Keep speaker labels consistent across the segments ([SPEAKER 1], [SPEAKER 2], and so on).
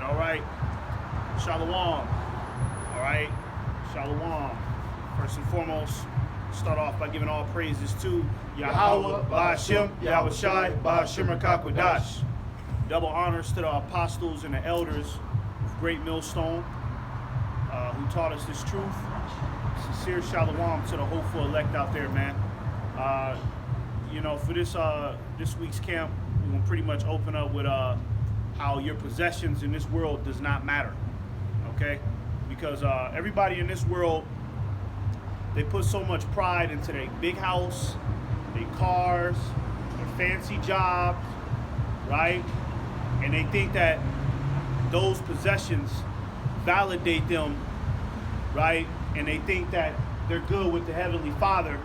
[SPEAKER 1] right. Shalom. All right. Shalom. First and foremost, start off by giving all praises to Yahawah, Bahasham, Yahawashi, Bahasham Rakakwadash. Double honors to the apostles and the elders of Great Millstone who taught us this truth. Sincere shalom to the hopeful elect out there, man. For this week's camp, we're gonna pretty much open up with how your possessions in this world does not matter, okay? Because everybody in this world, they put so much pride into their big house, their cars, their fancy jobs, right? And they think that those possessions validate them, right? And they think that they're good with the Heavenly Father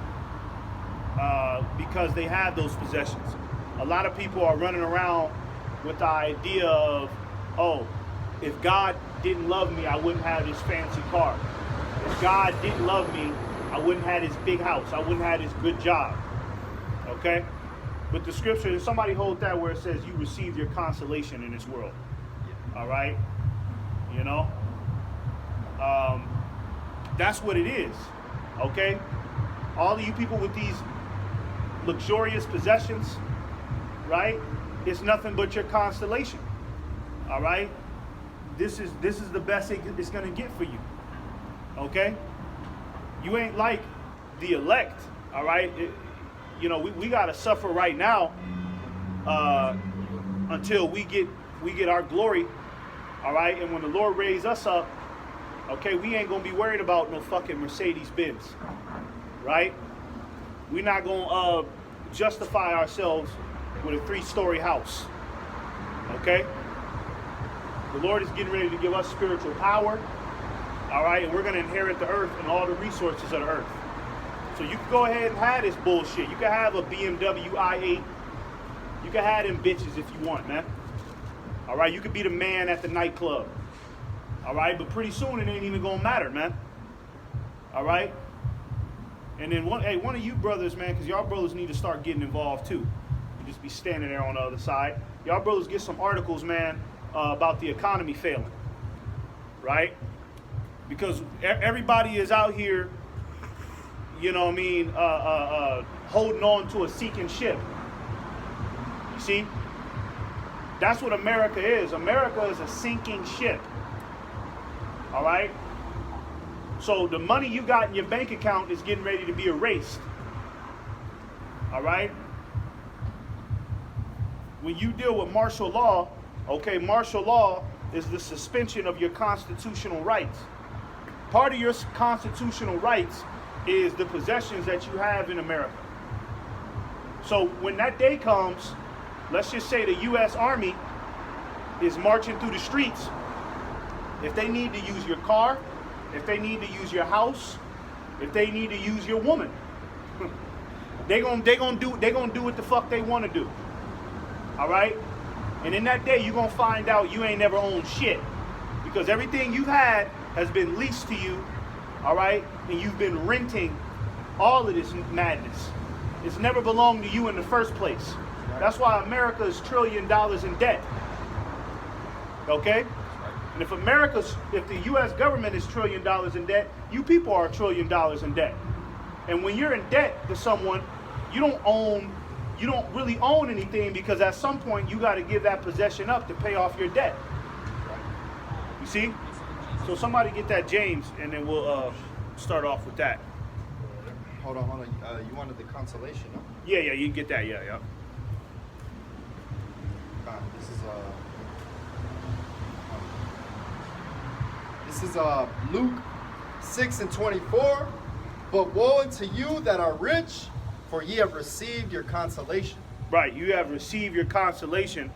[SPEAKER 1] because they have those possessions. A lot of people are running around with the idea of, oh, if God didn't love me, I wouldn't have this fancy car. If God didn't love me, I wouldn't have this big house. I wouldn't have this good job. Okay? But the scripture, if somebody hold that where it says you receive your consolation in this world. All right? You know? That's what it is. Okay? All of you people with these luxurious possessions, right? It's nothing but your constellation. All right? This is the best it's going to get for you. Okay? You ain't like the elect. All right? We got to suffer right now until we get our glory. All right? And when the Lord raise us up, okay, we ain't going to be worried about no fucking Mercedes-Benz. Right? We're not going to justify ourselves with a 3-story house. Okay? The Lord is getting ready to give us spiritual power. All right? And we're going to inherit the earth and all the resources of the earth. So you can go ahead and have this bullshit. You can have a BMW i8. You can have them bitches if you want, man. All right? You could be the man at the nightclub. All right? But pretty soon it ain't even going to matter, man. All right? And then one of you brothers, man, because y'all brothers need to start getting involved too. You just be standing there on the other side. Y'all brothers get some articles, man, about the economy failing, right? Because everybody is out here, you know what I mean, holding on to a sinking ship. You see? That's what America is. America is a sinking ship. All right? So the money you got in your bank account is getting ready to be erased. All right? When you deal with martial law, okay, martial law is the suspension of your constitutional rights. Part of your constitutional rights is the possessions that you have in America. So when that day comes, let's just say the U.S. Army is marching through the streets. If they need to use your car, if they need to use your house, if they need to use your woman, they gonna do what the fuck they want to do. All right? And in that day, you're gonna find out you ain't never owned shit, because everything you've had has been leased to you. All right? And you've been renting all of this madness. It's never belonged to you in the first place. That's why America is $1 trillion in debt. Okay? And if the U.S. government is $1 trillion in debt, you people are $1 trillion in debt. And when you're in debt to someone, you don't really own anything, because at some point you got to give that possession up to pay off your debt. You see? So somebody get that James, and then we'll start off with that.
[SPEAKER 2] Hold on. You wanted the consolation, no?
[SPEAKER 1] Yeah, you can get that. Yeah.
[SPEAKER 2] This is Luke 6:24. But woe unto you that are rich, for ye have received your consolation.
[SPEAKER 1] Right, you have received your consolation,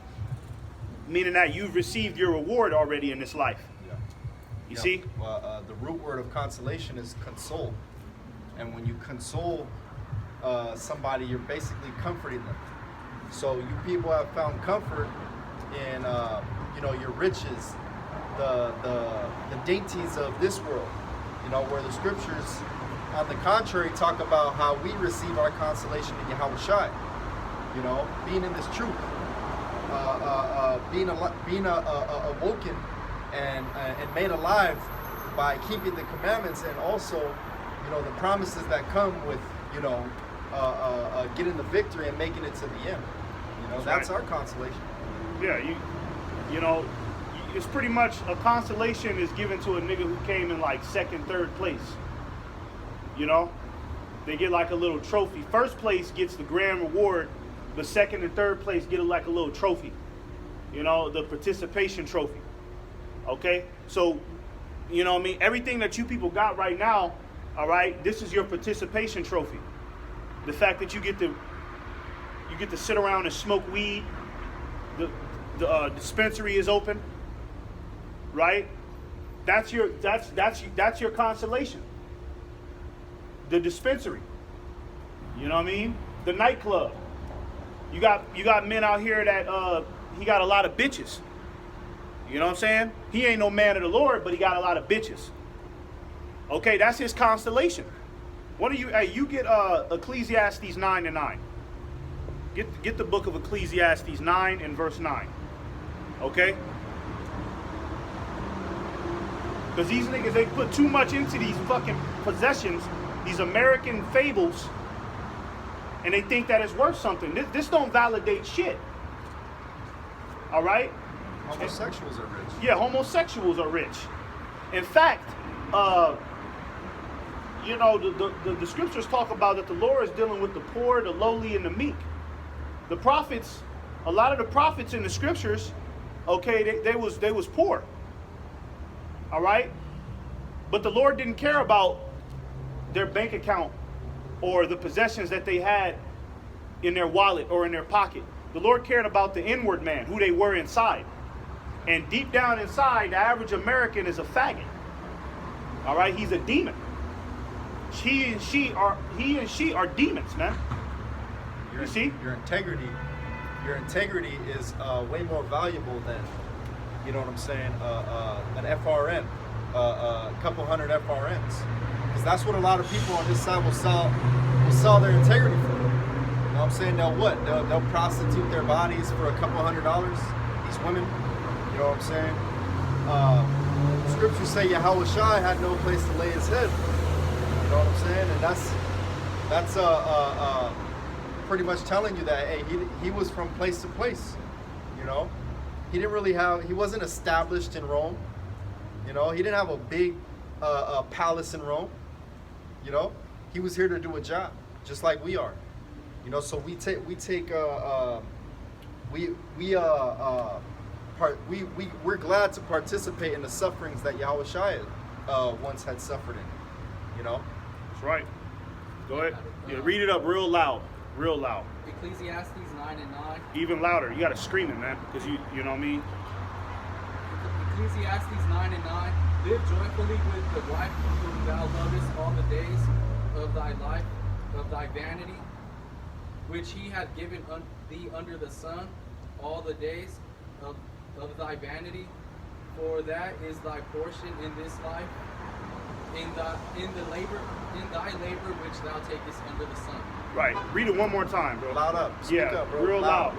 [SPEAKER 1] meaning that you've received your reward already in this life.
[SPEAKER 2] Yeah.
[SPEAKER 1] You see?
[SPEAKER 2] Well, the root word of consolation is console. And when you console somebody, you're basically comforting them. So you people have found comfort in your riches, the dainties of this world, where the scriptures on the contrary talk about how we receive our consolation in Yahawashi, being in this truth. being awoken and made alive by keeping the commandments, and also, you know, the promises that come with, you know, getting the victory and making it to the end. You know, that's
[SPEAKER 1] right.
[SPEAKER 2] our consolation.
[SPEAKER 1] Yeah, you know, it's pretty much a consolation is given to a nigga who came in like second, third place. You know, they get like a little trophy. First place gets the grand reward, but second and third place get like a little trophy. You know, the participation trophy. Okay, so you know what I mean. Everything that you people got right now, all right, this is your participation trophy. The fact that you get to sit around and smoke weed. The dispensary is open, right? That's your consolation. The dispensary, you know what I mean? The nightclub. You got men out here that he got a lot of bitches. You know what I'm saying? He ain't no man of the Lord, but he got a lot of bitches. Okay, that's his constellation. What do you? Hey, you get Ecclesiastes 9:9. Get the book of Ecclesiastes 9 and verse 9. Okay? Because these niggas, they put too much into these fucking possessions, these American fables, and they think that it's worth something. This don't validate shit. All right?
[SPEAKER 2] Homosexuals are rich.
[SPEAKER 1] Yeah, homosexuals are rich. In fact, you know, the scriptures talk about that the Lord is dealing with the poor, the lowly, and the meek. The prophets, a lot of the prophets in the scriptures, okay, they was poor. All right? But the Lord didn't care about their bank account or the possessions that they had in their wallet or in their pocket. The Lord cared about the inward man, who they were inside. And deep down inside, the average American is a faggot. All right? He's a demon. He and she are demons, man. You see?
[SPEAKER 2] Your integrity is way more valuable than, you know what I'm saying, an FRN, a couple hundred FRNs. Because that's what a lot of people on this side will sell their integrity for. You know what I'm saying? They'll prostitute their bodies for a couple $100s, these women. You know what I'm saying? Scriptures say Yahawashi had no place to lay his head. You know what I'm saying? And that's pretty much telling you that, hey, he was from place to place. You know, he wasn't established in Rome. You know, he didn't have a big palace in Rome. You know, he was here to do a job, just like we are. You know, so we're glad to participate in the sufferings that Yahawashi once had suffered in. You know,
[SPEAKER 1] that's right. Go ahead. Yeah, read it up real loud. Real loud.
[SPEAKER 3] Ecclesiastes 9:9.
[SPEAKER 1] Even louder. You gotta scream it, man, because you know what I mean.
[SPEAKER 3] Ecclesiastes 9:9. Live joyfully with the wife whom thou lovest all the days of thy life, of thy vanity, which he hath given thee under the sun, all the days of thy vanity. For that is thy portion in this life, in thy labor which thou takest under the sun.
[SPEAKER 1] Right. Read it one more time, bro.
[SPEAKER 2] Loud up. Speak up, bro.
[SPEAKER 1] Real loud.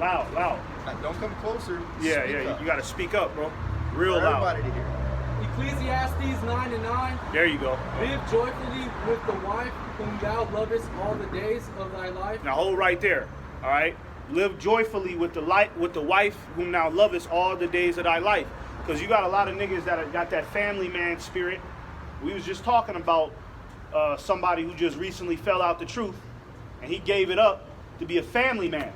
[SPEAKER 2] Don't come closer.
[SPEAKER 1] Yeah. You gotta speak up, bro. Real loud.
[SPEAKER 2] For everybody to hear.
[SPEAKER 3] Ecclesiastes 9:9.
[SPEAKER 1] There you go.
[SPEAKER 3] Live joyfully with the wife whom thou lovest all the days of thy life.
[SPEAKER 1] Now hold right there. All right. Live joyfully with the wife whom thou lovest all the days of thy life. Because you got a lot of niggas that got that family man spirit. We was just talking about somebody who just recently fell out the truth, and he gave it up to be a family man.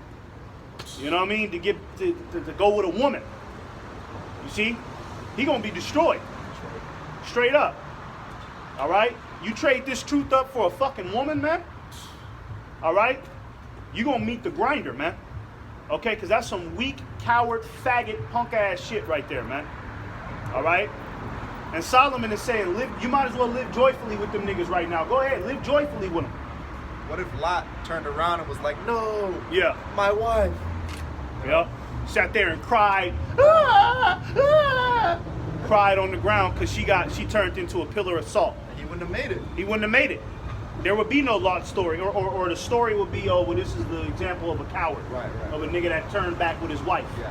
[SPEAKER 1] You know what I mean? To go with a woman. You see? He gonna be destroyed. Straight up. All right? You trade this truth up for a fucking woman, man? All right? You gonna meet the grinder, man. Okay? Because that's some weak, coward, faggot, punk ass shit right there, man. All right? And Solomon is saying, you might as well live joyfully with them niggas right now. Go ahead, live joyfully with them.
[SPEAKER 2] What if Lot turned around and was like, no,
[SPEAKER 1] yeah,
[SPEAKER 2] my wife?
[SPEAKER 1] Yeah. Sat there and cried. Cried on the ground because she turned into a pillar of salt.
[SPEAKER 2] He wouldn't have made it.
[SPEAKER 1] He wouldn't have made it. There would be no Lot story. Or the story would be, oh, well, this is the example of a coward.
[SPEAKER 2] Right.
[SPEAKER 1] Of a nigga that turned back with his wife.
[SPEAKER 2] Yeah.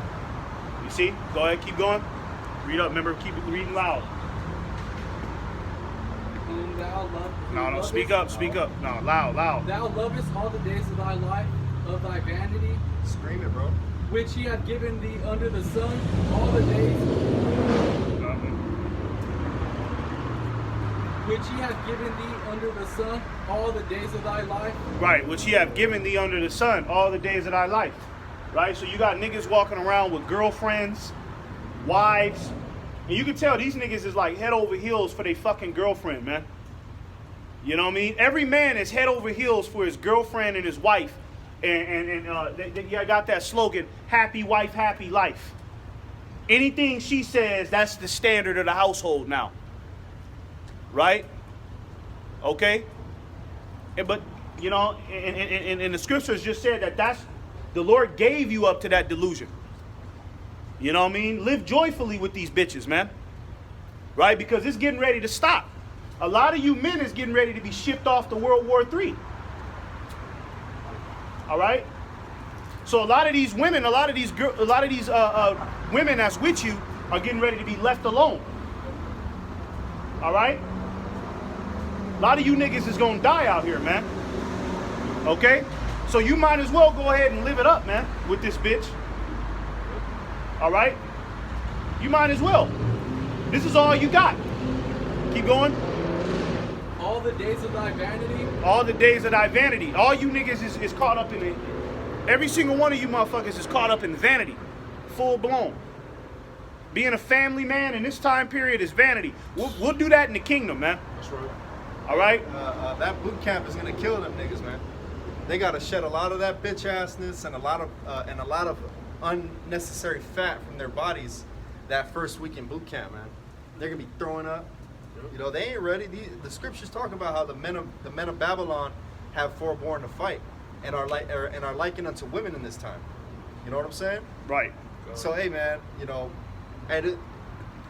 [SPEAKER 1] You see? Go ahead, keep going. Read up, remember, keep it reading loud.
[SPEAKER 3] Whom thou
[SPEAKER 1] No, speak up. No, loud.
[SPEAKER 3] Thou lovest all the days of thy life, of thy vanity,
[SPEAKER 2] Scream it, bro.
[SPEAKER 3] which he hath given thee under the sun, all the days, which he hath given thee under the sun, all the days of thy life.
[SPEAKER 1] Right, which he have given thee under the sun all the days of thy life. Right? So you got niggas walking around with girlfriends, wives, and you can tell these niggas is like head over heels for their fucking girlfriend, man. You know what I mean? Every man is head over heels for his girlfriend and his wife. And they got that slogan, happy wife, happy life. Anything she says, that's the standard of the household now. Right? Okay? But, you know, and the scriptures just said that's the Lord gave you up to that delusion. You know what I mean? Live joyfully with these bitches, man. Right? Because it's getting ready to stop. A lot of you men is getting ready to be shipped off to World War III. All right? So a lot of these women, a lot of these women that's with you are getting ready to be left alone. All right? A lot of you niggas is gonna die out here, man. Okay? So you might as well go ahead and live it up, man, with this bitch. All right? You might as well. This is all you got. Keep going.
[SPEAKER 3] All the days of thy vanity.
[SPEAKER 1] All the days of thy vanity. All you niggas is caught up in it. Every single one of you motherfuckers is caught up in vanity. Full blown. Being a family man in this time period is vanity. We'll do that in the kingdom, man.
[SPEAKER 2] That's right.
[SPEAKER 1] All right?
[SPEAKER 2] That boot camp is gonna kill them niggas, man. They gotta shed a lot of that bitch assness and a lot of unnecessary fat from their bodies that first week in boot camp, man. They're gonna be throwing up. You know, they ain't ready. The scriptures talk about how the men of Babylon have forborne to fight and are likened unto women in this time. You know what I'm saying?
[SPEAKER 1] Right.
[SPEAKER 2] So hey, man, you know, and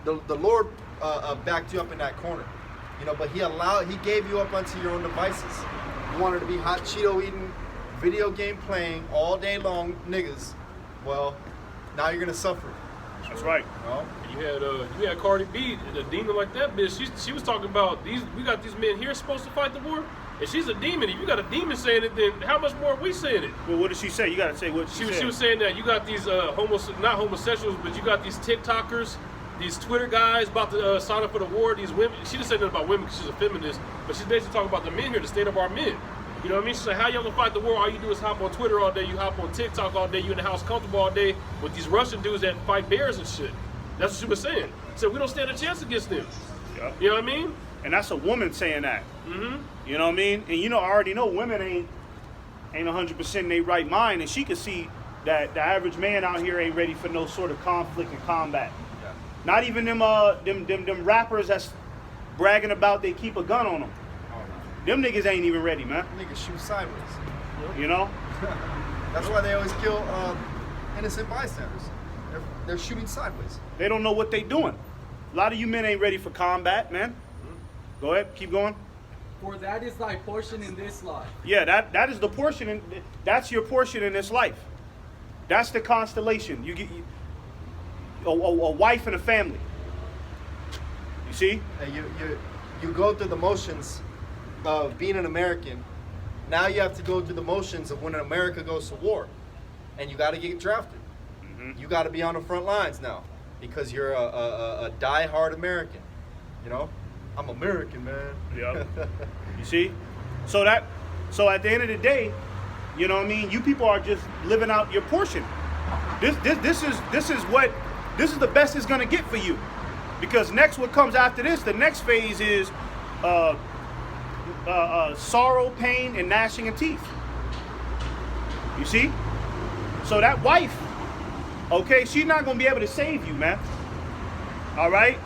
[SPEAKER 2] the Lord backed you up in that corner. You know, but he gave you up unto your own devices. You wanted to be hot Cheeto eating, video game playing all day long niggas. Well, now you're gonna suffer.
[SPEAKER 1] That's right.
[SPEAKER 2] You know?
[SPEAKER 4] You had Cardi B, a demon like that bitch. She was talking about we got these men here supposed to fight the war, and she's a demon. If you got a demon saying it, then how much more are we saying it?
[SPEAKER 1] Well, what did she say? You gotta say what she said.
[SPEAKER 4] She was saying that you got these not homosexuals, but you got these TikTokers, these Twitter guys about to sign up for the war. These women. She didn't say nothing about women because she's a feminist, but she's basically talking about the men here, the state of our men. You know what I mean? She said, how y'all gonna fight the war? All you do is hop on Twitter all day, you hop on TikTok all day, you in the house comfortable all day with these Russian dudes that fight bears and shit. That's what she was saying. So we don't stand a chance against them.
[SPEAKER 1] Yeah.
[SPEAKER 4] You know what I mean?
[SPEAKER 1] And that's a woman saying that.
[SPEAKER 4] Mm-hmm.
[SPEAKER 1] You know what I mean? And you know, I already know women ain't 100% in their right mind, and she can see that the average man out here ain't ready for no sort of conflict and combat.
[SPEAKER 2] Yeah.
[SPEAKER 1] Not even them rappers that's bragging about they keep a gun on them. Them niggas ain't even ready, man.
[SPEAKER 2] Niggas shoot sideways.
[SPEAKER 1] You know?
[SPEAKER 2] That's why they always kill innocent bystanders. They're shooting sideways.
[SPEAKER 1] They don't know what they doing. A lot of you men ain't ready for combat, man. Go ahead, keep going.
[SPEAKER 3] For that is thy portion in this life.
[SPEAKER 1] Yeah, that is the portion. That's your portion in this life. That's the constellation. You get a wife and a family. You see?
[SPEAKER 2] And you go through the motions of being an American. Now you have to go through the motions of when America goes to war, and you got to get drafted. Mm-hmm. You got to be on the front lines now because you're a die-hard American. You know, I'm American, man.
[SPEAKER 1] Yeah. You see? So at the end of the day, you know what I mean? You people are just living out your portion. This is the best it's gonna get for you, because next what comes after this, the next phase is sorrow, pain, and gnashing of teeth. You see? So that wife, okay, she's not gonna be able to save you, man. All right?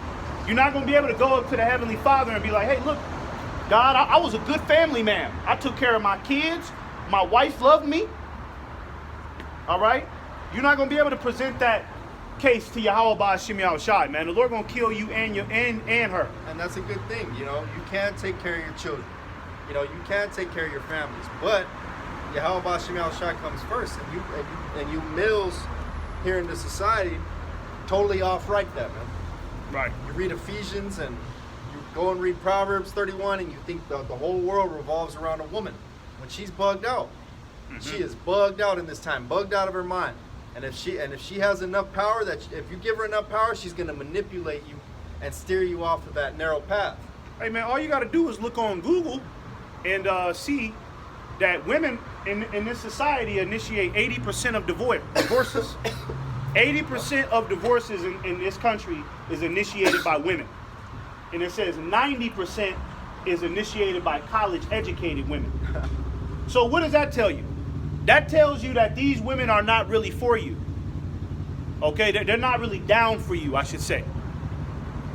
[SPEAKER 1] You're not gonna be able to go up to the Heavenly Father and be like, hey, look, God, I was a good family man. I took care of my kids. My wife loved me. All right? You're not gonna be able to present that case to Yahawah, Bahasham, Yahawashi, man. The Lord gonna kill you and her.
[SPEAKER 2] And that's a good thing, you know. You can take care of your children. You know, you can take care of your families. But Yahawah, Bahasham, Yahawashi comes first, and you males here in the society, totally off right there, man.
[SPEAKER 1] Right.
[SPEAKER 2] You read Ephesians and you go and read Proverbs 31 and you think the whole world revolves around a woman when she's bugged out. She is bugged out in this time, bugged out of her mind. And if she has enough power, if you give her enough power, she's going to manipulate you and steer you off of that narrow path.
[SPEAKER 1] Hey man, all you got to do is look on Google and see that women in this society initiate 80% of divorces. 80% of divorces in this country is initiated by women. And it says 90% is initiated by college-educated women. So what does that tell you? That tells you that these women are not really for you. Okay, they're not really down for you, I should say.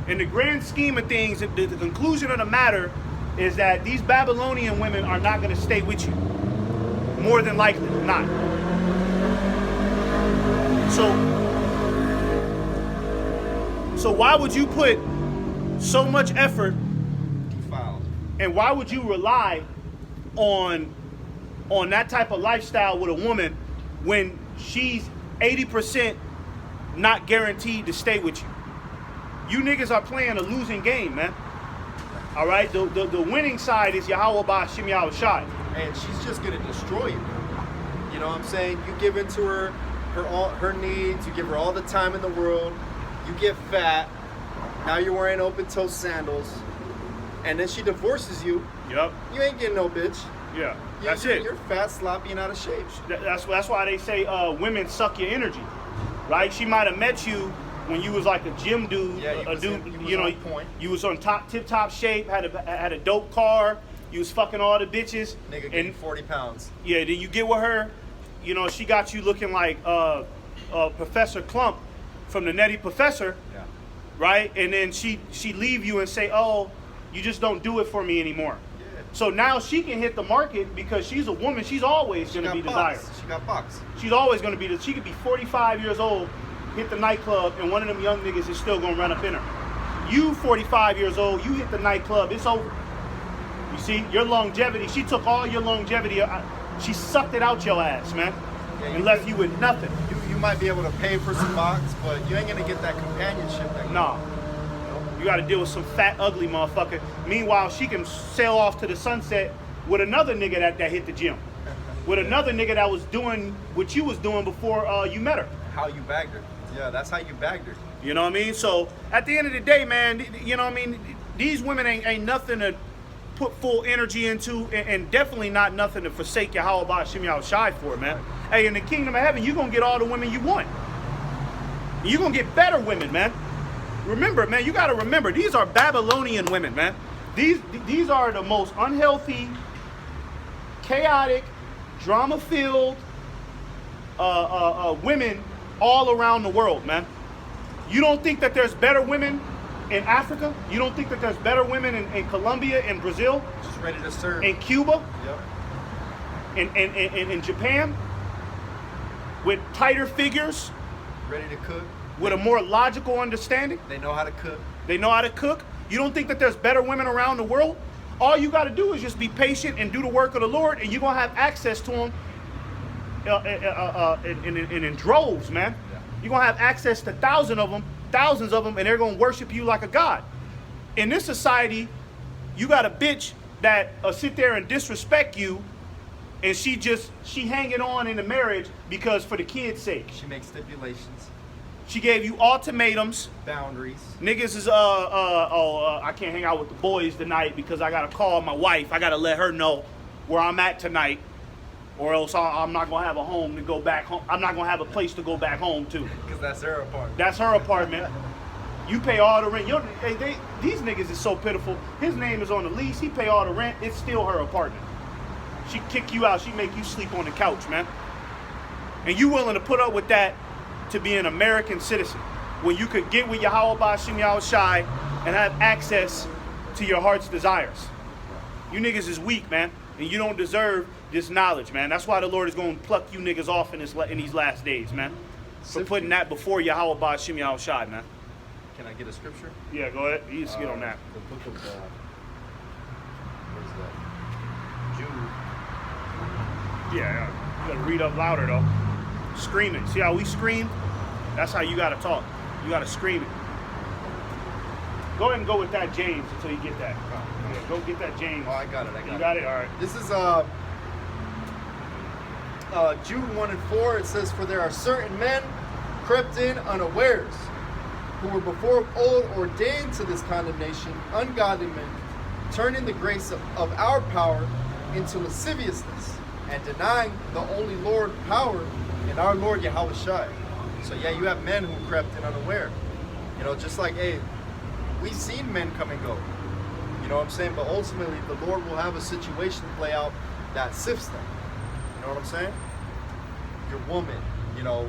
[SPEAKER 1] In the grand scheme of things, the conclusion of the matter is that these Babylonian women are not going to stay with you. More than likely, not. So why would you put so much effort
[SPEAKER 2] Defiled.
[SPEAKER 1] and why would you rely on that type of lifestyle with a woman when she's 80% not guaranteed to stay with you? You niggas are playing a losing game, man. All right? The winning side is Yahawah, Bahasham, Yahawashi.
[SPEAKER 2] And she's just going to destroy you. You know what I'm saying? You give into her needs, you give her all the time in the world, you get fat, now you're wearing open-toe sandals, and then she divorces you.
[SPEAKER 1] Yep.
[SPEAKER 2] You ain't getting no bitch.
[SPEAKER 1] Yeah. That's it.
[SPEAKER 2] You're fat, sloppy, and out of shape.
[SPEAKER 1] That's why they say women suck your energy, right? She might have met you when you was like a gym dude,
[SPEAKER 2] Yeah, on point.
[SPEAKER 1] You was on tip-top shape, had a dope car, you was fucking all the bitches.
[SPEAKER 2] Nigga getting 40 pounds.
[SPEAKER 1] Yeah, then you get with her, you know, she got you looking like Professor Clump from the Nutty Professor,
[SPEAKER 2] Yeah.
[SPEAKER 1] right? And then she leave you and say, oh, you just don't do it for me anymore.
[SPEAKER 2] Yeah.
[SPEAKER 1] So now she can hit the market because she's a woman. She's always going to be desired.
[SPEAKER 2] She got box.
[SPEAKER 1] She's always going to be. She could be 45 years old, hit the nightclub, and one of them young niggas is still going to run up in her. You 45 years old, you hit the nightclub, it's over. You see, your longevity, she took all your longevity. She sucked it out your ass, man, and left you with nothing.
[SPEAKER 2] You might be able to pay for some box, but you ain't going to get that companionship.
[SPEAKER 1] No. You got to deal with some fat, ugly motherfucker. Meanwhile, she can sail off to the sunset with another nigga that hit the gym. With another nigga that was doing what you was doing before you met her.
[SPEAKER 2] How you bagged her. Yeah, that's how you bagged her.
[SPEAKER 1] You know what I mean? So, at the end of the day, man, you know what I mean? These women ain't nothing to put full energy into, and definitely not nothing to forsake Yahawah, Bahasham, Yahawashi for, man. Hey, in the kingdom of heaven, you're going to get all the women you want. You're going to get better women, man. Remember, man, you got to remember, these are Babylonian women, man. These are the most unhealthy, chaotic, drama-filled women all around the world, man. You don't think that there's better women in Africa? You don't think that there's better women in Colombia and Brazil?
[SPEAKER 2] Just ready to serve.
[SPEAKER 1] In Cuba?
[SPEAKER 2] Yep.
[SPEAKER 1] In Japan? With tighter figures?
[SPEAKER 2] Ready to cook.
[SPEAKER 1] With a more logical understanding?
[SPEAKER 2] They know how to cook.
[SPEAKER 1] They know how to cook? You don't think that there's better women around the world? All you got to do is just be patient and do the work of the Lord, and you're going to have access to them in droves, man.
[SPEAKER 2] Yeah.
[SPEAKER 1] You're going to have access to thousands of them, and they're going to worship you like a god. In this society, you got a bitch that sit there and disrespect you, and she hanging on in the marriage because for the kids' sake.
[SPEAKER 2] She makes stipulations.
[SPEAKER 1] She gave you ultimatums.
[SPEAKER 2] Boundaries.
[SPEAKER 1] Niggas is I can't hang out with the boys tonight because I gotta call my wife. I gotta let her know where I'm at tonight, or else I'm not gonna have a home to go back home. I'm not gonna have a place to go back home to.
[SPEAKER 2] Because that's her apartment.
[SPEAKER 1] That's her apartment. You pay all the rent. These niggas is so pitiful. His name is on the lease. He pay all the rent. It's still her apartment. She kick you out. She make you sleep on the couch, man. And you willing to put up with that to be an American citizen when you could get with Yahawah, Bahasham, Yahawashi and have access to your heart's desires. You niggas is weak, man, and you don't deserve this knowledge, man. That's why the Lord is going to pluck you niggas off in these last days, man. For putting that before Yahawah, Bahasham, Yahawashi, man.
[SPEAKER 2] Can I get a scripture?
[SPEAKER 1] Yeah, go ahead. You just get on that.
[SPEAKER 2] The book of where's that? Jude.
[SPEAKER 1] Yeah, you gotta read up louder though. Screaming. See how we scream? That's how you gotta talk. You gotta scream it. Go ahead and go with that James until you get that. Yeah, go get that James.
[SPEAKER 2] Oh, I got it.
[SPEAKER 1] You got it? All right.
[SPEAKER 2] This is Jude 1 and 4. It says, "For there are certain men crept in unawares, who were before old ordained to this condemnation, ungodly men, turning the grace of our power into lasciviousness, and denying the only Lord power in our Lord Yahawashi." So yeah, you have men who crept in unaware. You know, just like, hey, we've seen men come and go. You know what I'm saying? But ultimately, the Lord will have a situation play out that sifts them. You know what I'm saying? Your woman, you know,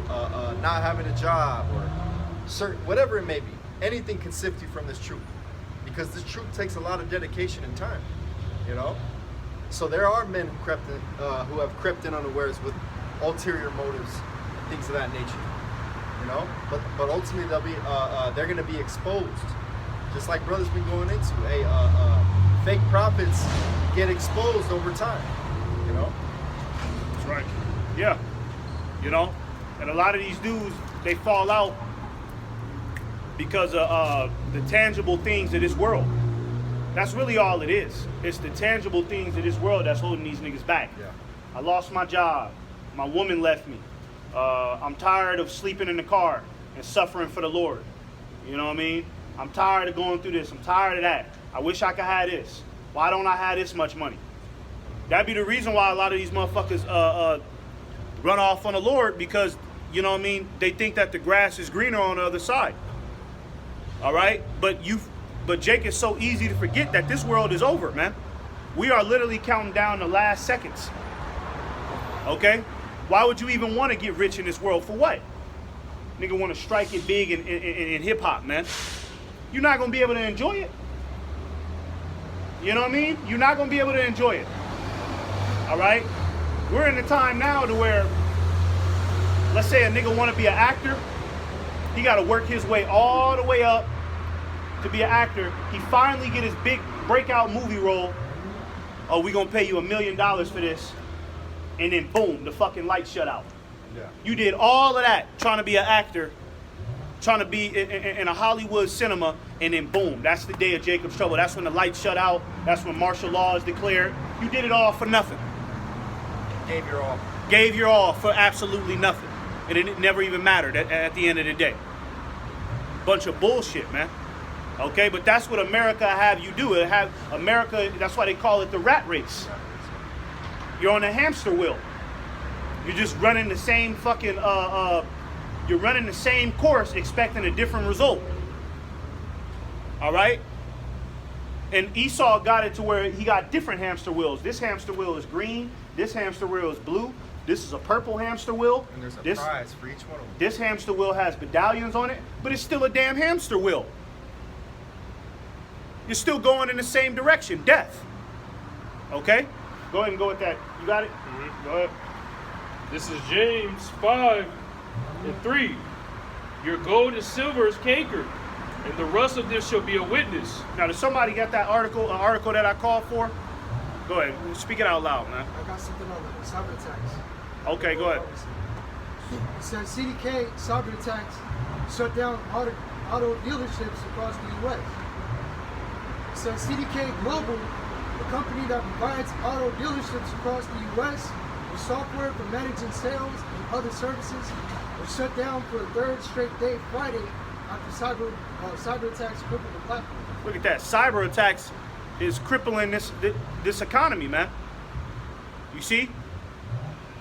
[SPEAKER 2] not having a job, or certain, whatever it may be. Anything can sift you from this truth, because this truth takes a lot of dedication and time. You know, so there are men who have crept in unawares with ulterior motives, things of that nature. You know, but ultimately they're going to be exposed, just like brothers been going into. Hey, fake prophets get exposed over time. You know,
[SPEAKER 1] That's right. Yeah. You know, and a lot of these dudes, they fall out because of the tangible things of this world. That's really all it is. It's the tangible things of this world that's holding these niggas back.
[SPEAKER 2] Yeah.
[SPEAKER 1] I lost my job. My woman left me. I'm tired of sleeping in the car and suffering for the Lord. You know what I mean? I'm tired of going through this. I'm tired of that. I wish I could have this. Why don't I have this much money? That'd be the reason why a lot of these motherfuckers run off on the Lord, because, you know what I mean, they think that the grass is greener on the other side. All right? But Jake, is so easy to forget that this world is over, man. We are literally counting down the last seconds. Okay? Why would you even want to get rich in this world? For what? Nigga want to strike it big in hip-hop, man. You're not going to be able to enjoy it. You know what I mean? You're not going to be able to enjoy it. All right? We're in the time now to where, let's say a nigga want to be an actor. He got to work his way all the way up to be an actor. He finally get his big breakout movie role. Oh, we going to pay you $1 million for this. And then boom, the fucking lights shut out.
[SPEAKER 2] Yeah.
[SPEAKER 1] You did all of that trying to be an actor, trying to be in a Hollywood cinema, and then boom, that's the day of Jacob's trouble. That's when the lights shut out. That's when martial law is declared. You did it all for nothing.
[SPEAKER 2] Gave your all.
[SPEAKER 1] Gave your all for absolutely nothing. And it never even mattered at the end of the day. Bunch of bullshit, man. Okay, but that's what America have you do. It have America, that's why they call it the rat race. You're on a hamster wheel. You're just running the same fucking, you're running the same course expecting a different result. All right? And Esau got it to where he got different hamster wheels. This hamster wheel is green. This hamster wheel is blue. This is a purple hamster wheel.
[SPEAKER 2] And there's a prize for each one of them.
[SPEAKER 1] This hamster wheel has medallions on it, but it's still a damn hamster wheel. You're still going in the same direction, death. Okay? Go ahead and go with that. You got it?
[SPEAKER 4] Mm-hmm.
[SPEAKER 1] Go ahead.
[SPEAKER 4] This is James 5:3. Your gold and silver is cankered, and the rust of this shall be a witness.
[SPEAKER 1] Now, does somebody get that article, an article that I called for? Go ahead. Speak it out loud, man.
[SPEAKER 5] I got something on the cyber attacks.
[SPEAKER 1] Okay, go ahead.
[SPEAKER 5] It says CDK cyber attacks shut down auto dealerships across the U.S. It says CDK Global, the company that provides auto dealerships across the U.S. with software for managing sales and other services, was shut down for the third straight day Friday after cyber attacks crippled the platform.
[SPEAKER 1] Look at that. Cyber attacks is crippling this economy, man. You see?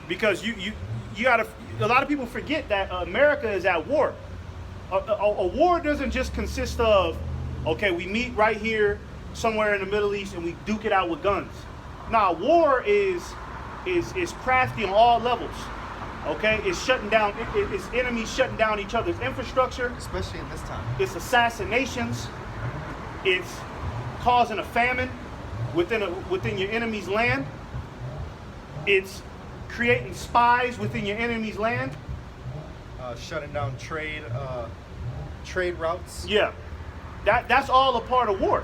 [SPEAKER 1] Because you gotta, a lot of people forget that America is at war. A war doesn't just consist of, okay, we meet right here somewhere in the Middle East and we duke it out with guns. Nah, war is crafty on all levels. Okay, it's shutting down. It's enemies shutting down each other's infrastructure.
[SPEAKER 2] Especially in this time.
[SPEAKER 1] It's assassinations. It's causing a famine within your enemy's land. It's creating spies within your enemy's land.
[SPEAKER 2] Shutting down trade routes.
[SPEAKER 1] Yeah, that's all a part of war.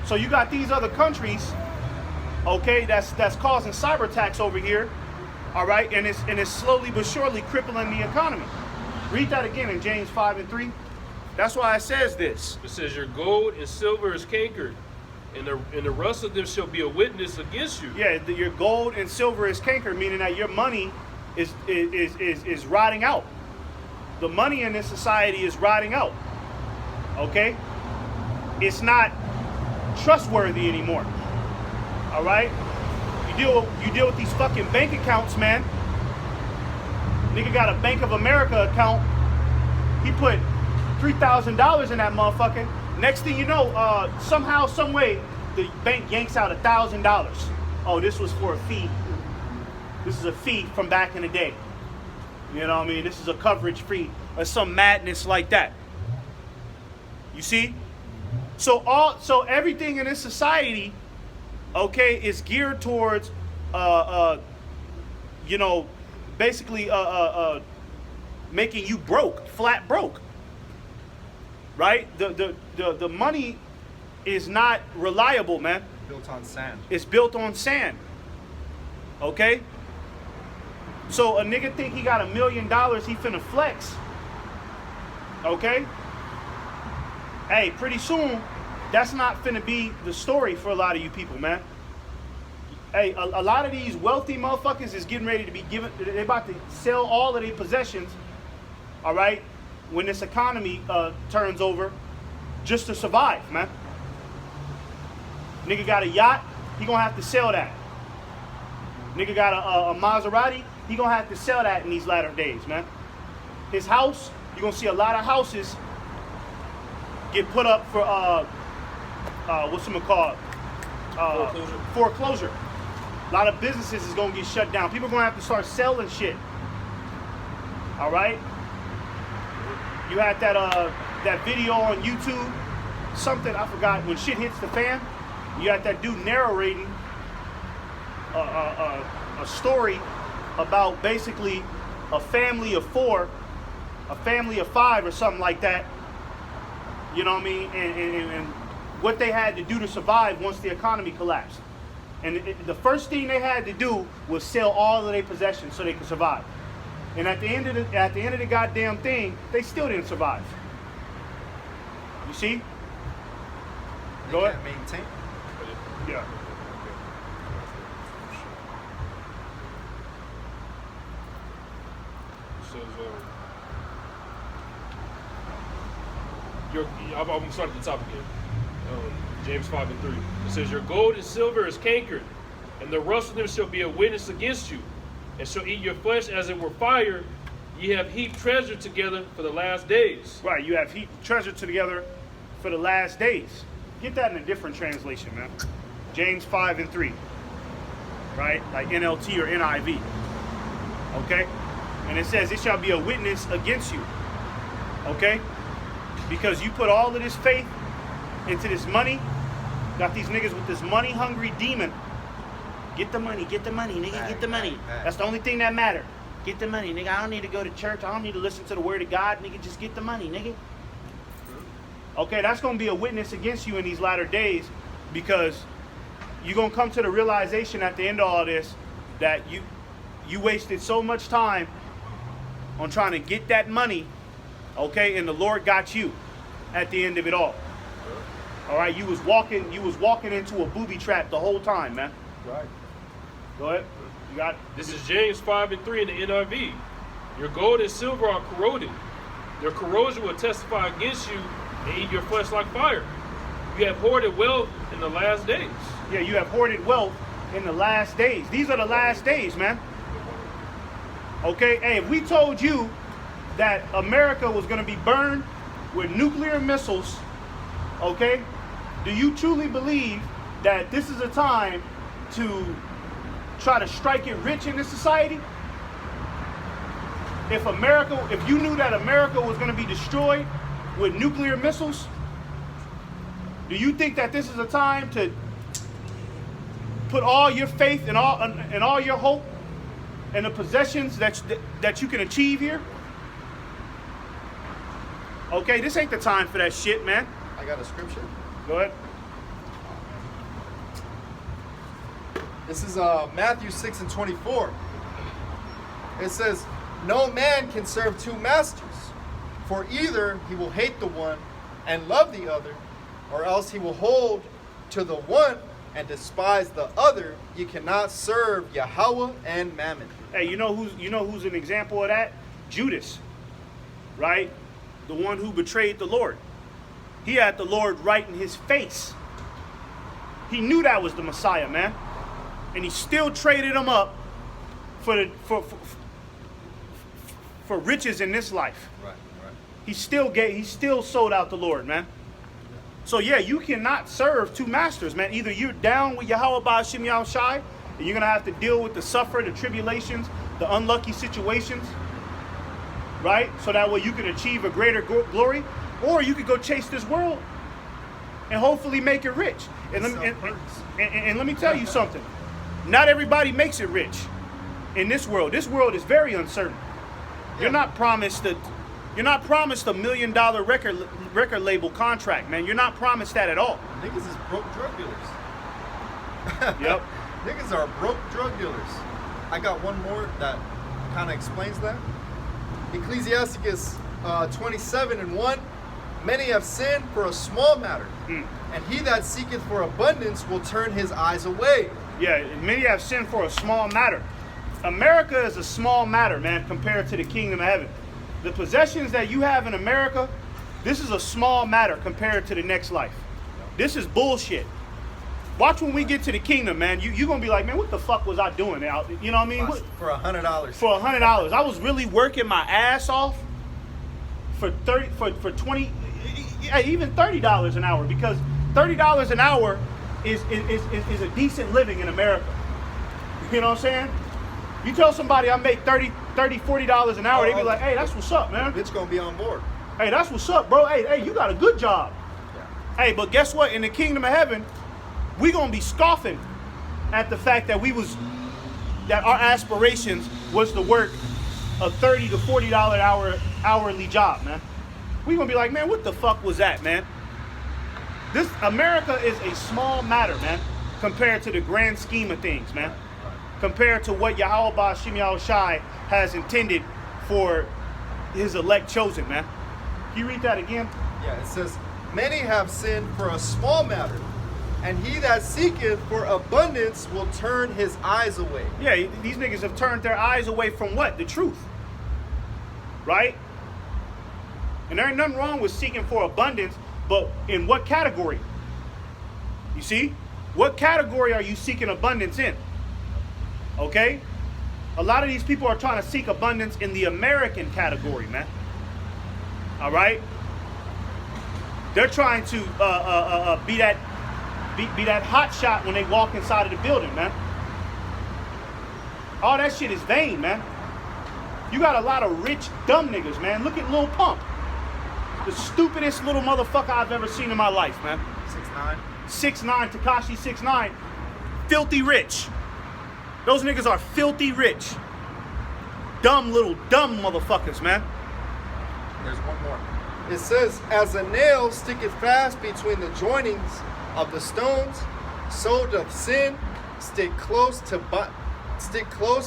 [SPEAKER 1] So you got these other countries, okay, that's causing cyber attacks over here, all right, and it's slowly but surely crippling the economy. Read that again in James 5:3. That's why it says this.
[SPEAKER 4] It says, your gold and silver is cankered, and the rust of them shall be a witness against you.
[SPEAKER 1] Yeah, your gold and silver is cankered, meaning that your money is rotting out. The money in this society is rotting out. Okay? It's not trustworthy anymore. All right? You deal with these fucking bank accounts, man. Nigga got a Bank of America account. He put $3,000 in that motherfucker. Next thing you know, somehow, some way, the bank yanks out $1,000. Oh, this was for a fee. This is a fee from back in the day. You know what I mean? This is a coverage fee or some madness like that. You see? So everything in this society, okay, is geared towards, you know, basically making you broke, flat broke. Right? The money is not reliable, man.
[SPEAKER 2] Built on sand.
[SPEAKER 1] It's built on sand. Okay? So a nigga think he got $1 million, he finna flex. Okay? Hey, pretty soon, that's not finna be the story for a lot of you people, man. Hey, a lot of these wealthy motherfuckers is getting ready to be given, they're about to sell all of their possessions, all right, when this economy turns over, just to survive, man. Nigga got a yacht, he gonna have to sell that. Nigga got a Maserati, he gonna have to sell that in these latter days, man. His house, you're gonna see a lot of houses get put up for foreclosure. A lot of businesses is gonna get shut down. People are gonna have to start selling shit. All right. You had that video on YouTube, something I forgot. When shit hits the fan, you got that dude narrating a story about basically a family of 4, a family of 5, or something like that. You know what I mean? And what they had to do to survive once the economy collapsed. And the first thing they had to do was sell all of their possessions so they could survive. And at the end of the goddamn thing, they still didn't survive. You see?
[SPEAKER 2] They can't maintain.
[SPEAKER 1] Yeah.
[SPEAKER 4] I'm going to start at the top again. James 5:3. It says, your gold and silver is cankered, and the rust of them shall be a witness against you, and shall eat your flesh as it were fire. Ye have heaped treasure together for the last days.
[SPEAKER 1] Right, you have heaped treasure together for the last days. Get that in a different translation, man. James 5:3. Right? Like NLT or NIV. Okay? And it says, it shall be a witness against you. Okay? Because you put all of this faith into this money. Got these niggas with this money-hungry demon. Get the money, nigga, get the money. That's the only thing that matters. Get the money, nigga. I don't need to go to church. I don't need to listen to the word of God, nigga. Just get the money, nigga. Okay, that's going to be a witness against you in these latter days, because you're going to come to the realization at the end of all this that you wasted so much time on trying to get that money, okay, and the Lord got you at the end of it all. All right, you was walking into a booby trap the whole time, man.
[SPEAKER 2] Right.
[SPEAKER 1] Go ahead. You got it.
[SPEAKER 4] This is James 5:3 in the NIV. Your gold and silver are corroded. Their corrosion will testify against you and eat your flesh like fire. You have hoarded wealth in the last days.
[SPEAKER 1] Yeah, you have hoarded wealth in the last days. These are the last days, man. Okay, hey, if we told you that America was going to be burned with nuclear missiles, okay, do you truly believe that this is a time to try to strike it rich in this society? If you knew that America was going to be destroyed with nuclear missiles, do you think that this is a time to put all your faith and all your hope in the possessions that you can achieve here? Okay, this ain't the time for that shit, man.
[SPEAKER 2] I got a scripture.
[SPEAKER 1] Go ahead.
[SPEAKER 2] This is Matthew 6:24. It says, no man can serve 2 masters, For either he will hate the one and love the other, or else he will hold to the one and despise the other. You cannot serve Yahawah and Mammon.
[SPEAKER 1] Hey, you know who's an example of that? Judas, right? The one who betrayed the Lord. He had the Lord right in his face. He knew that was the Messiah, man, and he still traded him up for riches in this life.
[SPEAKER 2] Right.
[SPEAKER 1] He still sold out the Lord, man. So yeah, you cannot serve two masters, man. Either you're down with Yahawah Bahasham Yahawashi, and you're gonna have to deal with the suffering, the tribulations, the unlucky situations, right? So that way you can achieve a greater glory, or you could go chase this world and hopefully make it rich. And let me tell you something. Not everybody makes it rich in this world. This world is very uncertain.
[SPEAKER 2] Yeah.
[SPEAKER 1] You're not promised $1 million record label contract, man. You're not promised that at all.
[SPEAKER 2] Niggas is broke drug dealers.
[SPEAKER 1] Yep.
[SPEAKER 2] Niggas are broke drug dealers. I got one more that kind of explains that. Ecclesiasticus 27:1. Many have sinned for a small matter, and he that seeketh for abundance will turn his eyes away.
[SPEAKER 1] Yeah, many have sinned for a small matter. America is a small matter, man, compared to the kingdom of heaven. The possessions that you have in America, this is a small matter compared to the next life. This is bullshit. Watch when we get to the kingdom, man. You're going to be like, man, what the fuck was I doing out? You know what I mean?
[SPEAKER 2] For $100.
[SPEAKER 1] For $100. I was really working my ass off for 20, even $30 an hour, because $30 an hour is a decent living in America. You know what I'm saying? You tell somebody I make $30, $40 an hour, they be like, hey, that's what's up, man.
[SPEAKER 2] Bitch gonna be on board.
[SPEAKER 1] Hey, that's what's up, bro. Hey, you got a good job.
[SPEAKER 2] Yeah.
[SPEAKER 1] Hey, but guess what? In the kingdom of heaven, we gonna be scoffing at the fact that our aspirations was to work a $30 to $40 hourly job, man. We gonna be like, man, what the fuck was that, man? This America is a small matter, man, compared to the grand scheme of things, man. Compared to what Yahawah Bahasham Yahawashi has intended for his elect chosen, man. Can you read that again?
[SPEAKER 2] Yeah, it says, many have sinned for a small matter, and he that seeketh for abundance will turn his eyes away.
[SPEAKER 1] Yeah, these niggas have turned their eyes away from what? The truth. Right? And there ain't nothing wrong with seeking for abundance, but in what category? You see? What category are you seeking abundance in? Okay? A lot of these people are trying to seek abundance in the American category, man. All right? They're trying to be that hot shot when they walk inside of the building, man. All that shit is vain, man. You got a lot of rich, dumb niggas, man. Look at Lil Pump. The stupidest little motherfucker I've ever seen in my life, man. 6'9", Tekashi 6'9", filthy rich. Those niggas are filthy rich. Dumb motherfuckers, man.
[SPEAKER 2] There's one more. It says, as a nail sticketh fast between the joinings of the stones, so doth sin stick close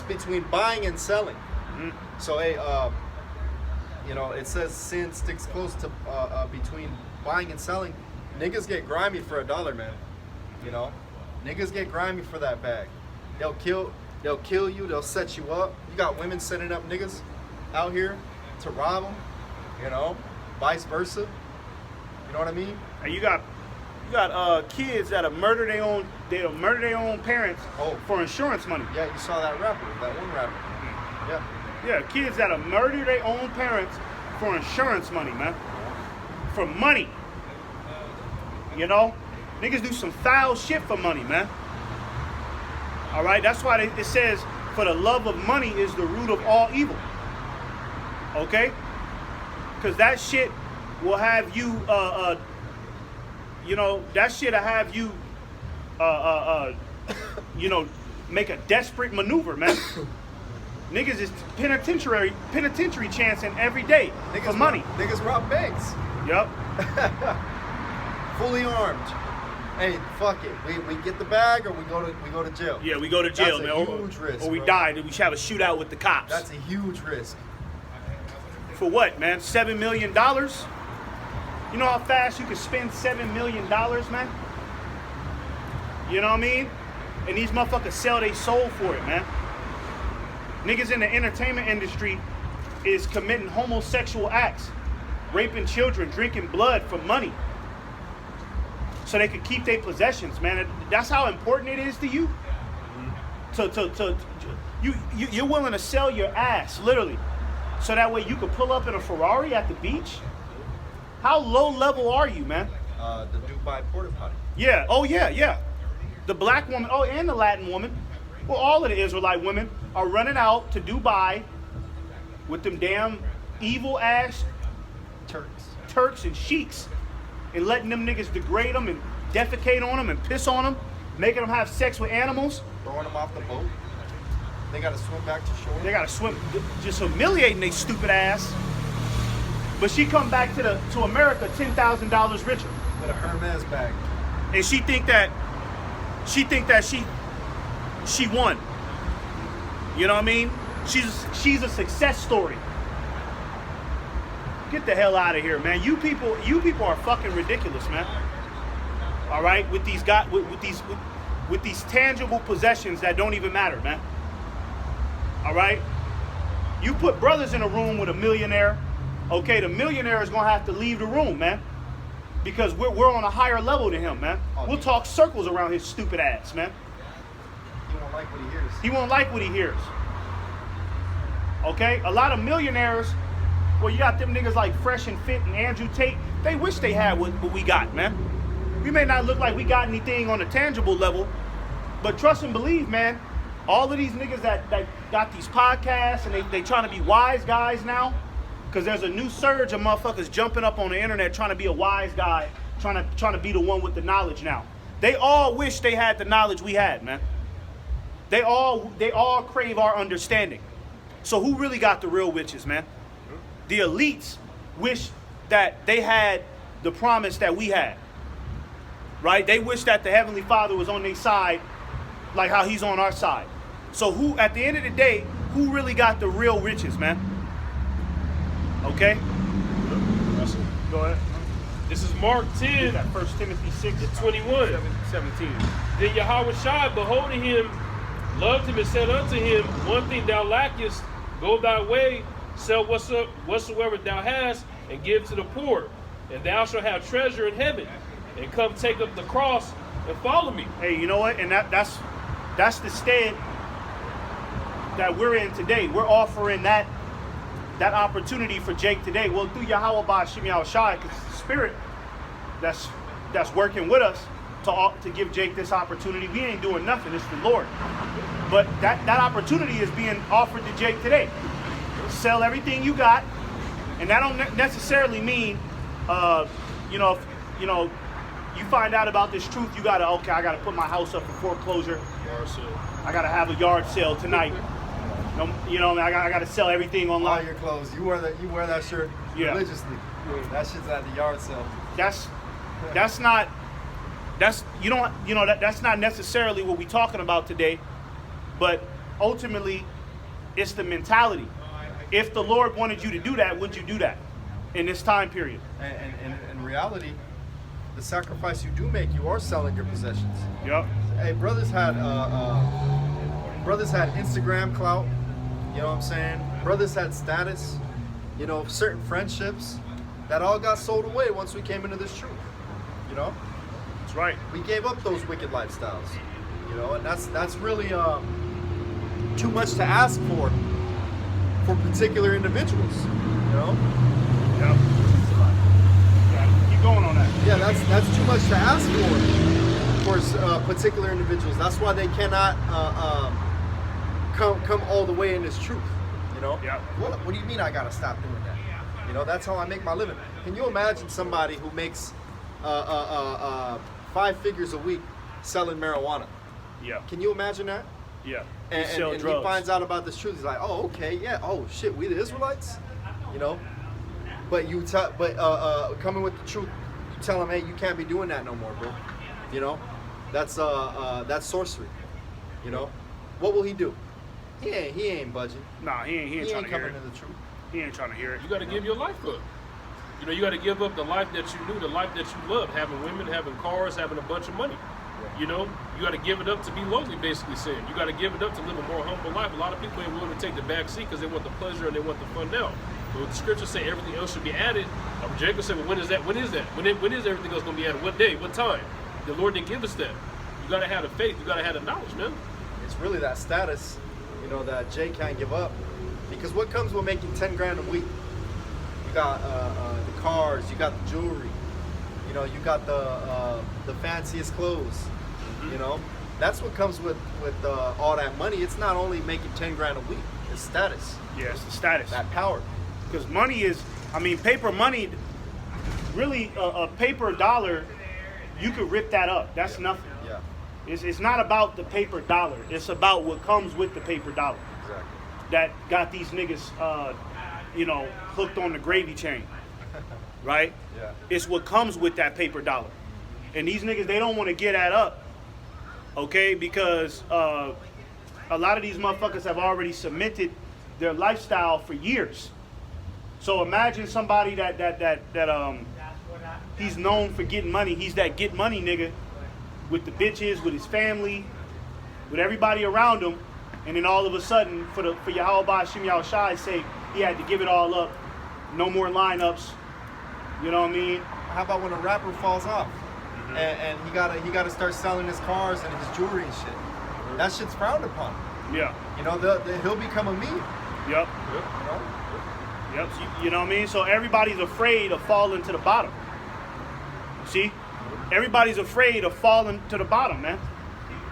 [SPEAKER 2] between buying and selling.
[SPEAKER 1] Mm-hmm.
[SPEAKER 2] So, hey, it says sin sticks close to between buying and selling. Niggas get grimy for $1, man. You know, niggas get grimy for that bag. They'll kill you. They'll set you up. You got women setting up niggas out here to rob them. You know, vice versa. You know what I mean?
[SPEAKER 1] And you got kids that'll murder their own parents for insurance money.
[SPEAKER 2] Yeah, you saw that one rapper. Yeah.
[SPEAKER 1] Yeah, kids that'll murder their own parents for insurance money, man. For money. You know? Niggas do some foul shit for money, man. All right? That's why it says, for the love of money is the root of all evil. Okay? Because that shit will have you, that shit'll have you, make a desperate maneuver, man. Niggas is penitentiary chancing every day for money.
[SPEAKER 2] Niggas rob banks.
[SPEAKER 1] Yup.
[SPEAKER 2] Fully armed. Hey, fuck it. We get the bag or we go to jail.
[SPEAKER 1] Yeah, we go to jail,
[SPEAKER 2] That's
[SPEAKER 1] man.
[SPEAKER 2] A huge risk,
[SPEAKER 1] or we
[SPEAKER 2] bro.
[SPEAKER 1] die, then we should have a shootout with the cops.
[SPEAKER 2] That's a huge risk.
[SPEAKER 1] For what, man? $7 million? You know how fast you can spend $7 million, man? You know what I mean? And these motherfuckers sell their soul for it, man. Niggas in the entertainment industry is committing homosexual acts, raping children, drinking blood for money, so they could keep their possessions, man. That's how important it is to you. You're willing to sell your ass, literally, so that way you could pull up in a Ferrari at the beach. How low level are you, man?
[SPEAKER 2] The Dubai porta potty.
[SPEAKER 1] Yeah. Oh yeah, yeah. The black woman, oh, and the Latin woman, well, all of the Israelite women are running out to Dubai with them damn evil ass Turks and sheiks, and letting them niggas degrade them and defecate on them and piss on them, making them have sex with animals.
[SPEAKER 2] Throwing them off the boat. They gotta swim back to shore.
[SPEAKER 1] They gotta swim, just humiliating they stupid ass. But she come back to America $10,000 richer.
[SPEAKER 2] With a Hermes bag.
[SPEAKER 1] And she think that she won. You know what I mean? She's a success story. Get the hell out of here, man. You people are fucking ridiculous, man. All right, with these tangible possessions that don't even matter, man. All right, you put brothers in a room with a millionaire. Okay, the millionaire is gonna have to leave the room, man, because we're on a higher level than him, man. We'll talk circles around his stupid ass, man.
[SPEAKER 2] He won't like what he hears.
[SPEAKER 1] He won't like what he hears. Okay, a lot of millionaires. Well, you got them niggas like Fresh and Fit and Andrew Tate. They wish they had what we got, man. We may not look like we got anything on a tangible level, but trust and believe, man, all of these niggas that got these podcasts and they trying to be wise guys now, because there's a new surge of motherfuckers jumping up on the internet trying to be a wise guy, trying to be the one with the knowledge now. They all wish they had the knowledge we had, man. They all crave our understanding. So who really got the real witches, man? The elites wish that they had the promise that we had, right? They wish that the Heavenly Father was on their side like how he's on our side. So who, at the end of the day, who really got the real riches, man? Okay? Go ahead.
[SPEAKER 4] This is Mark 10,
[SPEAKER 1] That 1 Timothy 6,
[SPEAKER 4] 21.
[SPEAKER 1] 17.
[SPEAKER 4] Then Yahawashi, beholding him, loved him and said unto him, one thing thou lackest, go thy way, sell whatsoever thou hast, and give to the poor, and thou shalt have treasure in heaven. And come take up the cross and follow me.
[SPEAKER 1] Hey, you know what? And that's the stead that we're in today. We're offering that opportunity for Jake today. Well, through Yahawah, Bahasham, Yahawashi, because it's the Spirit that's working with us to give Jake this opportunity. We ain't doing nothing. It's the Lord. But that opportunity is being offered to Jake today. Sell everything you got, and that don't necessarily mean, if you find out about this truth, I gotta put my house up for foreclosure.
[SPEAKER 4] Yard sale.
[SPEAKER 1] I gotta have a yard sale tonight. I gotta sell everything
[SPEAKER 2] All
[SPEAKER 1] online.
[SPEAKER 2] your clothes. You wear that shirt religiously. That shit's at the yard sale.
[SPEAKER 1] That's not necessarily what we're talking about today, but ultimately it's the mentality. If the Lord wanted you to do that, would you do that in this time period?
[SPEAKER 2] And in reality, the sacrifice you do make, you are selling your possessions.
[SPEAKER 1] Yep.
[SPEAKER 2] Hey, brothers had Instagram clout. You know what I'm saying? Brothers had status. You know, certain friendships that all got sold away once we came into this truth. You know,
[SPEAKER 1] That's right.
[SPEAKER 2] we gave up those wicked lifestyles. You know, and that's really too much to ask for particular individuals. You know.
[SPEAKER 1] Yep. Yeah, keep going on that.
[SPEAKER 2] Yeah, that's too much to ask for particular individuals. That's why they cannot come all the way in this truth. You know.
[SPEAKER 1] Yeah.
[SPEAKER 2] What do you mean I gotta stop doing that? You know, that's how I make my living. Can you imagine somebody who makes 5 figures a week selling marijuana?
[SPEAKER 1] Yeah.
[SPEAKER 2] Can you imagine that?
[SPEAKER 1] Yeah.
[SPEAKER 2] And
[SPEAKER 1] Sell
[SPEAKER 2] he
[SPEAKER 1] drugs.
[SPEAKER 2] finds out about this truth. He's like, oh, okay, yeah. Oh shit, we the Israelites, you know. But coming with the truth, you tell him, hey, you can't be doing that no more, bro. You know, that's sorcery. You know, what will he do? He ain't budging.
[SPEAKER 1] Nah, he ain't
[SPEAKER 2] He
[SPEAKER 1] trying
[SPEAKER 2] ain't
[SPEAKER 1] to hear
[SPEAKER 2] coming
[SPEAKER 1] it.
[SPEAKER 2] to the truth.
[SPEAKER 1] He ain't trying to hear it.
[SPEAKER 4] You got to give your life up. You know, you got to give up the life that you knew, the life that you loved, having women, having cars, having a bunch of money. You know, you got to give it up to be lowly, basically saying. You got to give it up to live a more humble life. A lot of people ain't willing to take the back seat because they want the pleasure and they want the fun now. But what the scriptures say, everything else should be added. Jacob said, well, when is that? When is that? When is everything else going to be added? What day? What time? The Lord didn't give us that. You got to have the faith. You got to have the knowledge, man.
[SPEAKER 2] It's really that status, you know, that Jay can't give up. Because what comes with making 10 grand a week? You got the cars, you got the jewelry, you know, you got the fanciest clothes. You know, that's what comes with all that money. It's not only making 10 grand a week. It's status.
[SPEAKER 1] Yeah, it's the status.
[SPEAKER 2] That power.
[SPEAKER 1] Because money is, I mean, paper money. Really, a paper dollar, you could rip that up. That's nothing.
[SPEAKER 2] Yeah.
[SPEAKER 1] It's not about the paper dollar. It's about what comes with the paper dollar.
[SPEAKER 2] Exactly.
[SPEAKER 1] That got these niggas, you know, hooked on the gravy chain, right?
[SPEAKER 2] Yeah.
[SPEAKER 1] It's what comes with that paper dollar, and these niggas, they don't want to get that up. Okay, because a lot of these motherfuckers have already cemented their lifestyle for years. So imagine somebody that he's known for getting money. He's that get money nigga with the bitches, with his family, with everybody around him, and then all of a sudden, for Yahawah, Bahasham, Yahawashi's sake, he had to give it all up. No more lineups. You know what I mean?
[SPEAKER 2] How about when a rapper falls off? And he gotta start selling his cars and his jewelry and shit. That shit's frowned upon.
[SPEAKER 1] Yeah.
[SPEAKER 2] You know, he'll become a meme.
[SPEAKER 1] Yep.
[SPEAKER 2] You know?
[SPEAKER 1] Yep. So, you know what I mean? So everybody's afraid of falling to the bottom. See? Everybody's afraid of falling to the bottom, man.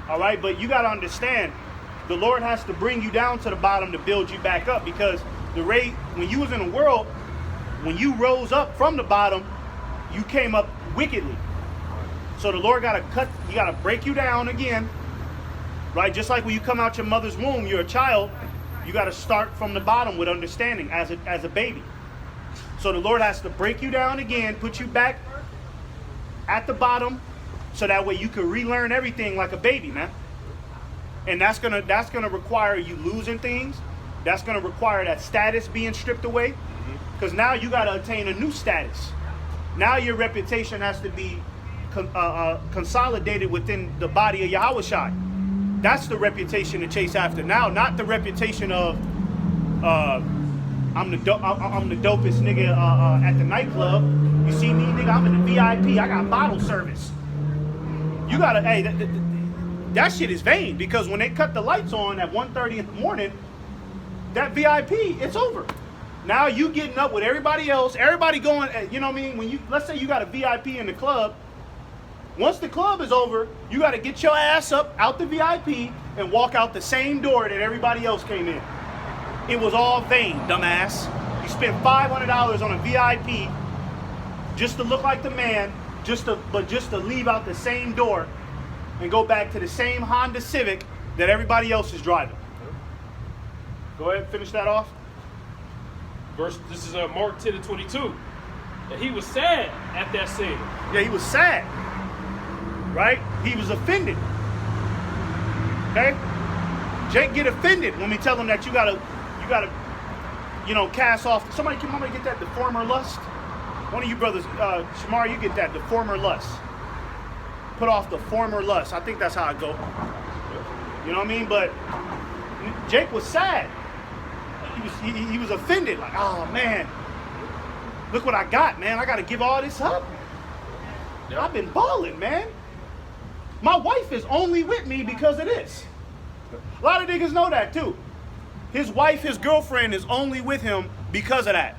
[SPEAKER 1] All right? But you got to understand, the Lord has to bring you down to the bottom to build you back up, because the rate, when you was in the world, when you rose up from the bottom, you came up wickedly. So the Lord got to he got to break you down again, right? Just like when you come out your mother's womb, you're a child, you got to start from the bottom with understanding as a baby. So the Lord has to break you down again, put you back at the bottom, so that way you can relearn everything like a baby, man. And that's gonna require you losing things. That's gonna require that status being stripped away, because now you got to attain a new status. Now your reputation has to be consolidated within the body of Yahawashi. That's the reputation to chase after now, not the reputation of I'm the dopest nigga at the nightclub. You see me, nigga, I'm in the VIP. I got bottle service. You gotta, hey, that shit is vain, because when they cut the lights on at 1:30 in the morning, that VIP, it's over. Now you getting up with everybody else, everybody going, you know what I mean? Let's say you got a VIP in the club. Once the club is over, you got to get your ass up out the VIP and walk out the same door that everybody else came in. It was all vain, dumbass. You spent $500 on a VIP just to look like the man, just to leave out the same door and go back to the same Honda Civic that everybody else is driving. Go ahead, finish that off.
[SPEAKER 4] This is Mark 10:22. And he was sad at that scene.
[SPEAKER 1] Yeah, he was sad. Right? He was offended. Okay? Jake get offended when we tell him that you gotta, you know, cast off. Somebody get that, the former lust. One of you brothers, Shamar, you get that, the former lust. Put off the former lust. I think that's how it go. You know what I mean? But Jake was sad. He was offended. Like, oh man, look what I got, man. I gotta give all this up.
[SPEAKER 4] Yeah.
[SPEAKER 1] I've been balling, man. My wife is only with me because of this. A lot of niggas know that too. His wife, his girlfriend is only with him because of that.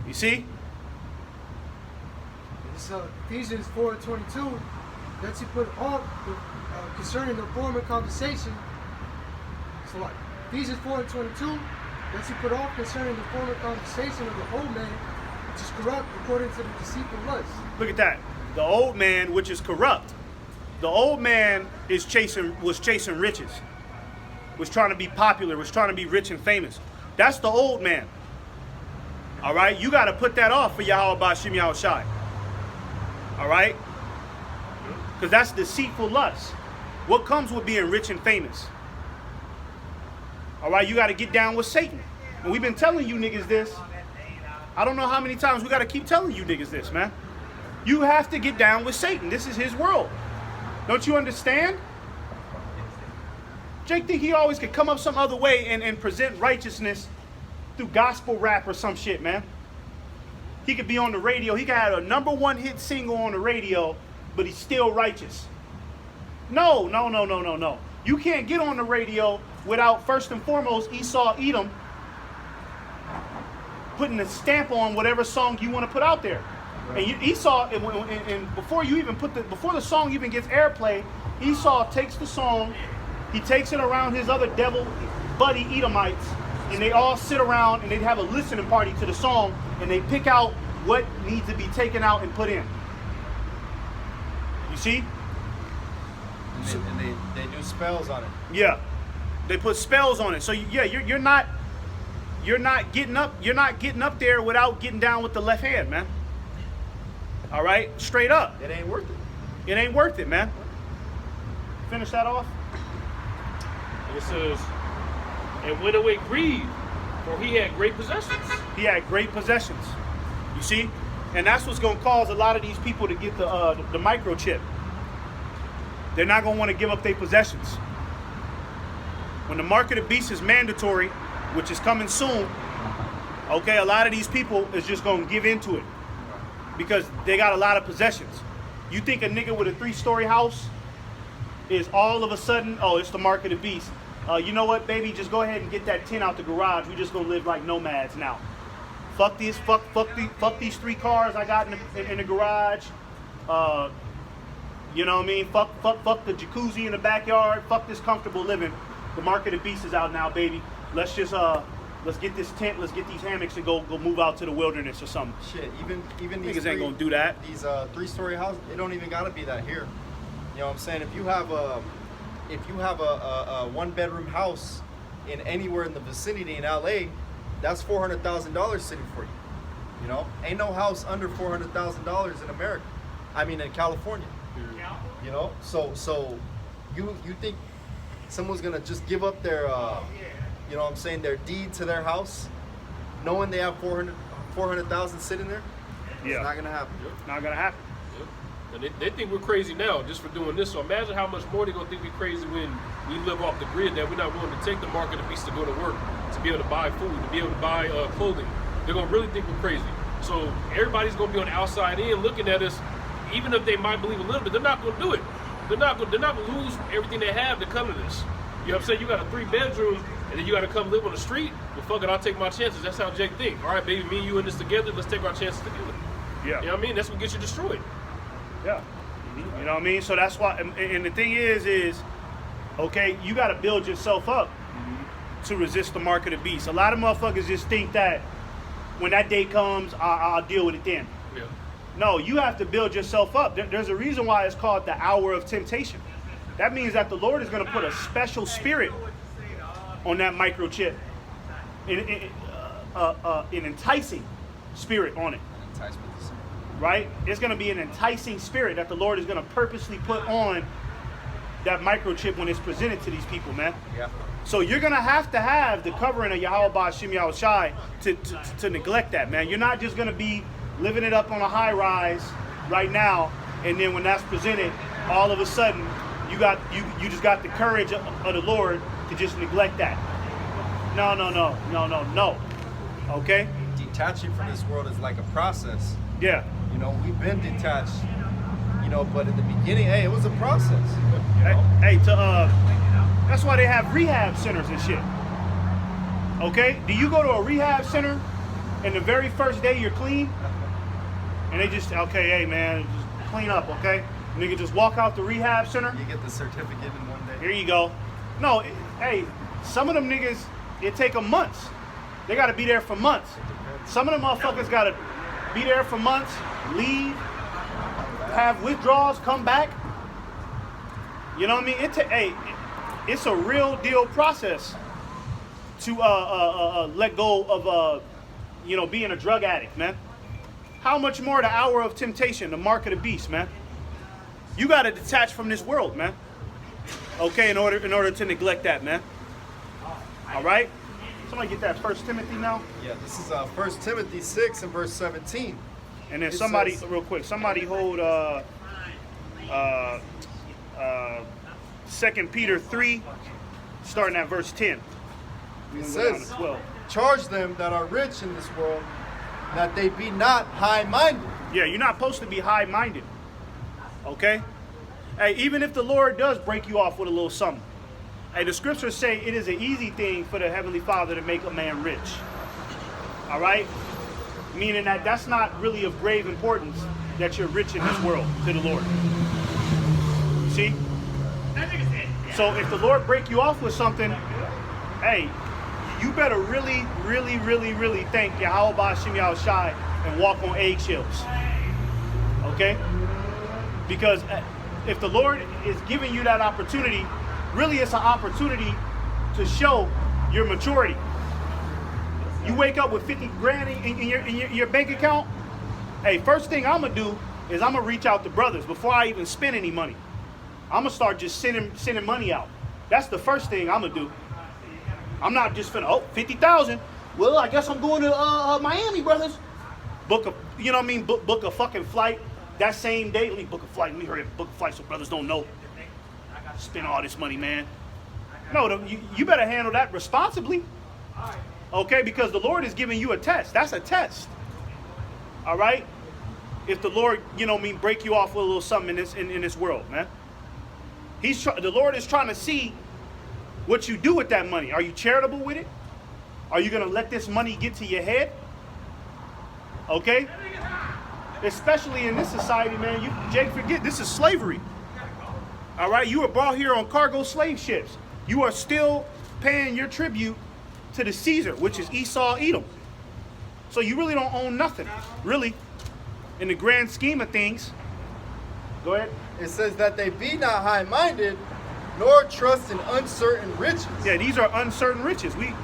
[SPEAKER 1] You see?
[SPEAKER 5] So Ephesians 4:22, that you put off concerning the former conversation. So like Ephesians 4:22, that you put off concerning the former conversation of the old man, which is corrupt according to the deceitful lust.
[SPEAKER 1] Look at that. The old man, which is corrupt. The old man was chasing riches. Was trying to be popular, was trying to be rich and famous. That's the old man. All right? You got to put that off for Yahawah, Bahasham, Yahawashi. All right? Because that's deceitful lust. What comes with being rich and famous? All right? You got to get down with Satan. And we've been telling you niggas this. I don't know how many times we got to keep telling you niggas this, man. You have to get down with Satan. This is his world. Don't you understand? Jake think he always could come up some other way and present righteousness through gospel rap or some shit, man. He could be on the radio. He could have a #1 hit single on the radio, but he's still righteous. No. You can't get on the radio without, first and foremost, Esau Edom putting a stamp on whatever song you want to put out there. Right. And Esau, and before you even before the song even gets airplay, Esau takes the song, he takes it around his other devil buddy Edomites, and they all sit around and they have a listening party to the song, and they pick out what needs to be taken out and put in. You see?
[SPEAKER 2] And they do spells on it.
[SPEAKER 1] Yeah, they put spells on it. So yeah, you're not getting up there without getting down with the left hand, man. All right, straight up.
[SPEAKER 2] It ain't worth it.
[SPEAKER 1] It ain't worth it, man. Finish that off.
[SPEAKER 4] And it says, and went away grieved, for he had great possessions.
[SPEAKER 1] He had great possessions. You see, and that's what's going to cause a lot of these people to get the microchip. They're not going to want to give up their possessions. When the mark of the beast is mandatory, which is coming soon, okay, a lot of these people is just going to give into it because they got a lot of possessions. You think a nigga with a 3-story house is all of a sudden, oh, it's the mark of the beast. You know what, baby, just go ahead and get that tent out the garage. We just going to live like nomads now. Fuck these 3 cars I got in the garage. You know what I mean? Fuck the jacuzzi in the backyard. Fuck this comfortable living. The mark of the beast is out now, baby. Let's just let's get this tent. Let's get these hammocks and go move out to the wilderness or something.
[SPEAKER 2] Shit, even these
[SPEAKER 1] niggas ain't gonna do that.
[SPEAKER 2] These 3-story houses, it don't even gotta be that here. You know what I'm saying? If you have a 1-bedroom house in anywhere in the vicinity in LA, that's $400,000 sitting for you. You know, ain't no house under $400,000 in America. I mean, in California. You know, so you think someone's gonna just give up their you know what I'm saying, their deed to their house, knowing they have 400,000 sitting there?
[SPEAKER 1] Yeah.
[SPEAKER 2] It's not gonna happen.
[SPEAKER 1] Not gonna happen.
[SPEAKER 4] And they think we're crazy now just for doing this. So imagine how much more they're gonna think we're crazy when we live off the grid, that we're not willing to take the mark of the beast to go to work, to be able to buy food, to be able to buy clothing. They're gonna really think we're crazy. So everybody's gonna be on the outside in looking at us. Even if they might believe a little bit, they're not gonna do it. They're not gonna lose everything they have to come to this. You know what I'm saying? You got a 3-bedroom and then you gotta come live on the street. Well, fuck it, I'll take my chances. That's how Jake think. All right, baby, me and you in this together. Let's take our chances together.
[SPEAKER 1] Yeah.
[SPEAKER 4] You know what I mean? That's what gets you destroyed.
[SPEAKER 1] Yeah. You know what I mean? So that's why, and the thing is, okay, you got to build yourself up to resist the mark of the beast. A lot of motherfuckers just think that when that day comes, I'll deal with it then.
[SPEAKER 4] Yeah.
[SPEAKER 1] No, you have to build yourself up. There's a reason why it's called the hour of temptation. That means that the Lord is going to put a special spirit on that microchip, an enticing spirit on it. Right? It's going to be an enticing spirit that the Lord is going to purposely put on that microchip when it's presented to these people, man.
[SPEAKER 2] Yeah.
[SPEAKER 1] So you're going to have the covering of Yahawah, Bahasham, Yahawashi to neglect that, man. You're not just going to be living it up on a high rise right now, and then when that's presented, all of a sudden you just got the courage of the Lord to just neglect that. No. Okay?
[SPEAKER 2] Detaching from this world is like a process.
[SPEAKER 1] Yeah.
[SPEAKER 2] You know, we've been detached, you know, but in the beginning, hey, it was a process.
[SPEAKER 1] Hey, that's why they have rehab centers and shit. Okay? Do you go to a rehab center and the very first day you're clean? And they just, okay, hey man, just clean up, okay? Nigga just walk out the rehab center.
[SPEAKER 2] You get the certificate in one day.
[SPEAKER 1] Here you go. No, hey, some of them niggas, it take them months. They gotta be there for months. Some of them motherfuckers gotta be there for months, leave, have withdrawals, come back. You know what I mean? It's a real deal process to let go of being a drug addict, man. How much more the hour of temptation, the mark of the beast, man? You gotta detach from this world, man. Okay, in order to neglect that, man. All right? Somebody get that 1 Timothy now.
[SPEAKER 2] Yeah, this is 1 Timothy 6 and verse 17.
[SPEAKER 1] And then
[SPEAKER 2] It
[SPEAKER 1] somebody,
[SPEAKER 2] says-
[SPEAKER 1] real quick, somebody hold 2 Peter 3, starting at verse 10.
[SPEAKER 2] It
[SPEAKER 1] We're gonna go down
[SPEAKER 2] says,
[SPEAKER 1] to 12.
[SPEAKER 2] charge them that are rich in this world, that they be not high-minded.
[SPEAKER 1] Yeah, you're not supposed to be high-minded. Okay? Hey, even if the Lord does break you off with a little something, hey, the scriptures say it is an easy thing for the Heavenly Father to make a man rich. All right? Meaning that that's not really of grave importance that you're rich in this world to the Lord. See? So if the Lord break you off with something, hey, you better really, really, really, really thank Yahawah Bahasham Yahawashi and walk on eggshells. Okay? Because if the Lord is giving you that opportunity, really it's an opportunity to show your maturity. You wake up with 50 grand in your bank account, hey, first thing I'm going to do is I'm going to reach out to brothers before I even spend any money. I'm going to start just sending money out. That's the first thing I'm going to do. I'm not just finna, 50,000. Well, I guess I'm going to Miami, brothers. Book a, you know what I mean? Book a fucking flight that same day. Let me book a flight. Let me hurry up, book a flight so brothers don't know. Spend all this money, man. No, you better handle that responsibly. Okay, because the Lord is giving you a test. That's a test. All right? If the Lord, you know what I mean, break you off with a little something in this world, man. The Lord is trying to see what you do with that money. Are you charitable with it? Are you going to let this money get to your head? Okay? Especially in this society, man. Jake, forget, this is slavery. All right? You were brought here on cargo slave ships. You are still paying your tribute to the Caesar, which is Esau, Edom. So you really don't own nothing, really, in the grand scheme of things. Go ahead.
[SPEAKER 2] It says that they be not high-minded, nor trust in uncertain riches.
[SPEAKER 1] Yeah, these are uncertain riches. We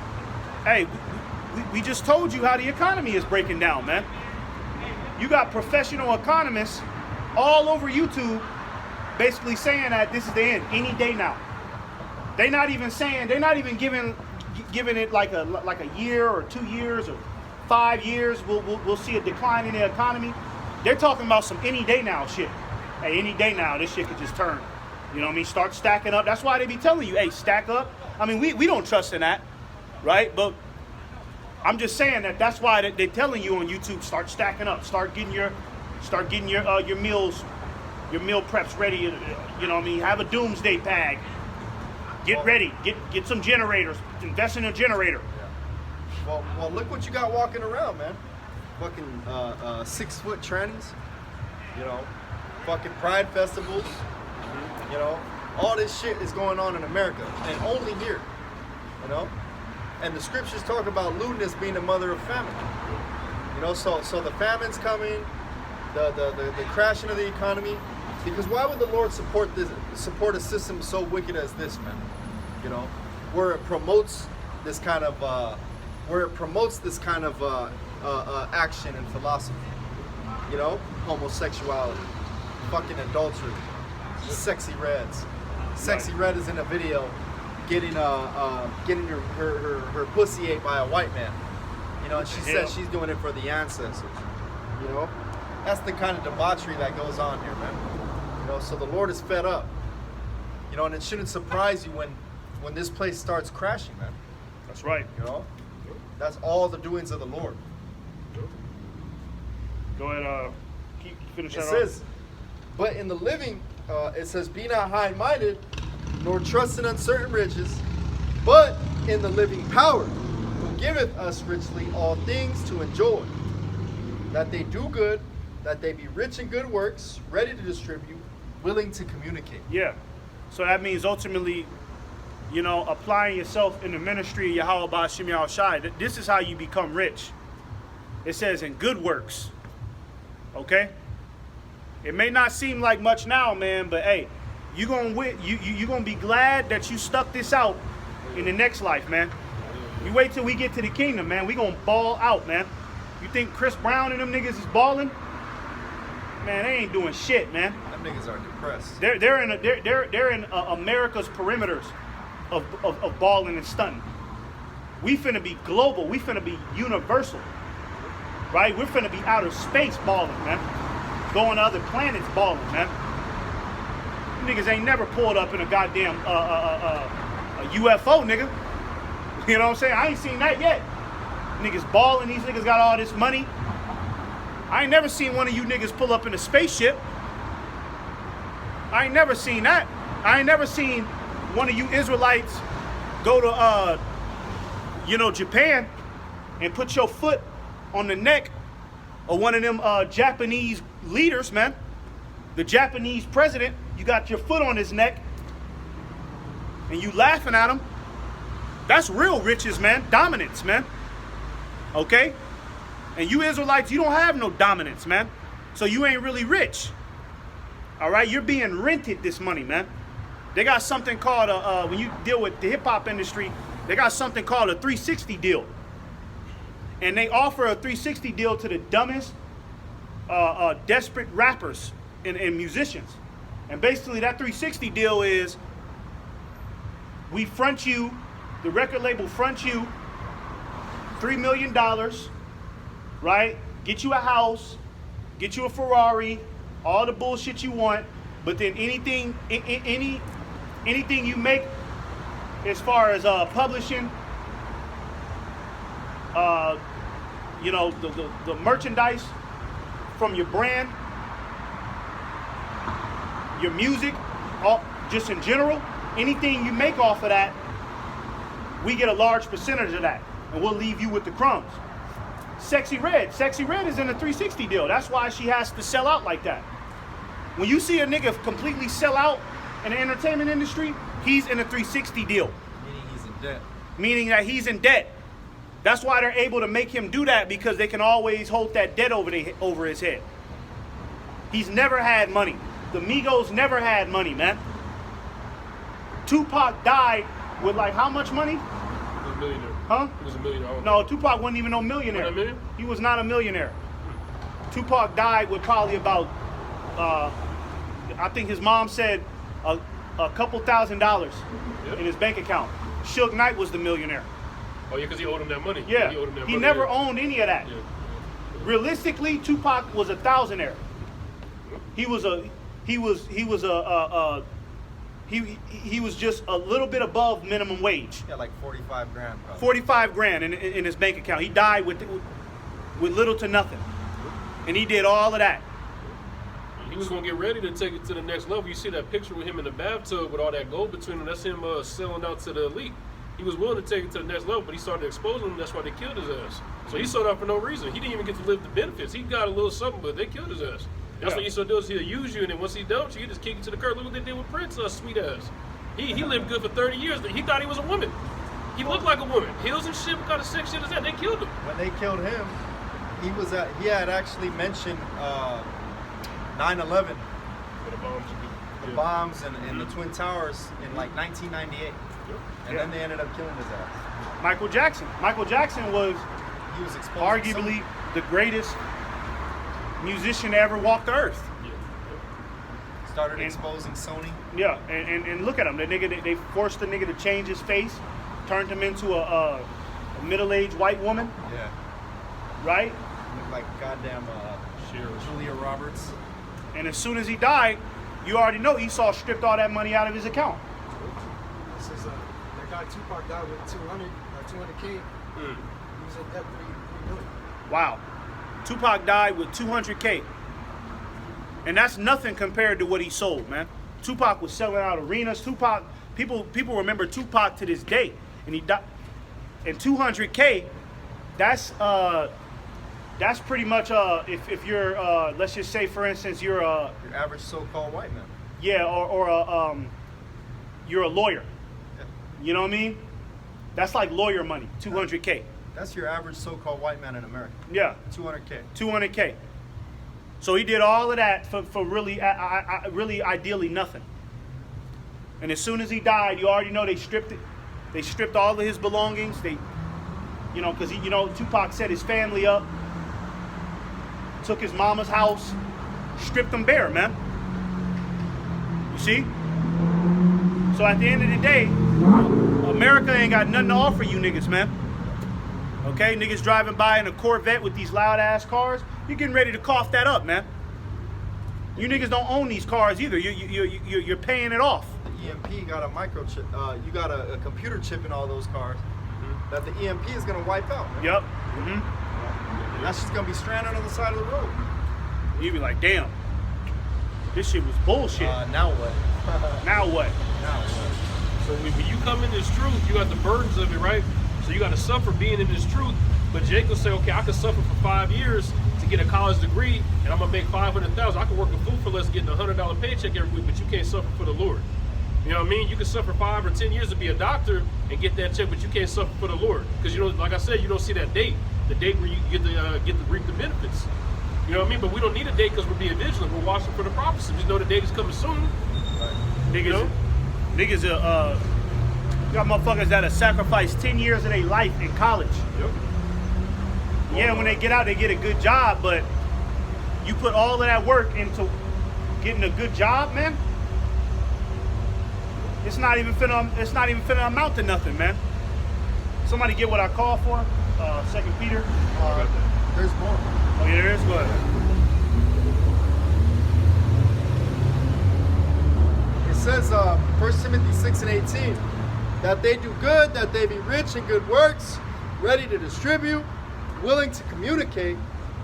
[SPEAKER 1] just told you how the economy is breaking down, man. You got professional economists all over YouTube basically saying that this is the end any day now. They're not even giving it like a year or 2 years or 5 years. We'll see a decline in the economy. They're talking about some any day now shit. Hey, any day now, this shit could just turn. You know what I mean? Start stacking up. That's why they be telling you, hey, stack up. I mean, we don't trust in that, right? But I'm just saying that's why they're telling you on YouTube, start stacking up. Start getting your meals, your meal preps ready. You know what I mean? Have a doomsday bag. Get ready. Get some generators. Invest in a generator.
[SPEAKER 2] Yeah. Well, look what you got walking around, man. Fucking 6-foot trannies. You know, fucking pride festivals. You know, all this shit is going on in America, and only here. You know, and the scriptures talk about lewdness being the mother of famine. You know, so the famine's coming, the crashing of the economy. Because why would the Lord support a system so wicked as this, man? You know, where it promotes this kind of action and philosophy. You know, homosexuality, fucking adultery, sexy reds. Sexy red is in a video getting her pussy ate by a white man. You know, and she says she's doing it for the ancestors. You know, that's the kind of debauchery that goes on here, man. You know, so the Lord is fed up. You know, and it shouldn't surprise you when this place starts crashing, man.
[SPEAKER 1] That's right.
[SPEAKER 2] You know, that's all the doings of the Lord.
[SPEAKER 1] Go ahead. Finish that
[SPEAKER 2] It
[SPEAKER 1] off.
[SPEAKER 2] says, but in the living, it says, be not high-minded, nor trust in uncertain riches, but in the living power, who giveth us richly all things to enjoy, that they do good, that they be rich in good works, ready to distribute, willing to communicate.
[SPEAKER 1] Yeah. So that means ultimately, you know, applying yourself in the ministry of Yahawah Bahasham Yahawashi. This is how you become rich. It says in good works. Okay? It may not seem like much now, man, but hey, you're gonna be glad that you stuck this out in the next life, man. You wait till we get to the kingdom, man. We gonna ball out, man. You think Chris Brown and them niggas is balling? Man, they ain't doing shit, man.
[SPEAKER 2] Them niggas are depressed.
[SPEAKER 1] They're in America's perimeters of balling and stunting. We finna be global. We finna be universal. Right? We're finna be outer space balling, man. Going to other planets balling, man. You niggas ain't never pulled up in a goddamn a UFO, nigga. You know what I'm saying? I ain't seen that yet. Niggas balling. These niggas got all this money. I ain't never seen one of you niggas pull up in a spaceship. I ain't never seen that. I ain't never seen one of you Israelites go to, Japan and put your foot on the neck of one of them Japanese leaders, man. The Japanese president, you got your foot on his neck and you laughing at him. That's real riches, man. Dominance, man. Okay? And you Israelites, you don't have no dominance, man. So you ain't really rich. All right? You're being rented this money, man. They got something called, when you deal with the hip-hop industry, they got something called a 360 deal. And they offer a 360 deal to the dumbest, desperate rappers and musicians. And basically that 360 deal is, we front you, the record label fronts you $3 million, right? Get you a house, get you a Ferrari, all the bullshit you want, but then anything you make as far as publishing, the merchandise from your brand, your music, all, just in general, anything you make off of that, we get a large percentage of that, and we'll leave you with the crumbs. Sexy Red is in a 360 deal. That's why she has to sell out like that. When you see a nigga completely sell out in the entertainment industry, he's in a 360 deal.
[SPEAKER 2] Meaning he's in debt.
[SPEAKER 1] Meaning that he's in debt. That's why they're able to make him do that, because they can always hold that debt over his head. He's never had money. The Migos never had money, man. Tupac died with like how much money?
[SPEAKER 4] He was a millionaire.
[SPEAKER 1] Huh?
[SPEAKER 4] He was a millionaire.
[SPEAKER 1] No, Tupac wasn't even no millionaire.
[SPEAKER 4] Not a million?
[SPEAKER 1] He was not a millionaire. Tupac died with probably about, I think his mom said a couple $1,000s in his bank account. Suge Knight was the millionaire.
[SPEAKER 4] Oh yeah, because he owed him that money.
[SPEAKER 1] Yeah,
[SPEAKER 4] he owed him that
[SPEAKER 1] he
[SPEAKER 4] money,
[SPEAKER 1] never
[SPEAKER 4] yeah.
[SPEAKER 1] owned any of that.
[SPEAKER 4] Yeah.
[SPEAKER 1] Realistically, Tupac was a thousandaire. He was just a little bit above minimum wage.
[SPEAKER 2] Yeah, like 45 grand. Probably.
[SPEAKER 1] 45 grand in his bank account. He died with little to nothing, and he did all of that.
[SPEAKER 4] He was gonna get ready to take it to the next level. You see that picture with him in the bathtub with all that gold between them. That's him selling out to the elite. He was willing to take it to the next level, but he started exposing them. That's why they killed his ass. So he sold out for no reason. He didn't even get to live the benefits. He got a little something, but they killed his ass. That's what Esau does. He'll use you, and then once he dumps you, he just kick you to the curb. Look what they did with Prince, sweet ass. He lived good for 30 years. He thought he was a woman. He looked like a woman. Heels and shit, what kind of sick shit is that? They killed him.
[SPEAKER 2] When they killed him, he had actually mentioned 9/11, the bombs and the Twin Towers in like 1998, and then they ended up killing his ass.
[SPEAKER 1] Michael Jackson was
[SPEAKER 2] He was exposed.
[SPEAKER 1] arguably the greatest musician to ever walk the earth.
[SPEAKER 2] Started exposing Sony.
[SPEAKER 1] Yeah, and look at him. The nigga, they forced the nigga to change his face, turned him into a middle-aged white woman.
[SPEAKER 2] Yeah.
[SPEAKER 1] Right?
[SPEAKER 2] Looked like goddamn Julia Roberts.
[SPEAKER 1] And as soon as he died, you already know Esau stripped all that money out of his account.
[SPEAKER 5] This is that guy Tupac died with 200K. He was in debt 3 million.
[SPEAKER 1] Wow. Tupac died with 200K. And that's nothing compared to what he sold, man. Tupac was selling out arenas. Tupac, people remember Tupac to this day. And he died. And 200K, that's pretty much if you're let's just say for instance you're
[SPEAKER 2] your average so-called white man.
[SPEAKER 1] Yeah, or you're a lawyer.
[SPEAKER 2] Yeah.
[SPEAKER 1] You know what I mean? That's like lawyer money, 200K.
[SPEAKER 2] That's your average so-called white man in America.
[SPEAKER 1] Yeah.
[SPEAKER 2] 200K.
[SPEAKER 1] 200K. So he did all of that for really ideally nothing. And as soon as he died, you already know they stripped it. They stripped all of his belongings. They, because Tupac set his family up, took his mama's house, stripped them bare, man. You see? So at the end of the day, America ain't got nothing to offer you niggas, man. Okay, niggas driving by in a Corvette with these loud ass cars. You're getting ready to cough that up, man. You niggas don't own these cars either. You're paying it off.
[SPEAKER 2] The EMP got a microchip. You got a computer chip in all those cars that the EMP is gonna wipe out. Man.
[SPEAKER 1] Yep.
[SPEAKER 2] That's just gonna be stranded on the side of the road.
[SPEAKER 1] You be like, damn, this shit was bullshit.
[SPEAKER 2] Now what?
[SPEAKER 1] Now what?
[SPEAKER 2] Now what?
[SPEAKER 4] So when you come in this truth, you got the burdens of it, right? So you got to suffer being in this truth. But Jake will say, okay, I can suffer for 5 years to get a college degree, and I'm gonna make $500,000. I can work a fool for less, getting a $100 paycheck every week, but you can't suffer for the Lord. You know what I mean? You can suffer 5 or 10 years to be a doctor and get that check, but you can't suffer for the Lord because you know, like I said, you don't see that date, the date where you get to reap the benefits. You know what I mean? But we don't need a date because we're being vigilant. We're watching for the prophecy. We know the date is coming soon.
[SPEAKER 1] Niggas,
[SPEAKER 4] You know?
[SPEAKER 1] niggas, you got motherfuckers that'll sacrifice 10 years of their life in college.
[SPEAKER 4] Yep.
[SPEAKER 1] Yeah, when they get out, they get a good job, but you put all of that work into getting a good job, man. It's not even finna amount to nothing, man. Somebody get what I call for? 2 Peter.
[SPEAKER 2] There's more.
[SPEAKER 1] Oh yeah, there is. Go ahead.
[SPEAKER 2] It says 1 Timothy 6:18 that they do good, that they be rich in good works, ready to distribute, willing to communicate,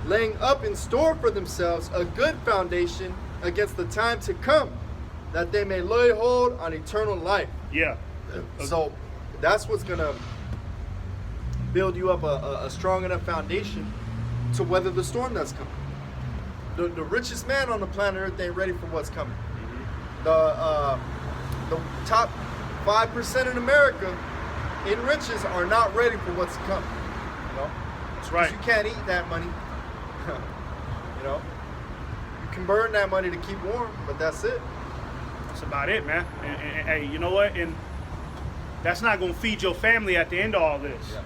[SPEAKER 2] laying up in store for themselves a good foundation against the time to come, that they may lay hold on eternal life.
[SPEAKER 1] Yeah.
[SPEAKER 2] So that's what's gonna build you up a strong enough foundation to weather the storm that's coming. The richest man on the planet Earth ain't ready for what's coming. The top 5% in America in riches are not ready for what's coming. You know,
[SPEAKER 1] That's right.
[SPEAKER 2] you can't eat that money. You know, you can burn that money to keep warm, but that's it.
[SPEAKER 1] That's about it, man. And hey, you know what? And that's not gonna feed your family at the end of all this.
[SPEAKER 2] Yeah.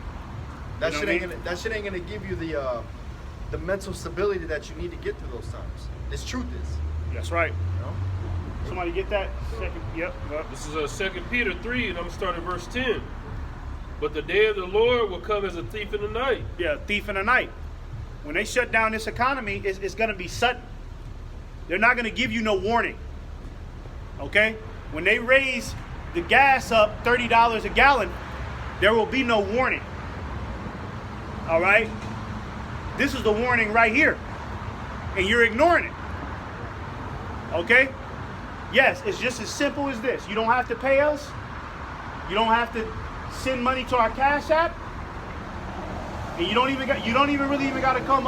[SPEAKER 2] That
[SPEAKER 1] You know
[SPEAKER 2] shit
[SPEAKER 1] what I
[SPEAKER 2] ain't
[SPEAKER 1] mean?
[SPEAKER 2] gonna, that shit ain't gonna give you the mental stability that you need to get through those times. This truth is,
[SPEAKER 1] That's right.
[SPEAKER 2] you know.
[SPEAKER 1] Somebody get that? Second. Yep.
[SPEAKER 4] This is 2 Peter 3, and I'm gonna start at verse 10. But the day of the Lord will come as a thief in the night.
[SPEAKER 1] Yeah, thief in the night. When they shut down this economy, it's gonna be sudden. They're not gonna give you no warning. Okay? When they raise the gas up $30 a gallon, there will be no warning. All right? This is the warning right here. And you're ignoring it. Okay? Yes, it's just as simple as this. You don't have to pay us. You don't have to send money to our Cash App. And you don't even really got to come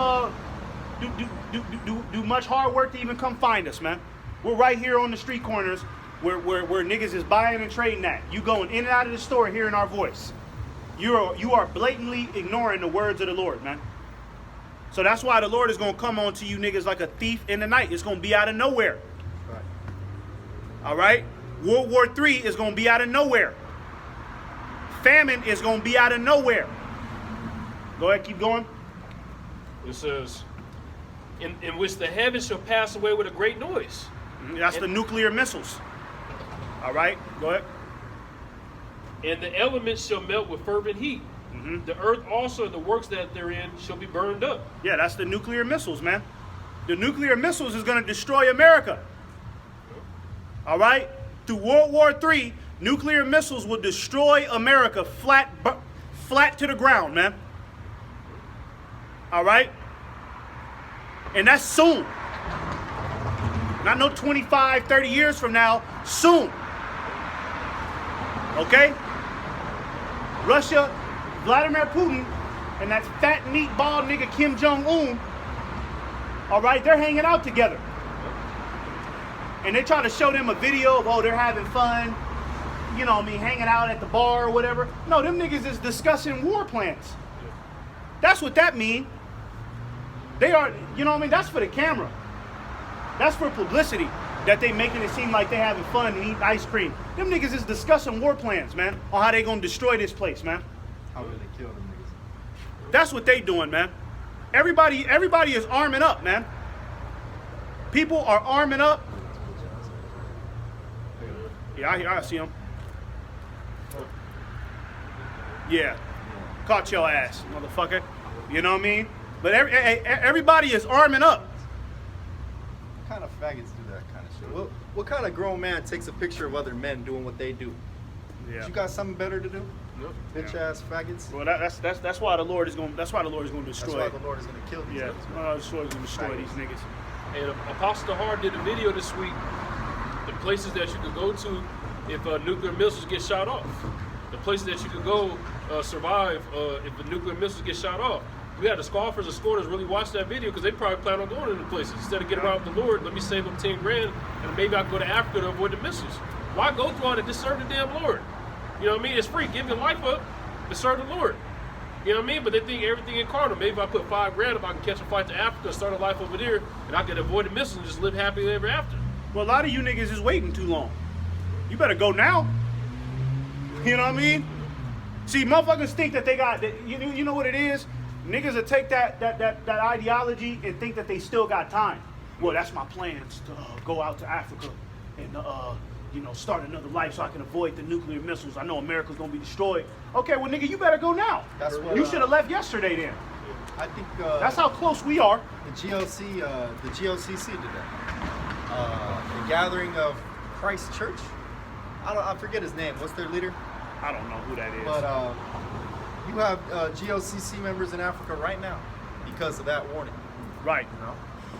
[SPEAKER 1] do much hard work to even come find us, man. We're right here on the street corners where niggas is buying and trading at. You going in and out of the store hearing our voice. You are blatantly ignoring the words of the Lord, man. So that's why the Lord is going to come on to you niggas like a thief in the night. It's going to be out of nowhere.
[SPEAKER 2] Right.
[SPEAKER 1] All right? World War III is going to be out of nowhere. Famine is going to be out of nowhere. Go ahead, keep going.
[SPEAKER 4] It says, in which the heavens shall pass away with a great noise.
[SPEAKER 1] That's the nuclear missiles. All right, go ahead.
[SPEAKER 4] And the elements shall melt with fervent heat.
[SPEAKER 1] Mm-hmm.
[SPEAKER 4] The earth also and the works that therein shall be burned up.
[SPEAKER 1] Yeah, that's the nuclear missiles, man. The nuclear missiles is going to destroy America. All right? Through World War III, nuclear missiles will destroy America flat to the ground, man. All right? And that's soon. Not no 25, 30 years from now, soon. Okay? Russia, Vladimir Putin, and that fat meatball nigga Kim Jong-un, all right, they're hanging out together. And they try to show them a video of, oh, they're having fun, you know what I mean, hanging out at the bar or whatever. No, them niggas is discussing war plans. That's what that mean. They are, you know what I mean, that's for the camera. That's for publicity, that they making it seem like they having fun and eating ice cream. Them niggas is discussing war plans, man, on how they gonna destroy this place, man.
[SPEAKER 2] How will they kill them niggas?
[SPEAKER 1] That's what they doing, man. Everybody is arming up, man. People are arming up. Yeah, I see them. Yeah. Caught your ass, motherfucker. You know what I mean? But everybody is arming up.
[SPEAKER 2] What kind of faggots do that kind of shit? What kind of grown man takes a picture of other men doing what they do?
[SPEAKER 1] Yeah.
[SPEAKER 2] You got something better to do?
[SPEAKER 4] Nope.
[SPEAKER 2] Bitch ass faggots.
[SPEAKER 1] Well, that's why the Lord is going. That's why the Lord is going to destroy.
[SPEAKER 2] That's why the Lord is going to kill these
[SPEAKER 1] Yeah,
[SPEAKER 2] niggas,
[SPEAKER 1] the
[SPEAKER 2] man.
[SPEAKER 1] Lord is going to destroy these niggas.
[SPEAKER 4] And Apostle Hard did a video this week. The places that you could go to if nuclear missiles get shot off. The places that you could go survive if the nuclear missiles get shot off. We had the scoffers and scorners really watch that video because they probably plan on going to the places. Instead of getting around with the Lord, let me save up 10 grand and maybe I can go to Africa to avoid the missiles. Why go through all that? Just serve the damn Lord. You know what I mean? It's free. Give your life up to serve the Lord. You know what I mean? But they think everything in carnal. Maybe if I put 5 grand, if I can catch a flight to Africa, start a life over there, and I can avoid the missiles and just live happily ever after.
[SPEAKER 1] Well, a lot of you niggas is waiting too long. You better go now. You know what I mean? See, motherfuckers think that they got. You know what it is? Niggas will take that ideology and think that they still got time. Well, that's my plans to go out to Africa and start another life so I can avoid the nuclear missiles. I know America's gonna be destroyed. Okay, well, nigga, you better go now.
[SPEAKER 2] That's what,
[SPEAKER 1] you should have left yesterday then.
[SPEAKER 2] I think
[SPEAKER 1] That's how close we are.
[SPEAKER 2] the GOCC did that. The Gathering of Christ Church. I forget his name. What's their leader?
[SPEAKER 1] I don't know who that is.
[SPEAKER 2] But you have GOCC members in Africa right now because of that warning.
[SPEAKER 1] Right.
[SPEAKER 2] You know,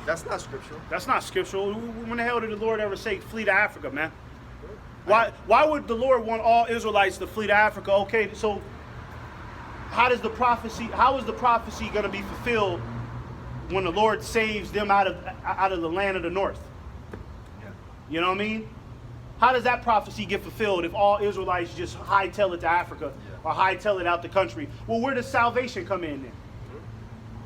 [SPEAKER 2] that's not scriptural.
[SPEAKER 1] That's not scriptural. When the hell did the Lord ever say flee to Africa, man? Why would the Lord want all Israelites to flee to Africa? Okay, so how is the prophecy going to be fulfilled when the Lord saves them out of the land of the north?
[SPEAKER 2] Yeah.
[SPEAKER 1] You know what I mean? How does that prophecy get fulfilled if all Israelites just hightail it to Africa or hightail it out the country? Well, where does salvation come in then?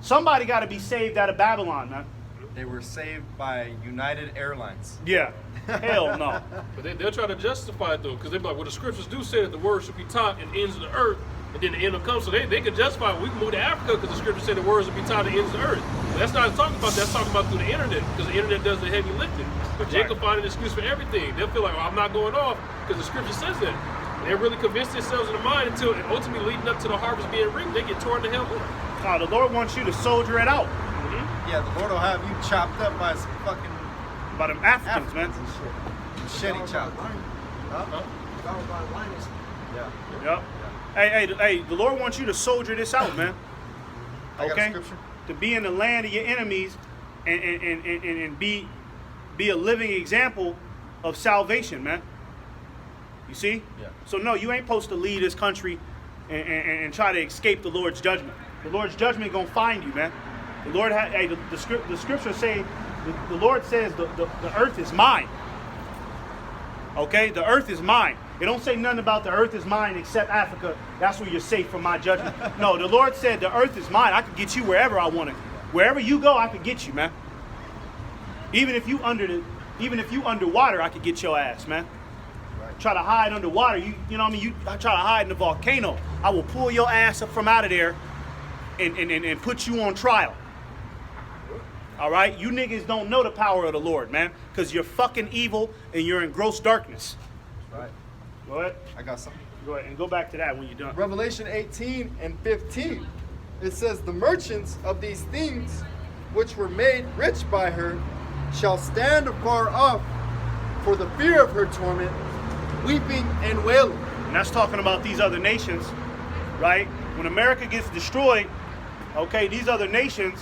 [SPEAKER 1] Somebody got to be saved out of Babylon, man.
[SPEAKER 2] They were saved by United Airlines.
[SPEAKER 1] Yeah. Hell no.
[SPEAKER 4] But they'll try to justify it, though, because they're like, well, the scriptures do say that the word should be taught in the ends of the earth, and then the end will come. So they can justify it. We can move to Africa because the scriptures say the words will be taught in the ends of the earth. But that's not talking about that. That's talking about through the internet, because the internet does the heavy lifting. But Jacob find an excuse for everything. They'll feel like, I'm not going off because the scripture says that. And they really convince themselves in the mind until ultimately leading up to the harvest being reaped, they get torn to hell up.
[SPEAKER 1] No, the Lord wants you to soldier it out.
[SPEAKER 2] Yeah, the Lord will have you chopped up by some fucking
[SPEAKER 1] By them Africans, man.
[SPEAKER 2] and shit. Machete chopped. Huh? Yeah.
[SPEAKER 1] Yep. Hey, the Lord wants you to soldier this out, man.
[SPEAKER 2] I got a
[SPEAKER 1] Okay?
[SPEAKER 2] scripture.
[SPEAKER 1] To be in the land of your enemies and be a living example of salvation, man. You see?
[SPEAKER 2] Yeah.
[SPEAKER 1] So no, you ain't supposed to leave this country and try to escape the Lord's judgment. The Lord's judgment gonna find you, man. The Lord the scriptures say the Lord says the earth is mine. Okay, the earth is mine. It don't say nothing about the earth is mine except Africa. That's where you're safe from my judgment. No, the Lord said the earth is mine. I can get you wherever I want to. Wherever you go, I can get you, man. Even if you underwater, I could get your ass, man.
[SPEAKER 2] Right.
[SPEAKER 1] Try to hide underwater. You know what I mean? I try to hide in the volcano. I will pull your ass up from out of there and put you on trial. All right? You niggas don't know the power of the Lord, man, because you're fucking evil and you're in gross darkness.
[SPEAKER 2] Right.
[SPEAKER 1] Go ahead.
[SPEAKER 2] I got something.
[SPEAKER 1] Go ahead and go back to that when you're done.
[SPEAKER 2] Revelation 18 and 15. It says, the merchants of these things which were made rich by her shall stand afar off for the fear of her torment, weeping and wailing.
[SPEAKER 1] And that's talking about these other nations, right? When America gets destroyed, okay, these other nations,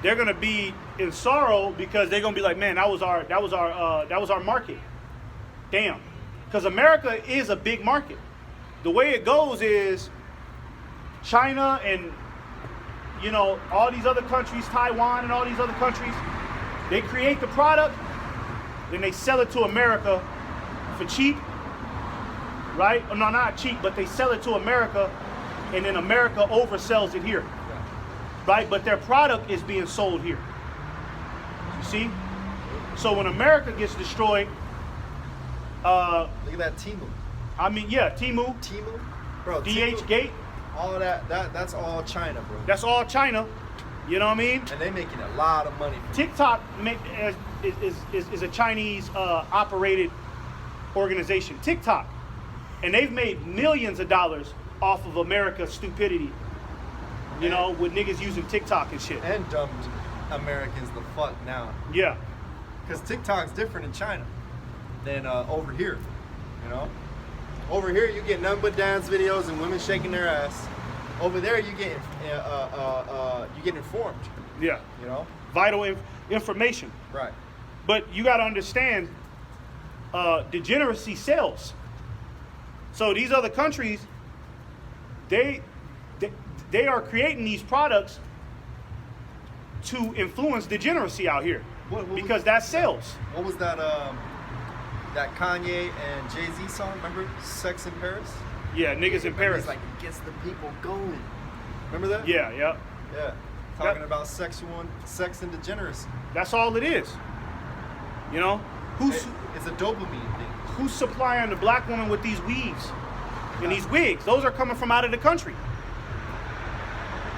[SPEAKER 1] they're gonna be in sorrow because they're gonna be like, man, that was our market. Damn, because America is a big market. The way it goes is China and all these other countries, Taiwan and all these other countries, they create the product, then they sell it to America for cheap, right? No, not cheap, but they sell it to America, and then America oversells it here, right? But their product is being sold here. You see? So when America gets destroyed,
[SPEAKER 2] Look at that Temu.
[SPEAKER 1] I mean, yeah, Temu,
[SPEAKER 2] Bro,
[SPEAKER 1] DH Gate,
[SPEAKER 2] all that's all China, bro.
[SPEAKER 1] that's all China. You know what I mean?
[SPEAKER 2] And they making a lot of money.
[SPEAKER 1] TikTok is a Chinese operated organization, TikTok, and they've made millions of dollars off of America's stupidity You know, with niggas using TikTok and shit.
[SPEAKER 2] And dumped Americans the fuck now.
[SPEAKER 1] Yeah.
[SPEAKER 2] Because TikTok's different in China than over here. You know? Over here, you get nothing but dance videos and women shaking their ass. Over there, you get informed.
[SPEAKER 1] Yeah.
[SPEAKER 2] You know?
[SPEAKER 1] Vital information.
[SPEAKER 2] Right.
[SPEAKER 1] But you got to understand, degeneracy sells. So these other countries, they are creating these products to influence degeneracy out here, because that sells.
[SPEAKER 2] What was that? That Kanye and Jay-Z song, remember? Sex in Paris?
[SPEAKER 1] Yeah, niggas in Paris.
[SPEAKER 2] It's like it gets the people going. Remember that?
[SPEAKER 1] Yeah, yeah.
[SPEAKER 2] Yeah. Talking about sex and degeneracy.
[SPEAKER 1] That's all it is. You know?
[SPEAKER 2] It's a dopamine thing.
[SPEAKER 1] Who's supplying the black woman with these weaves and these wigs? Those are coming from out of the country.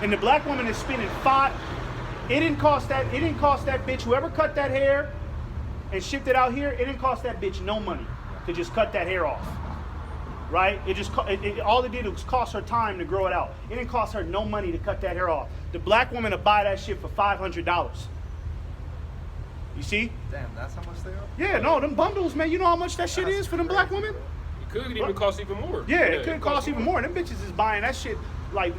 [SPEAKER 1] And the black woman is spending it didn't cost that bitch, whoever cut that hair and shipped it out here, it didn't cost that bitch no money to just cut that hair off. Right? All it did was cost her time to grow it out. It didn't cost her no money to cut that hair off. The black woman would buy that shit for $500. You see?
[SPEAKER 2] Damn, that's how much they are?
[SPEAKER 1] Yeah, no, them bundles, man. You know how much that shit is for them black women?
[SPEAKER 4] It could even cost even more.
[SPEAKER 1] Yeah, it could cost even more. Them bitches is buying that shit like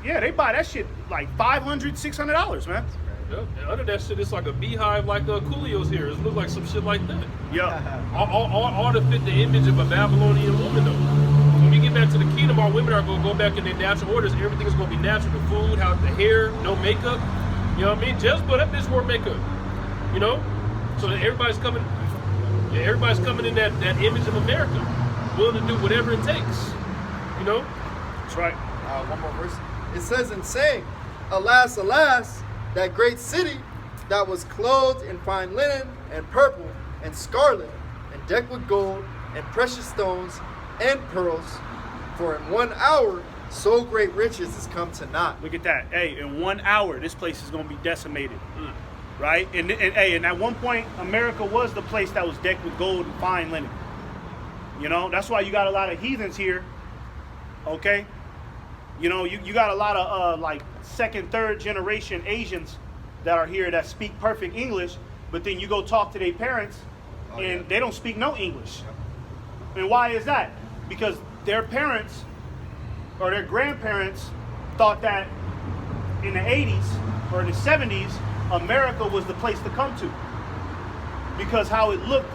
[SPEAKER 1] they buy that shit like $500, $600, man.
[SPEAKER 4] Yep. And under that shit, it's like a beehive, like Coolio's here. It looks like some shit like that.
[SPEAKER 1] Yeah.
[SPEAKER 4] All to fit the image of a Babylonian woman, though. When we get back to the kingdom, our women are going to go back in their natural orders. Everything is going to be natural. The food, how the hair, no makeup. You know what I mean? Jezebel, that bitch wore makeup. You know? So that everybody's coming in that image of America, willing to do whatever it takes. You know?
[SPEAKER 1] That's right.
[SPEAKER 2] One more verse. It says in saying, alas, alas, that great city that was clothed in fine linen and purple and scarlet and decked with gold and precious stones and pearls, for in 1 hour so great riches is come to naught.
[SPEAKER 1] Look at that. Hey, in 1 hour, this place is going to be decimated. Right? And at one point, America was the place that was decked with gold and fine linen. You know, that's why you got a lot of heathens here. Okay? You know, you got a lot of like second, third generation Asians that are here that speak perfect English, but then you go talk to their parents and they don't speak no English. And why is that? Because their parents or their grandparents thought that in the 80s or the 70s, America was the place to come to, because how it looked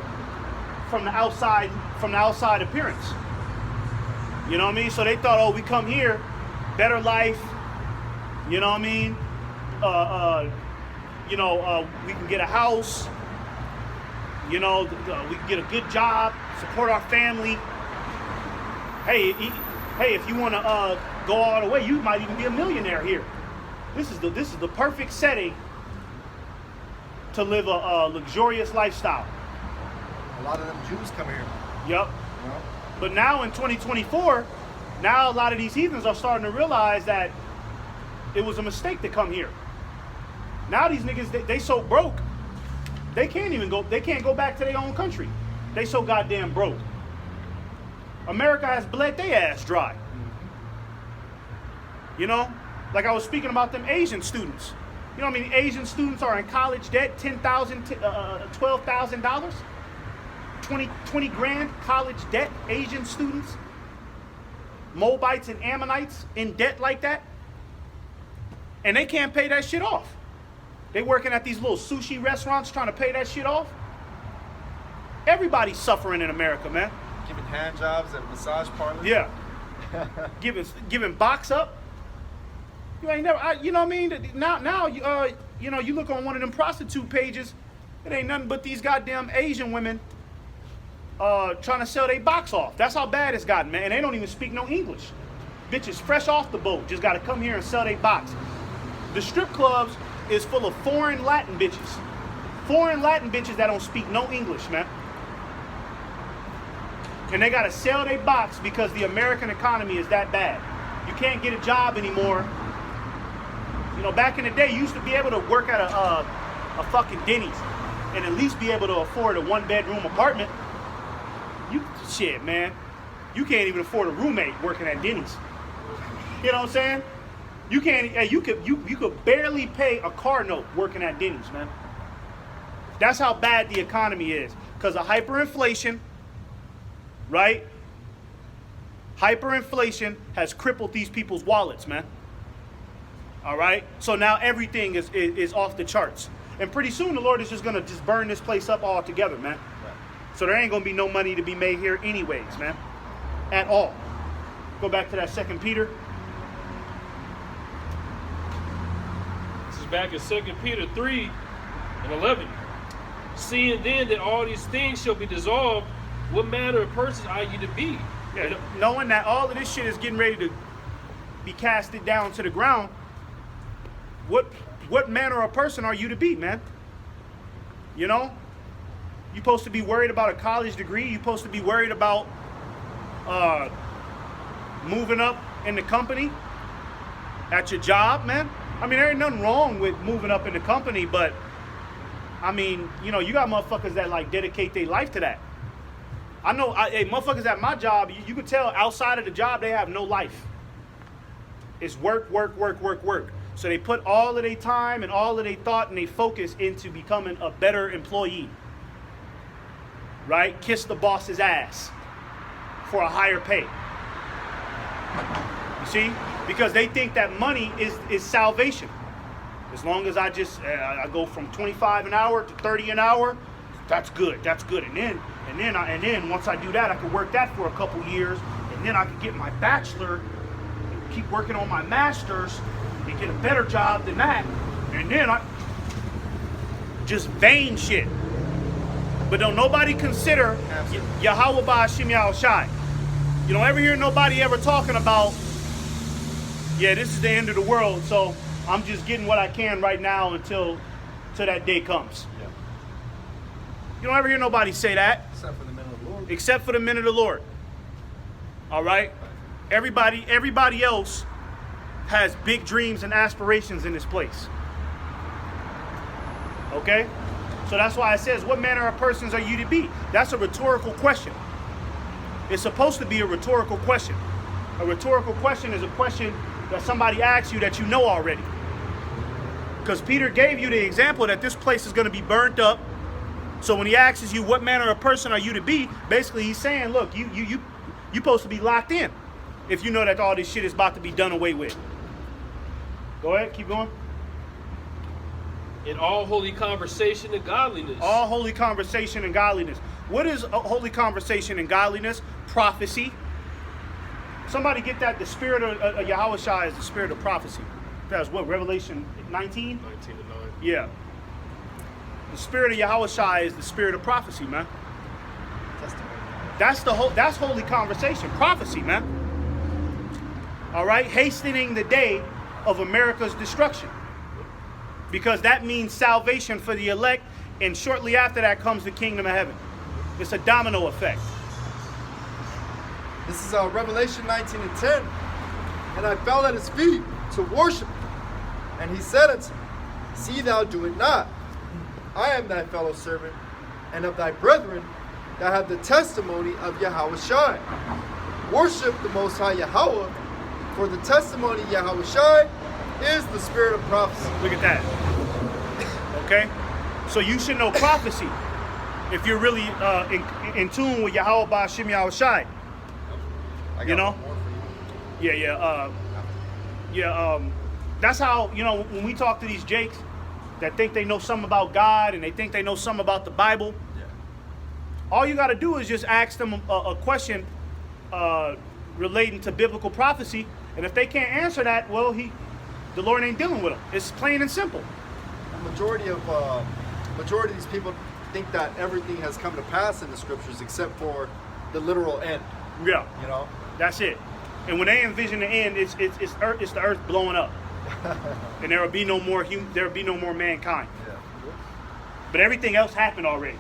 [SPEAKER 1] from the outside appearance. You know what I mean? So they thought, oh, we come here, better life. You know what I mean? We can get a house. You know, we can get a good job, support our family. Hey, if you want to go all the way, you might even be a millionaire here. This is the perfect setting to live a luxurious lifestyle.
[SPEAKER 2] A lot of them Jews come here.
[SPEAKER 1] Yep.
[SPEAKER 2] You know?
[SPEAKER 1] But now in 2024, now a lot of these heathens are starting to realize that it was a mistake to come here. Now these niggas, they so broke, they can't go back to their own country. They so goddamn broke. America has bled their ass dry. You know, like I was speaking about them Asian students. You know what I mean? Asian students are in college debt, $10,000, $12,000, 20 grand college debt. Asian students, Moabites and Ammonites in debt like that, and they can't pay that shit off. They working at these little sushi restaurants trying to pay that shit off. Everybody's suffering in America, man.
[SPEAKER 2] Giving hand jobs at massage parlors.
[SPEAKER 1] Yeah. giving box up. You ain't never, you know what I mean? Now, you know, you look on one of them prostitute pages, it ain't nothing but these goddamn Asian women trying to sell their box off. That's how bad it's gotten, man. And they don't even speak no English. Bitches fresh off the boat just got to come here and sell their box. The strip clubs is full of foreign Latin bitches. Foreign Latin bitches that don't speak no English, man. And they got to sell their box because the American economy is that bad. You can't get a job anymore. You know, back in the day, you used to be able to work at a fucking Denny's and at least be able to afford a 1-bedroom apartment. Shit, man. You can't even afford a roommate working at Denny's. You know what I'm saying? You can't. Hey, you could barely pay a car note working at Denny's, man. That's how bad the economy is because of hyperinflation, right? Hyperinflation has crippled these people's wallets, man. All right? So now everything is off the charts. And pretty soon the Lord is just going to just burn this place up altogether, man. Right. So there ain't going to be no money to be made here anyways, man. At all. Go back to that 2 Peter.
[SPEAKER 4] This is back in 2 Peter 3:11. Seeing then that all these things shall be dissolved, what manner of persons are you to be?
[SPEAKER 1] Yeah, knowing that all of this shit is getting ready to be casted down to the ground, what manner of person are you to be, man? You know? You're supposed to be worried about a college degree. You're supposed to be worried about moving up in the company, at your job, man. I mean, there ain't nothing wrong with moving up in the company, but I mean, you know, you got motherfuckers that like dedicate their life to that. I know, hey, motherfuckers at my job, you can tell outside of the job they have no life. It's work, work, work, work, work. So they put all of their time and all of their thought and they focus into becoming a better employee. Right? Kiss the boss's ass for a higher pay. You see? Because they think that money is salvation. As long as I just I go from 25 an hour to 30 an hour, that's good. That's good. And then once I do that, I can work that for a couple years, and then I can get my bachelor, and keep working on my master's, and get a better job than that. And then I just vain shit. But don't nobody consider Yahawah Bahasham Yahawashi. You don't ever hear nobody ever talking about, yeah, this is the end of the world, so I'm just getting what I can right now until that day comes. Yeah. You don't ever hear nobody say that.
[SPEAKER 2] Except for the men of the Lord.
[SPEAKER 1] Except for the men of the Lord. All right? Everybody else has big dreams and aspirations in this place. Okay? So that's why it says, what manner of persons are you to be? That's a rhetorical question. It's supposed to be a rhetorical question. A rhetorical question is a question that somebody asks you that you know already. Because Peter gave you the example that this place is going to be burnt up. So when he asks you, what manner of person are you to be? Basically, he's saying, look, you supposed to be locked in if you know that all this shit is about to be done away with. Go ahead, keep going.
[SPEAKER 4] In all holy conversation and godliness.
[SPEAKER 1] All holy conversation and godliness. What is a holy conversation and godliness? Prophecy. Somebody get that. The spirit of Yahawashi is the spirit of prophecy. That's what, Revelation 19?
[SPEAKER 4] 19 to 9.
[SPEAKER 1] Yeah. The spirit of Yahawashi is the spirit of prophecy, man. That's holy conversation. Prophecy, man. All right? Hastening the day of America's destruction. Because that means salvation for the elect, and shortly after that comes the kingdom of heaven. It's a domino effect.
[SPEAKER 2] This is Revelation 19 and 10. And I fell at his feet to worship him. And he said unto me, see thou do it not. I am thy fellow servant, and of thy brethren that have the testimony of Yahawashi. Worship the Most High Yahawah, for the testimony of Yahawashi is the spirit of prophecy.
[SPEAKER 1] Look at that. Okay? So you should know prophecy if you're really in tune with Yahawah Bahasham Yahawashi. You know? That's how, you know, when we talk to these jakes that think they know something about God and they think they know something about the Bible, all you got to do is just ask them a question relating to biblical prophecy, and if they can't answer that, well, the Lord ain't dealing with them. It's plain and simple.
[SPEAKER 2] The majority of these people think that everything has come to pass in the scriptures except for the literal end.
[SPEAKER 1] Yeah,
[SPEAKER 2] you know,
[SPEAKER 1] that's it. And when they envision the end, it's the earth blowing up, and there will be no more mankind. Yeah. But everything else happened already.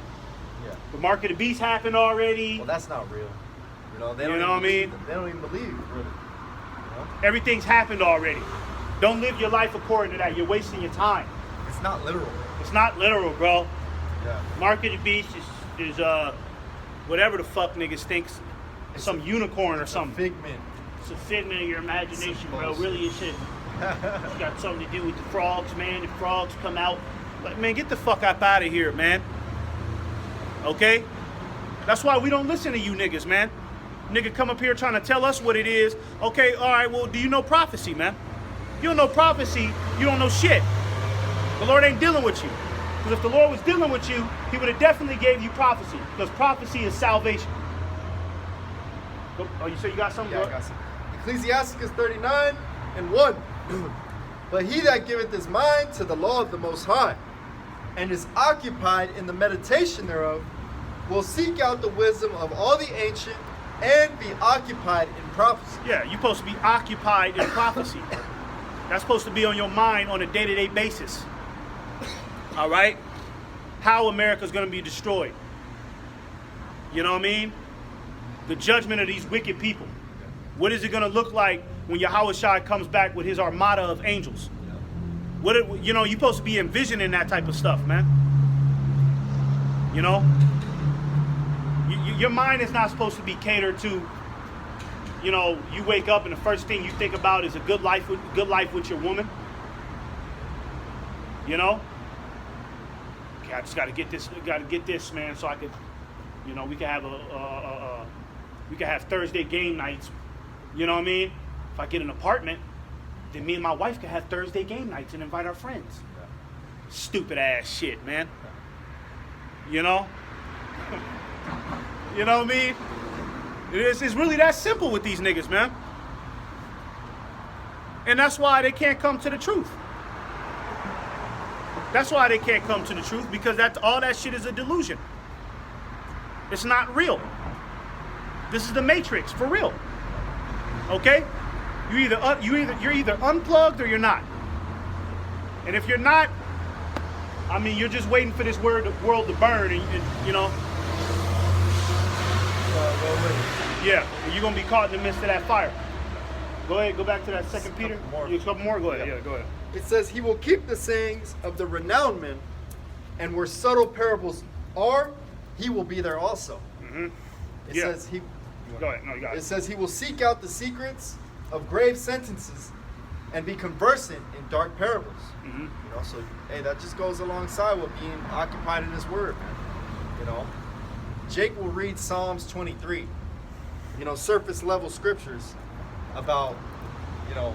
[SPEAKER 1] Yeah. The mark of the beast happened already.
[SPEAKER 2] Well, that's not real. You know, they don't
[SPEAKER 1] what I mean?
[SPEAKER 2] They don't even believe, really. You know?
[SPEAKER 1] Everything's happened already. Don't live your life according to that. You're wasting your time.
[SPEAKER 2] It's not literal.
[SPEAKER 1] It's not literal, bro.
[SPEAKER 2] Yeah.
[SPEAKER 1] Mark of the beast is whatever the fuck niggas thinks. Some unicorn or something.
[SPEAKER 2] Figment.
[SPEAKER 1] It's a figment of your imagination, bro. Really, it should. It's got something to do with the frogs, man. The frogs come out. Like, man, get the fuck up out of here, man. Okay? That's why we don't listen to you niggas, man. Nigga come up here trying to tell us what it is. Okay, all right, well, do you know prophecy, man? You don't know prophecy, you don't know shit. The Lord ain't dealing with you. Because if the Lord was dealing with you, he would have definitely gave you prophecy. Because prophecy is salvation. Oh, you say you got something?
[SPEAKER 2] Yeah, I got some. Ecclesiasticus 39:1. But he that giveth his mind to the law of the Most High, and is occupied in the meditation thereof, will seek out the wisdom of all the ancient, and be occupied in prophecy.
[SPEAKER 1] Yeah, you're supposed to be occupied in prophecy. That's supposed to be on your mind on a day-to-day basis. All right? How America's going to be destroyed. You know what I mean? The judgment of these wicked people. What is it going to look like when Yahawashi comes back with his armada of angels? You know, you're supposed to be envisioning that type of stuff, man. You know? Your mind is not supposed to be catered to, you know, you wake up and the first thing you think about is a good life with your woman. You know? Okay, I just got to get this, man, so I could, you know, we can have we can have Thursday game nights. You know what I mean? If I get an apartment, then me and my wife can have Thursday game nights and invite our friends.
[SPEAKER 2] Yeah.
[SPEAKER 1] Stupid ass shit, man. You know? You know what I mean? It's really that simple with these niggas, man. And that's why they can't come to the truth. That's why they can't come to the truth, because all that shit is a delusion. It's not real. This is the Matrix, for real. Okay? You're either unplugged or you're not. And if you're not, I mean, you're just waiting for this world to burn, and you know. Yeah, you're gonna be caught in the midst of that fire. Go ahead, go back to that 2 Peter. A couple more. Go ahead. Yeah, go ahead.
[SPEAKER 2] It says, he will keep the sayings of the renowned men, and where subtle parables are, he will be there also.
[SPEAKER 1] Mm-hmm.
[SPEAKER 2] It
[SPEAKER 1] Yeah.
[SPEAKER 2] says he.
[SPEAKER 1] Go ahead. No, you got it.
[SPEAKER 2] It says he will seek out the secrets of grave sentences, and be conversant in dark parables.
[SPEAKER 1] Mm-hmm.
[SPEAKER 2] You know, so hey, that just goes alongside with being occupied in his word, man. You know, Jake will read Psalms 23. You know, surface level scriptures about, you know,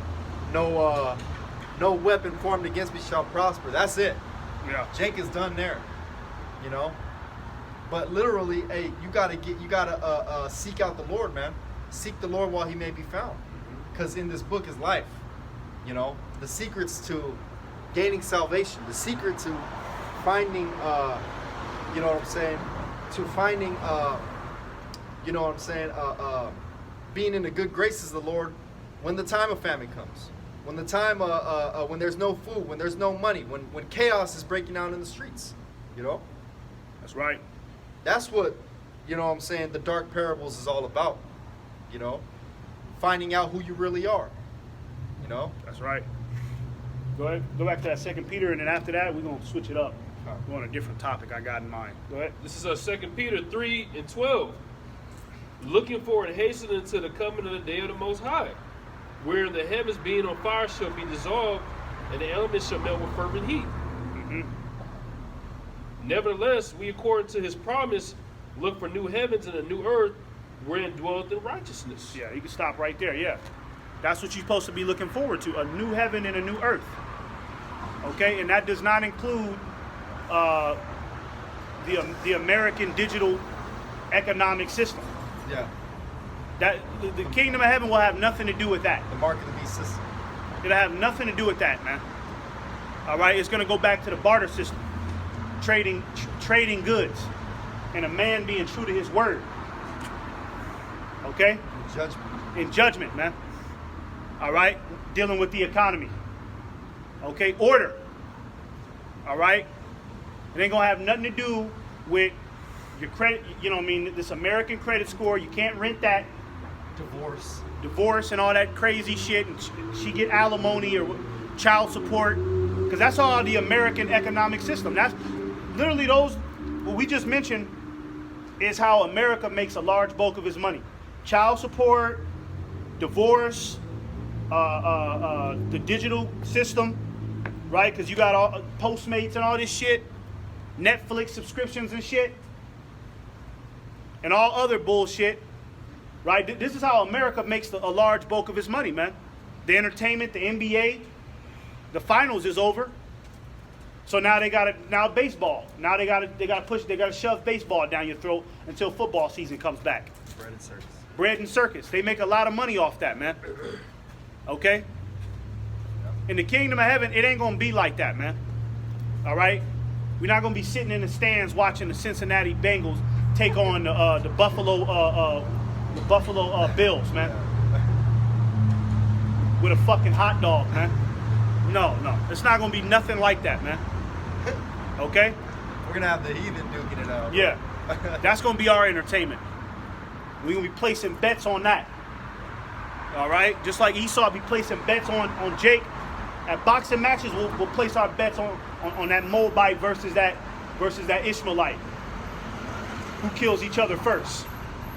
[SPEAKER 2] no weapon formed against me shall prosper. That's it.
[SPEAKER 1] Yeah.
[SPEAKER 2] Jake is done there. You know, but literally, hey, you gotta seek out the Lord, man. Seek the Lord while he may be found, because in this book is life. You know, the secrets to gaining salvation, the secret to finding, you know what I'm saying, to finding, you know what I'm saying, being in the good graces of the Lord when the time of famine comes, when the time, when there's no food, when there's no money, when chaos is breaking out in the streets, you know?
[SPEAKER 1] That's right.
[SPEAKER 2] That's what, you know what I'm saying, the dark parables is all about, you know? Finding out who you really are, you know?
[SPEAKER 1] That's right. Go ahead. Go back to that 2 Peter, and then after that, we're gonna switch it up. Go on a different topic I got in mind. Go ahead.
[SPEAKER 4] This is 2 Peter 3:12. Looking forward and hastening to the coming of the day of the Most High, wherein the heavens being on fire shall be dissolved, and the elements shall melt with fervent heat.
[SPEAKER 1] Mm-hmm.
[SPEAKER 4] Nevertheless, we, according to his promise, look for new heavens and a new earth, wherein dwelleth in righteousness.
[SPEAKER 1] Yeah, you can stop right there. Yeah. That's what you're supposed to be looking forward to, a new heaven and a new earth. Okay, and that does not include the American digital economic system.
[SPEAKER 2] Yeah.
[SPEAKER 1] That the kingdom of heaven will have nothing to do with that.
[SPEAKER 2] The mark of the beast system.
[SPEAKER 1] It'll have nothing to do with that, man. All right, it's gonna go back to the barter system, trading goods, and a man being true to his word. Okay.
[SPEAKER 2] In judgment.
[SPEAKER 1] In judgment, man. All right, dealing with the economy. Okay, order. All right, it ain't gonna have nothing to do with your credit. You know what I mean? This American credit score, you can't rent that. Divorce and all that crazy shit, and she get alimony or child support, because that's all the American economic system. That's literally those what we just mentioned is how America makes a large bulk of its money. Child support, divorce, the digital system, right? Because you got all Postmates and all this shit, Netflix subscriptions and shit, and all other bullshit, right? This is how America makes a large bulk of its money, man. The entertainment, the NBA, the finals is over. So now now baseball. Now they gotta shove baseball down your throat until football season comes back.
[SPEAKER 2] Bread and circus.
[SPEAKER 1] Bread and circus. They make a lot of money off that, man. Okay? In the kingdom of heaven, it ain't gonna be like that, man. All right? We're not gonna be sitting in the stands watching the Cincinnati Bengals take on the Buffalo Bills, man. With a fucking hot dog, man. No. It's not gonna be nothing like that, man. Okay?
[SPEAKER 2] We're gonna have the heathen duking it out.
[SPEAKER 1] Yeah. That's gonna be our entertainment. We're gonna be placing bets on that. All right? Just like Esau be placing bets on Jake. At boxing matches, we'll place our bets on that Moabite versus that Ishmaelite. Who kills each other first?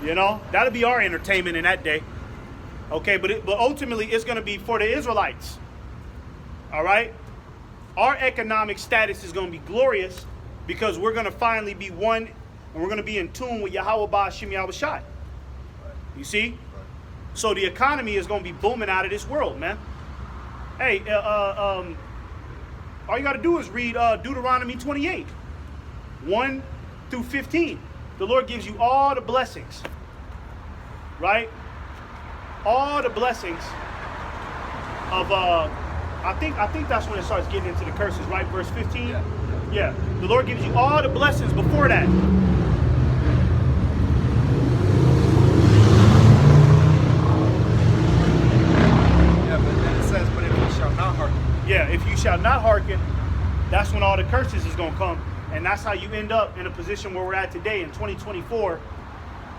[SPEAKER 1] You know? That'll be our entertainment in that day. Okay, but ultimately it's gonna be for the Israelites. All right? Our economic status is going to be glorious because we're going to finally be one and we're going to be in tune with Yahawah, Bahasham, Yahawashi. You see? So the economy is going to be booming out of this world, man. Hey, all you got to do is read Deuteronomy 28, 1 through 15. The Lord gives you all the blessings, right? All the blessings of... I think that's when it starts getting into the curses, right? Verse 15? Yeah. The Lord gives you all the blessings before that.
[SPEAKER 2] Yeah, but then it says, but if you shall not hearken.
[SPEAKER 1] Yeah, if you shall not hearken, that's when all the curses is going to come. And that's how you end up in a position where we're at today in 2024,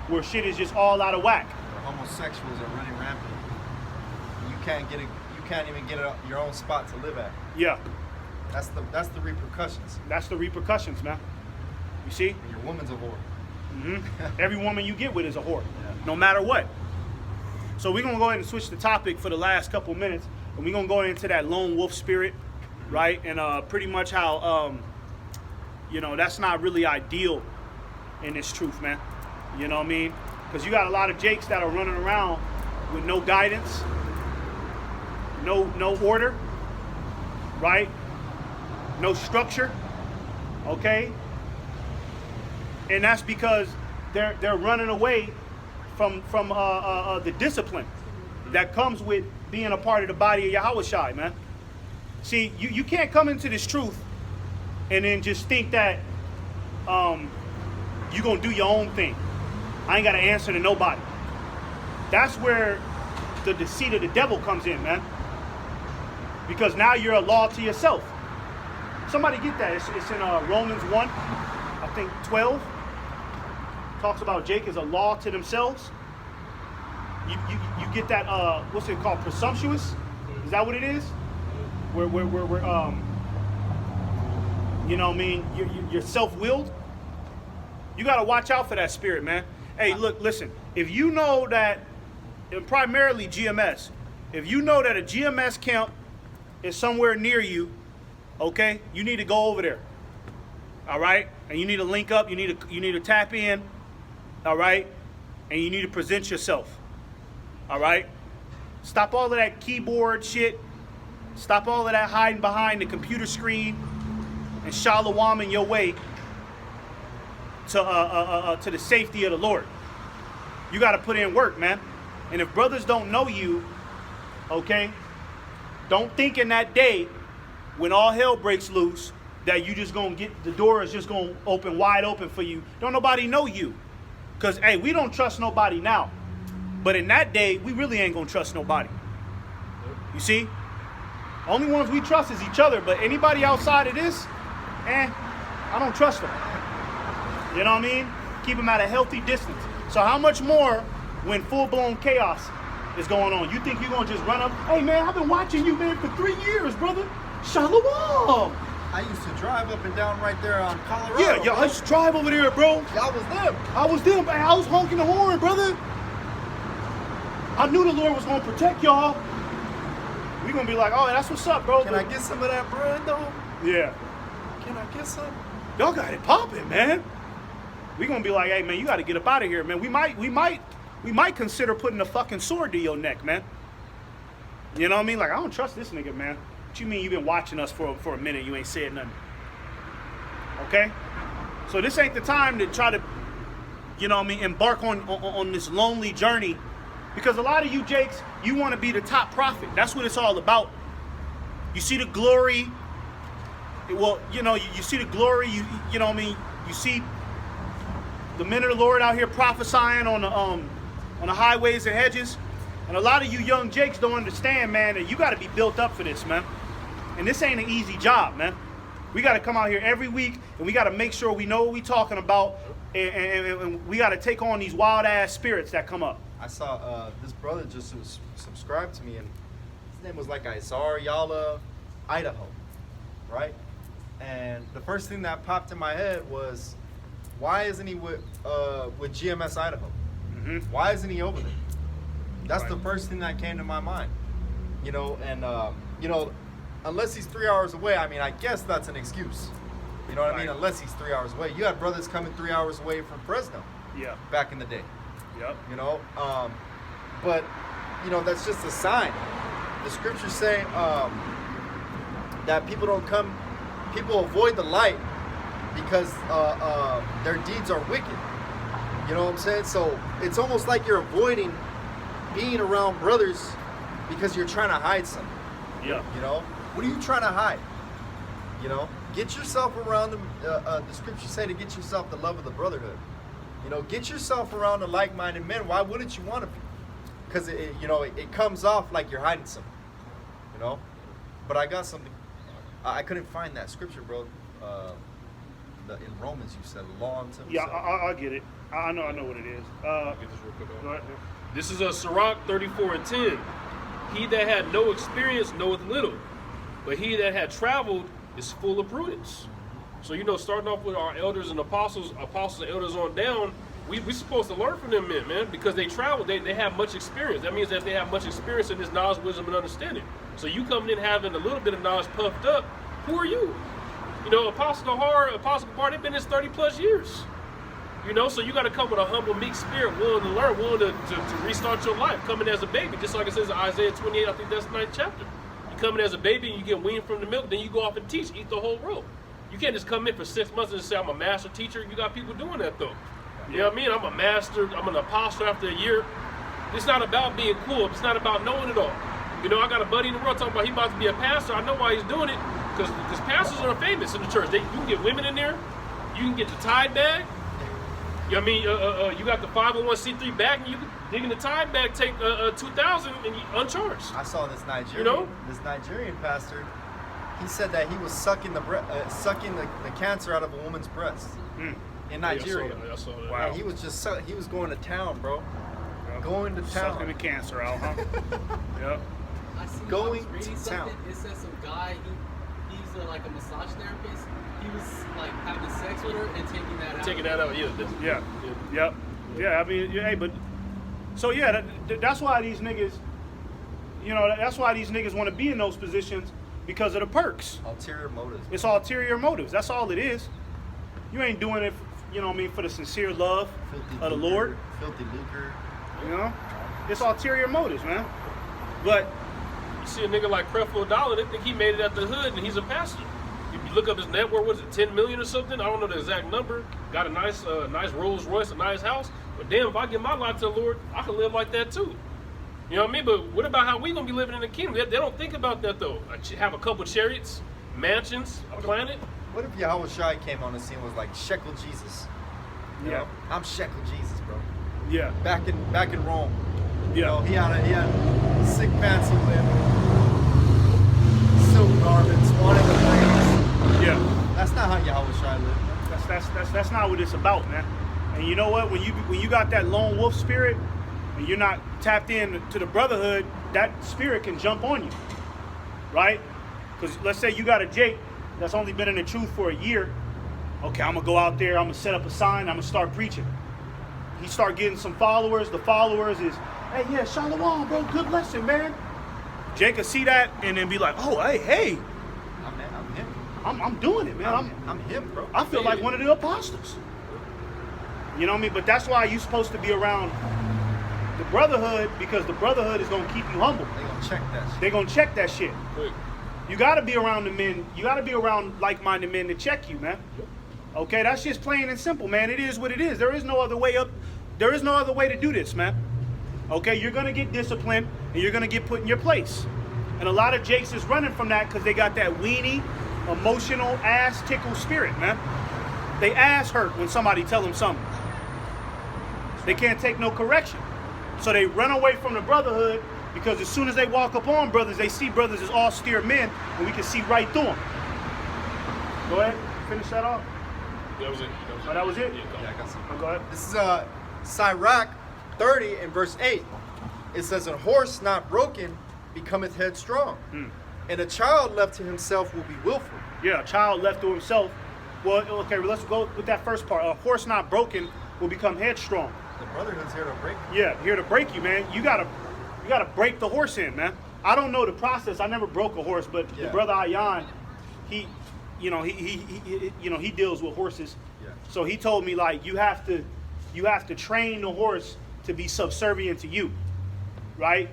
[SPEAKER 1] where shit is just all out of whack.
[SPEAKER 2] The homosexuals are running rampant. You can't even get your own spot to live at.
[SPEAKER 1] Yeah.
[SPEAKER 2] That's the repercussions.
[SPEAKER 1] That's the repercussions, man. You see?
[SPEAKER 2] And your woman's a whore.
[SPEAKER 1] Mm-hmm. Every woman you get with is a whore, no matter what. So we're going to go ahead and switch the topic for the last couple minutes, and we're going to go into that lone wolf spirit, right? And pretty much how, that's not really ideal in this truth, man. You know what I mean? Because you got a lot of Jakes that are running around with no guidance, no order, right? No structure, okay? And that's because they're running away from the discipline that comes with being a part of the body of Yahawashi, man. See, you can't come into this truth and then just think that you're gonna do your own thing. I ain't got to answer to nobody. That's where the deceit of the devil comes in, man. Because now you're a law to yourself. Somebody get that. It's in Romans 1, I think 12. Talks about Jake as a law to themselves. You get that, what's it called? Presumptuous? Is that what it is? Where you know what I mean? You're self-willed. You got to watch out for that spirit, man. Hey, look, listen. If you know that, and primarily GMS, if you know that a GMS camp is somewhere near you, okay, you need to go over there. All right? And you need to link up, you need to tap in, all right? And you need to present yourself. All right? Stop all of that keyboard shit. Stop all of that hiding behind the computer screen and shalawaming your way to the safety of the Lord. You got to put in work, man. And if brothers don't know you, okay, don't think in that day when all hell breaks loose that you just gonna get, the door is just gonna open wide open for you. Don't nobody know you. Because, hey, we don't trust nobody now. But in that day, we really ain't gonna trust nobody. You see? Only ones we trust is each other. But anybody outside of this, I don't trust them. You know what I mean? Keep them at a healthy distance. So how much more when full-blown chaos is going on? You think you're going to just run up, hey, man, I've been watching you, man, for 3 years, brother. Shalom.
[SPEAKER 2] I used to drive up and down right there on Colorado.
[SPEAKER 1] Yeah, I used to drive over there, bro.
[SPEAKER 2] Y'all was them.
[SPEAKER 1] I was them, man. I was honking the horn, brother. I knew the Lord was going to protect y'all. We gonna be like, oh, that's what's up, bro.
[SPEAKER 2] Can I get some of that bread though?
[SPEAKER 1] Yeah.
[SPEAKER 2] Can I get some?
[SPEAKER 1] Y'all got it popping, man. We gonna be like, hey, man, you got to get up out of here, man. We might consider putting a fucking sword to your neck, man. You know what I mean? Like, I don't trust this nigga, man. What you mean you been watching us for a minute? You ain't said nothing. Okay? So this ain't the time to try to, you know what I mean, embark on this lonely journey. Because a lot of you Jakes, you want to be the top prophet. That's what it's all about. You see the glory. Well, you know, you see the glory. You know what I mean? You see the men of the Lord out here prophesying on the highways and hedges. And a lot of you young Jakes don't understand, man, that you got to be built up for this, man. And this ain't an easy job, man. We got to come out here every week, and we got to make sure we know what we talking about, and we got to take on these wild-ass spirits that come up.
[SPEAKER 2] I saw this brother just was subscribed to me, and his name was like Yahawah, Idaho, right? And the first thing that popped in my head was, why isn't he with GMS Idaho?
[SPEAKER 1] Mm-hmm.
[SPEAKER 2] Why isn't he over there? That's
[SPEAKER 1] Right.
[SPEAKER 2] the first thing that came to my mind, you know. And you know, unless he's 3 hours away, I mean, I guess that's an excuse. You know what I mean?
[SPEAKER 1] Right.
[SPEAKER 2] Unless he's 3 hours away. You had brothers coming 3 hours away from Fresno
[SPEAKER 1] Yeah.
[SPEAKER 2] back in the day.
[SPEAKER 1] Yep.
[SPEAKER 2] You know, but you know, that's just a sign. The scriptures say that people avoid the light because their deeds are wicked. You know what I'm saying? So it's almost like you're avoiding being around brothers because you're trying to hide something.
[SPEAKER 1] Yeah.
[SPEAKER 2] You know, what are you trying to hide? You know, get yourself around them. The scriptures say to get yourself the love of the brotherhood. You know, get yourself around the like-minded men. Why wouldn't you want to be? Because you know, it comes off like you're hiding something. You know, but I got something. I couldn't find that scripture, bro. In Romans, you said law unto himself.
[SPEAKER 1] Yeah, I'll get it. I know what it is.
[SPEAKER 4] I'll get this real quick.
[SPEAKER 1] Go ahead.
[SPEAKER 4] This is a Sirach 34:10. He that had no experience knoweth little, but he that had traveled is full of prudence. So, you know, starting off with our elders and apostles and elders on down, we supposed to learn from them men, man, because they traveled, they have much experience. That means that they have much experience in this knowledge, wisdom, and understanding. So you coming in having a little bit of knowledge puffed up, who are you? You know, Apostle Gabar, they've been in this 30 plus years. You know, so you got to come with a humble, meek spirit, willing to learn, willing to restart your life, coming as a baby, just like it says in Isaiah 28, I think that's the 9th chapter. You come in as a baby and you get weaned from the milk, then you go off and teach, eat the whole roll. You can't just come in for 6 months and say, I'm a master teacher. You got people doing that, though. You know what I mean? I'm a master, I'm an apostle after a year. It's not about being cool. It's not about knowing it all. You know, I got a buddy in the world talking about he about to be a pastor. I know why he's doing it, because pastors are famous in the church. You can get women in there. You can get the tithe bag. You know what I mean? You got the 501c3 bag, and you can dig in the tithe bag, take $2,000 and you uncharged.
[SPEAKER 2] I saw this Nigerian,
[SPEAKER 4] You know?
[SPEAKER 2] this Nigerian pastor. He said that he was sucking the cancer out of a woman's breast in Nigeria.
[SPEAKER 4] I saw that.
[SPEAKER 1] Wow.
[SPEAKER 2] And he was just he was going to town, bro. Going to town.
[SPEAKER 1] Sucking the cancer out, huh? Yep.
[SPEAKER 3] I see.
[SPEAKER 2] Going
[SPEAKER 3] I was reading
[SPEAKER 2] to town.
[SPEAKER 3] something. It says some guy. He's like a massage therapist. He was like having sex with her and taking that out.
[SPEAKER 4] Taking that out, yeah.
[SPEAKER 1] Yeah. Yep. Yeah, I mean, hey, but so yeah, that's why these niggas, you know, that's why these niggas want to be in those positions, because of the perks.
[SPEAKER 2] Ulterior motives.
[SPEAKER 1] It's ulterior motives. That's all it is. You ain't doing it, you know what I mean, for the sincere love of the Lord.
[SPEAKER 2] Filthy lucre.
[SPEAKER 1] You know, it's ulterior motives, man. But
[SPEAKER 4] You see a nigga like Creflo Dollar, they think he made it at the hood and he's a pastor. If you look up his net worth, was it 10 million or something? I don't know the exact number. Got a nice Rolls Royce, a nice house. But damn, if I give my life to the Lord, I can live like that too. You know what I mean? But what about how we gonna be living in the kingdom? They don't think about that though. Have a couple chariots, mansions, a planet.
[SPEAKER 2] What if Yahawashi came on the scene and was like Shekel Jesus? You
[SPEAKER 1] Yeah.
[SPEAKER 2] know? I'm Shekel Jesus, bro.
[SPEAKER 1] yeah,
[SPEAKER 2] Back in Rome. You
[SPEAKER 1] yeah.
[SPEAKER 2] know, he had sick fancy whip, silk garments, wanted the praise.
[SPEAKER 1] Yeah.
[SPEAKER 2] That's not how Yahawashi lived.
[SPEAKER 1] That's not what it's about, man. And you know what? When you got that lone wolf spirit, and you're not tapped in to the brotherhood, that spirit can jump on you, right? Because let's say you got a Jake that's only been in the truth for a year. Okay, I'm gonna go out there. I'm gonna set up a sign. I'm gonna start preaching. He start getting some followers. The followers is, hey, yeah, shalom, bro. Good lesson, man. Jake could see that and then be like, oh, hey,
[SPEAKER 2] I'm him.
[SPEAKER 1] I'm doing it, man.
[SPEAKER 2] I'm him, bro.
[SPEAKER 1] I feel like one of the apostles. You know what I mean? But that's why you're supposed to be around the brotherhood, because the brotherhood is going to keep you humble.
[SPEAKER 2] They gonna check that shit.
[SPEAKER 1] They're going to check that shit.
[SPEAKER 4] Quick.
[SPEAKER 1] You got to be around the men. You got to be around like-minded men to check you, man. Okay, that's just plain and simple, man. It is what it is. There is no other way up. There is no other way to do this, man. Okay, you're going to get disciplined and you're going to get put in your place. And a lot of Jakes is running from that because they got that weenie, emotional, ass tickle spirit, man. They ass hurt when somebody tell them something. They can't take no correction. So they run away from the brotherhood because as soon as they walk up on brothers, they see brothers as austere men and we can see right through them. Go ahead, finish that off.
[SPEAKER 4] That was it.
[SPEAKER 1] Oh, that was it?
[SPEAKER 4] Yeah,
[SPEAKER 2] Yeah, I got some.
[SPEAKER 1] Oh, go ahead.
[SPEAKER 2] This is Sirach 30 and verse 8. It says, a horse not broken becometh headstrong, and a child left to himself will be willful.
[SPEAKER 1] Yeah, a child left to himself. Well, okay, well, let's go with that first part. A horse not broken will become headstrong.
[SPEAKER 2] The brotherhood's here to break.
[SPEAKER 1] Yeah, here to break you, man. You gotta break the horse in, man. I don't know the process. I never broke a horse, but the
[SPEAKER 2] Yeah.
[SPEAKER 1] brother Ayan, he deals with horses.
[SPEAKER 2] Yeah.
[SPEAKER 1] So he told me like you have to train the horse to be subservient to you, right?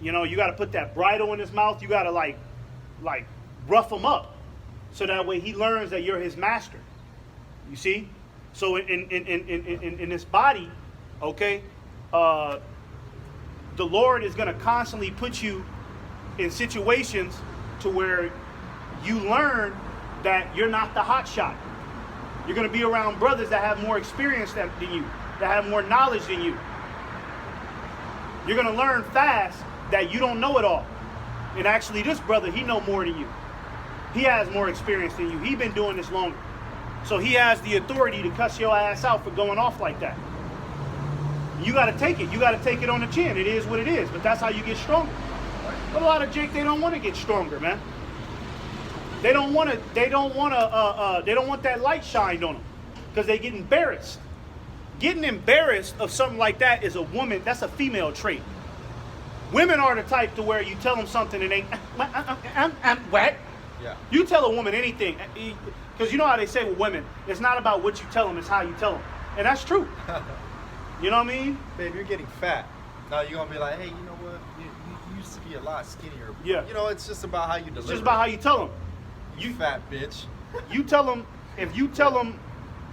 [SPEAKER 1] You know, you got to put that bridle in his mouth. You got to like rough him up, so that way he learns that you're his master. You see? So in this body, okay, the Lord is going to constantly put you in situations to where you learn that you're not the hot shot. You're going to be around brothers that have more experience than you, that have more knowledge than you. You're going to learn fast that you don't know it all. And actually, this brother, he know more than you. He has more experience than you. He been doing this longer. So he has the authority to cuss your ass out for going off like that. You got to take it. You got to take it on the chin. It is what it is. But that's how you get stronger. But a lot of Jake, they don't want to get stronger, man. They don't want to. They don't want that light shined on them because they get embarrassed. Getting embarrassed of something like that is a woman. That's a female trait. Women are the type to where you tell them something and they, I'm what?
[SPEAKER 2] Yeah.
[SPEAKER 1] You tell a woman anything, because you know how they say with women, it's not about what you tell them, it's how you tell them. And that's true. You know what I mean?
[SPEAKER 2] Babe, you're getting fat. Now you're going to be like, hey, you know what? You used to be a lot skinnier.
[SPEAKER 1] Yeah.
[SPEAKER 2] You know, it's just about how you deliver.
[SPEAKER 1] It's just about how you tell them.
[SPEAKER 2] You fat bitch.
[SPEAKER 1] You tell them, if you tell them,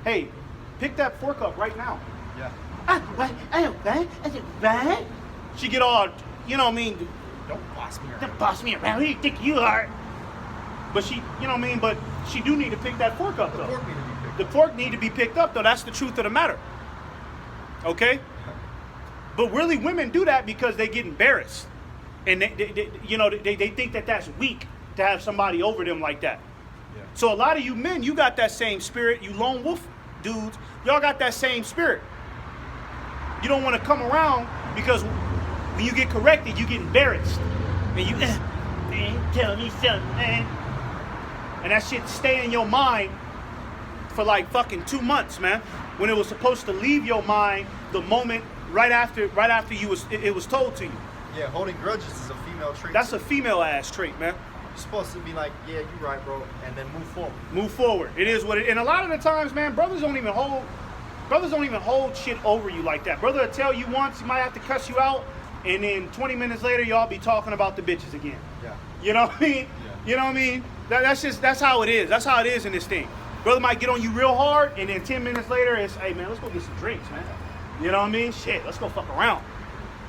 [SPEAKER 1] hey, pick that fork up right now.
[SPEAKER 2] Yeah.
[SPEAKER 1] She get all, you know what I mean?
[SPEAKER 2] Don't boss me around.
[SPEAKER 1] Don't boss me around. Who do you think you are? But she, you know what I mean? But she do need to pick that fork up, though.
[SPEAKER 2] The fork need to be picked
[SPEAKER 1] The fork need to be picked up, though. That's the truth of the matter. Okay? But really, women do that because they get embarrassed. And they think that that's weak to have somebody over them like that.
[SPEAKER 2] Yeah.
[SPEAKER 1] So a lot of you men, you got that same spirit. You lone wolf dudes, y'all got that same spirit. You don't want to come around because when you get corrected, you get embarrassed. And you, man, tell me something, man. And that shit stay in your mind for like fucking 2 months, man. When it was supposed to leave your mind the moment right after it was told to you.
[SPEAKER 2] Yeah, holding grudges is a female trait.
[SPEAKER 1] That's
[SPEAKER 2] too.
[SPEAKER 1] a female ass trait, man.
[SPEAKER 2] You're supposed to be like, yeah, you're right, bro, and then move forward.
[SPEAKER 1] Move forward. It is what it. And a lot of the times, man, brothers don't even hold shit over you like that. Brother will tell you once, he might have to cuss you out, and then 20 minutes later, y'all be talking about the bitches again.
[SPEAKER 2] Yeah.
[SPEAKER 1] You know what I mean?
[SPEAKER 2] Yeah.
[SPEAKER 1] You know what I mean? That's how it is. That's how it is in this thing. Brother might get on you real hard, and then 10 minutes later, it's, hey, man, let's go get some drinks, man. You know what I mean? Shit, let's go fuck around.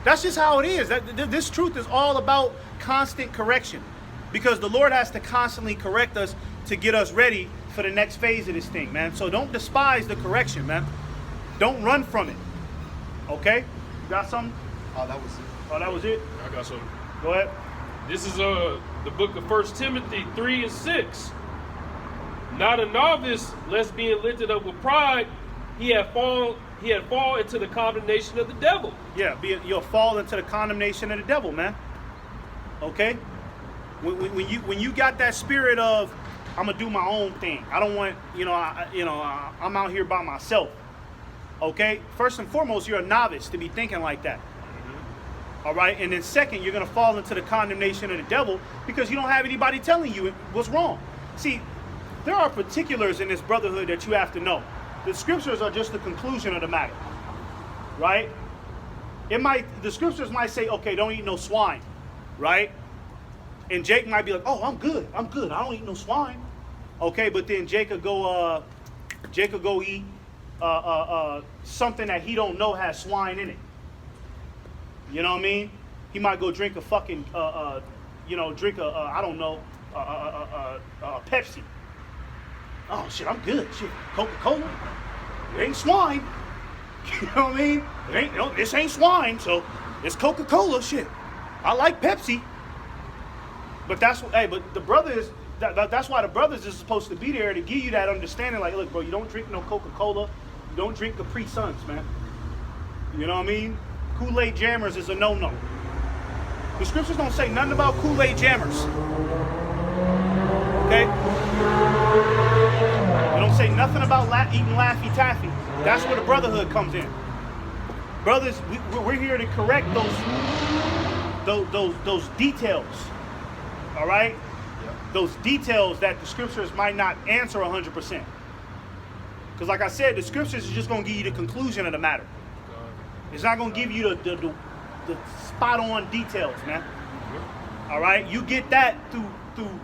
[SPEAKER 1] That's just how it is. This truth is all about constant correction. Because the Lord has to constantly correct us to get us ready for the next phase of this thing, man. So don't despise the correction, man. Don't run from it. Okay? You got something?
[SPEAKER 2] Oh, that was it.
[SPEAKER 1] Oh, that was it?
[SPEAKER 4] I got something.
[SPEAKER 1] Go ahead.
[SPEAKER 4] This is the book of 1 Timothy 3 and 6. Not a novice, lest being lifted up with pride, he had fall into the condemnation of the devil.
[SPEAKER 1] Yeah, you'll fall into the condemnation of the devil, man. Okay? When you got that spirit of, I'm gonna do my own thing. I don't want, I'm out here by myself. Okay? First and foremost, you're a novice to be thinking like that. All right, and then second, you're going to fall into the condemnation of the devil because you don't have anybody telling you what's wrong. See, there are particulars in this brotherhood that you have to know. The scriptures are just the conclusion of the matter, right? The scriptures might say, okay, don't eat no swine, right? And Jake might be like, oh, I'm good, I don't eat no swine. Okay, but then Jake could go eat something that he don't know has swine in it. You know what I mean? He might go drink a fucking, I don't know, Pepsi. Oh shit, I'm good. Shit, Coca-Cola. It ain't swine. You know what I mean? This ain't swine, so it's Coca-Cola. Shit, I like Pepsi. But that's the brothers. That's why the brothers is supposed to be there to give you that understanding. Like, look, bro, you don't drink no Coca-Cola. You don't drink Capri Suns, man. You know what I mean? Kool-Aid jammers is a no-no. The scriptures don't say nothing about Kool-Aid jammers. Okay? They don't say nothing about eating Laffy Taffy. That's where the brotherhood comes in. Brothers, we're here to correct those details. All right?
[SPEAKER 2] Yep.
[SPEAKER 1] Those details that the scriptures might not answer 100%. Because like I said, the scriptures is just going to give you the conclusion of the matter. It's not going to give you the spot-on details, man. All right? You get that through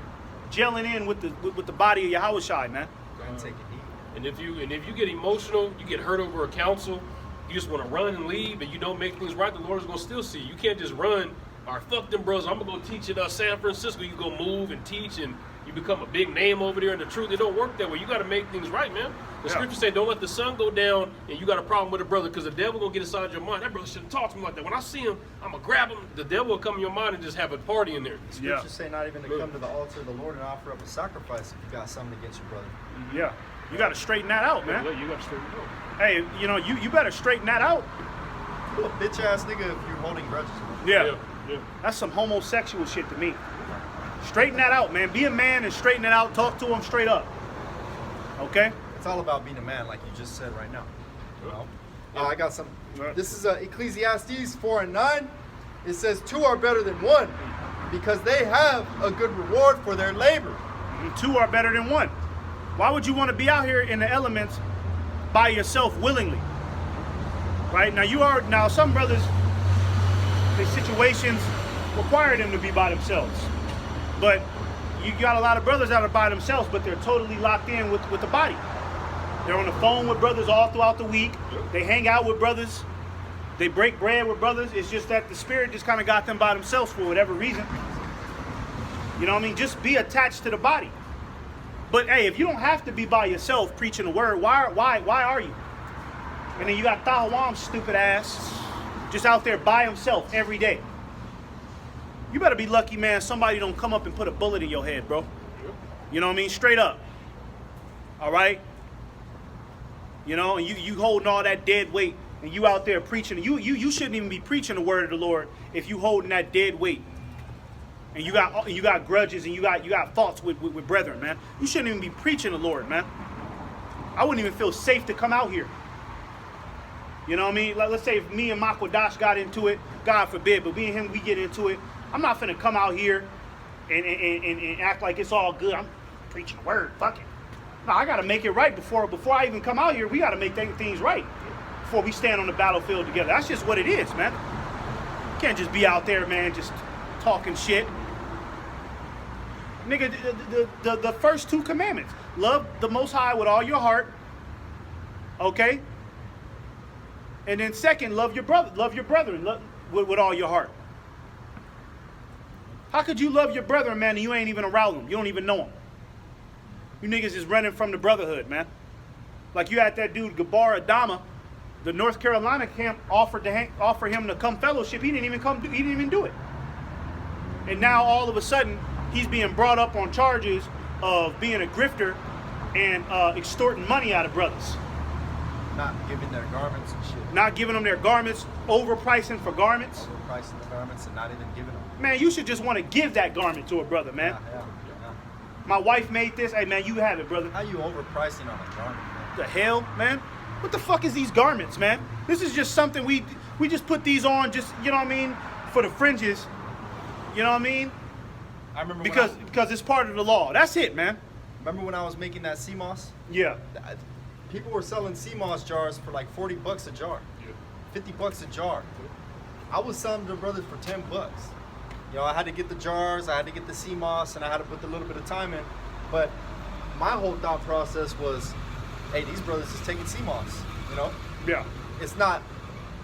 [SPEAKER 1] gelling in with the body of Yahawashi, man.
[SPEAKER 2] And take it easy.
[SPEAKER 4] And if you get emotional, you get hurt over a counsel, you just want to run and leave, and you don't make things right, the Lord is going to still see you. You can't just run, all right, fuck them bros, I'm going to go teach in San Francisco. You go move and teach, and you become a big name over there in the truth. It don't work that way. You got to make things right, man. The scripture say, don't let the sun go down, and you got a problem with a brother, because the devil going to get inside your mind. That brother shouldn't talk to me like that. When I see him, I'm going to grab him. The devil will come in your mind and just have a party in there.
[SPEAKER 2] The scriptures say not even to come to the altar of the Lord and offer up a sacrifice if you got something against your brother.
[SPEAKER 1] Yeah. You got to straighten that out, man.
[SPEAKER 4] You got to straighten it out.
[SPEAKER 1] Hey, you better straighten that out.
[SPEAKER 2] You a bitch ass nigga if you're holding grudges.
[SPEAKER 1] Yeah.
[SPEAKER 4] Yeah.
[SPEAKER 1] That's some homosexual shit to me. Straighten that out, man. Be a man and straighten it out. Talk to him straight up. Okay?
[SPEAKER 2] It's all about being a man, like you just said right now. You know?
[SPEAKER 4] Yeah.
[SPEAKER 2] I got some.
[SPEAKER 1] Right.
[SPEAKER 2] This is Ecclesiastes 4:9. It says, 2 are better than 1 because they have a good reward for their labor.
[SPEAKER 1] And 2 are better than 1. Why would you want to be out here in the elements by yourself willingly? Right? Now some brothers, the situations require them to be by themselves. But you got a lot of brothers that are by themselves, but they're totally locked in with the body. They're on the phone with brothers all throughout the week. They hang out with brothers. They break bread with brothers. It's just that the spirit just kind of got them by themselves for whatever reason. You know what I mean? Just be attached to the body. But hey, if you don't have to be by yourself preaching the word, why are you? And then you got Yahawah's stupid ass just out there by himself every day. You better be lucky, man, somebody don't come up and put a bullet in your head, bro. You know what I mean? Straight up. All right? You know, and you holding all that dead weight, and you out there preaching. You shouldn't even be preaching the word of the Lord if you holding that dead weight. And you got grudges and you got thoughts with brethren, man. You shouldn't even be preaching the Lord, man. I wouldn't even feel safe to come out here. You know what I mean? Let's say if me and Makwadash got into it, God forbid, but me and him, we get into it. I'm not finna come out here and act like it's all good. I'm preaching the word, fuck it. No, I gotta make it right before I even come out here. We gotta make things right before we stand on the battlefield together. That's just what it is, man. You can't just be out there, man, just talking shit. Nigga, the first 2 commandments. Love the Most High with all your heart. Okay? And then second, love your brethren with all your heart. How could you love your brethren, man, and you ain't even around them? You don't even know them. You niggas is running from the brotherhood, man. Like you had that dude, Gabar Adama, the North Carolina camp offer him to come fellowship. He didn't even do it. And now all of a sudden, he's being brought up on charges of being a grifter and extorting money out of brothers.
[SPEAKER 2] Not giving their garments and shit.
[SPEAKER 1] Not giving them their garments, overpricing for garments.
[SPEAKER 2] Overpricing the garments and not even giving them.
[SPEAKER 1] Man, you should just want to give that garment to a brother, man.
[SPEAKER 2] Yeah.
[SPEAKER 1] My wife made this. Hey, man, you have it, brother.
[SPEAKER 2] How you overpricing on a garment, man?
[SPEAKER 1] The hell, man? What the fuck is these garments, man? This is just something we just put these on, just, you know what I mean, for the fringes. You know what I mean?
[SPEAKER 2] I remember
[SPEAKER 1] Because it's part of the law. That's it, man.
[SPEAKER 2] remember when I was making that sea moss?
[SPEAKER 1] Yeah.
[SPEAKER 2] People were selling sea moss jars for like $40 a jar, $50 a jar. I was selling to the brothers for $10. You know, I had to get the jars, I had to get the sea moss, and I had to put a little bit of time in. But my whole thought process was, hey, these brothers is taking sea moss. You know?
[SPEAKER 1] Yeah.
[SPEAKER 2] It's not,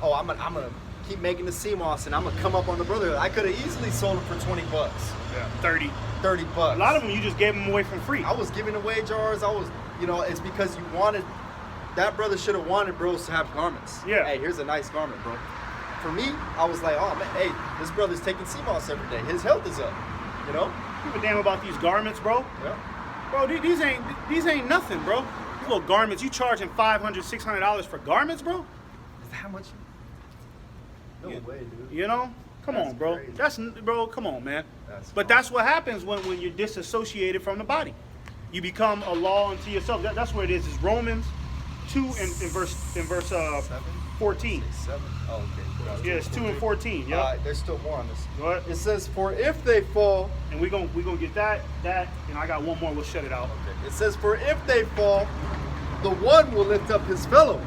[SPEAKER 2] oh, I'm gonna keep making the sea moss and I'm gonna come up on the brother. I could have easily sold them for $20.
[SPEAKER 1] Yeah. 30.
[SPEAKER 2] $30.
[SPEAKER 1] A lot of them you just gave them away for free.
[SPEAKER 2] I was giving away jars. I was, you know, it's because you wanted, that brother should have wanted bros to have garments.
[SPEAKER 1] Yeah.
[SPEAKER 2] Hey, here's a nice garment, bro. For me, I was like, oh man, hey, this brother's taking sea moss every day. His health is up, you know?
[SPEAKER 1] Give a damn about these garments, bro.
[SPEAKER 2] Yeah.
[SPEAKER 1] Bro, these ain't nothing, bro. These little garments, you charging $500, $600 for garments, bro?
[SPEAKER 2] Is that how much? No
[SPEAKER 1] Yeah.
[SPEAKER 2] way, dude.
[SPEAKER 1] You know? Come
[SPEAKER 2] That's
[SPEAKER 1] on, bro.
[SPEAKER 2] crazy.
[SPEAKER 1] Bro, come on, man.
[SPEAKER 2] But
[SPEAKER 1] That's what happens when you're disassociated from the body. You become a law unto yourself. That's where it is. It's Romans 2 in verse 14.
[SPEAKER 2] 7. Oh, okay.
[SPEAKER 1] Yeah, it's 2 and 14. Yeah.
[SPEAKER 2] There's still more on this.
[SPEAKER 1] Go ahead.
[SPEAKER 2] It says, for if they fall,
[SPEAKER 1] And we're gonna get that, and I got one more. We'll shut it out.
[SPEAKER 2] it says, for if they fall, the one will lift up his fellow.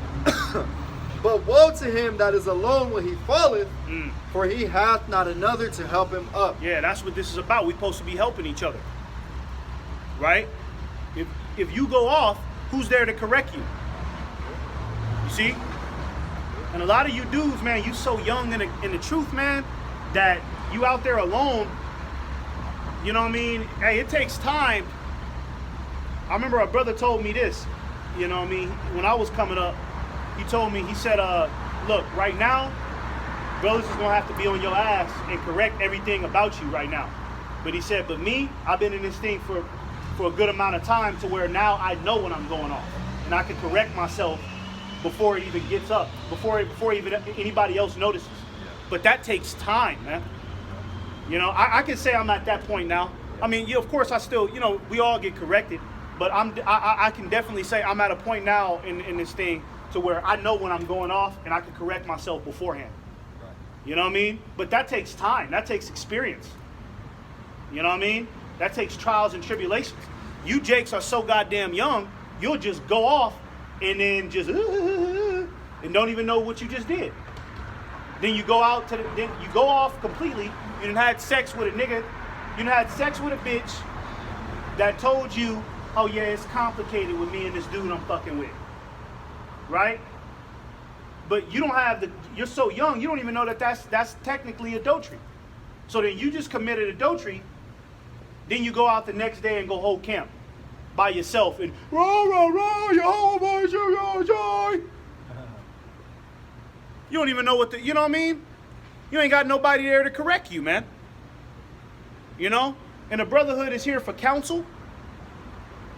[SPEAKER 2] But woe to him that is alone when he falleth, for he hath not another to help him up.
[SPEAKER 1] Yeah, that's what this is about. We're supposed to be helping each other, right? If you go off, who's there to correct you? You see? And a lot of you dudes, man, you so young in the truth, man, that you out there alone. You know what I mean? Hey, it takes time. I remember a brother told me this. You know what I mean? When I was coming up, he told me, he said, look, right now, brothers is gonna have to be on your ass and correct everything about you right now. But he said, but me, I've been in this thing for a good amount of time to where now I know when I'm going off. And I can correct myself before it even gets up, before even anybody else notices. But that takes time, man. You know, I can say I'm at that point now. I mean, yeah, of course I still, you know, we all get corrected, but I can definitely say I'm at a point now in this thing to where I know when I'm going off and I can correct myself beforehand.
[SPEAKER 2] Right.
[SPEAKER 1] You know what I mean? But that takes time. That takes experience. You know what I mean? That takes trials and tribulations. You Jakes are so goddamn young, you'll just go off and then just and don't even know what you just did. Then you go out then you go off completely. You done had sex with a nigga. You done had sex with a bitch that told you, oh yeah, it's complicated with me and this dude I'm fucking with. Right? But you don't have you're so young, you don't even know that's technically adultery. So then you just committed adultery, then you go out the next day and go hold camp by yourself and rah rah rah Yahawashi. You don't even know you know what I mean? You ain't got nobody there to correct you, man. You know? And the brotherhood is here for counsel.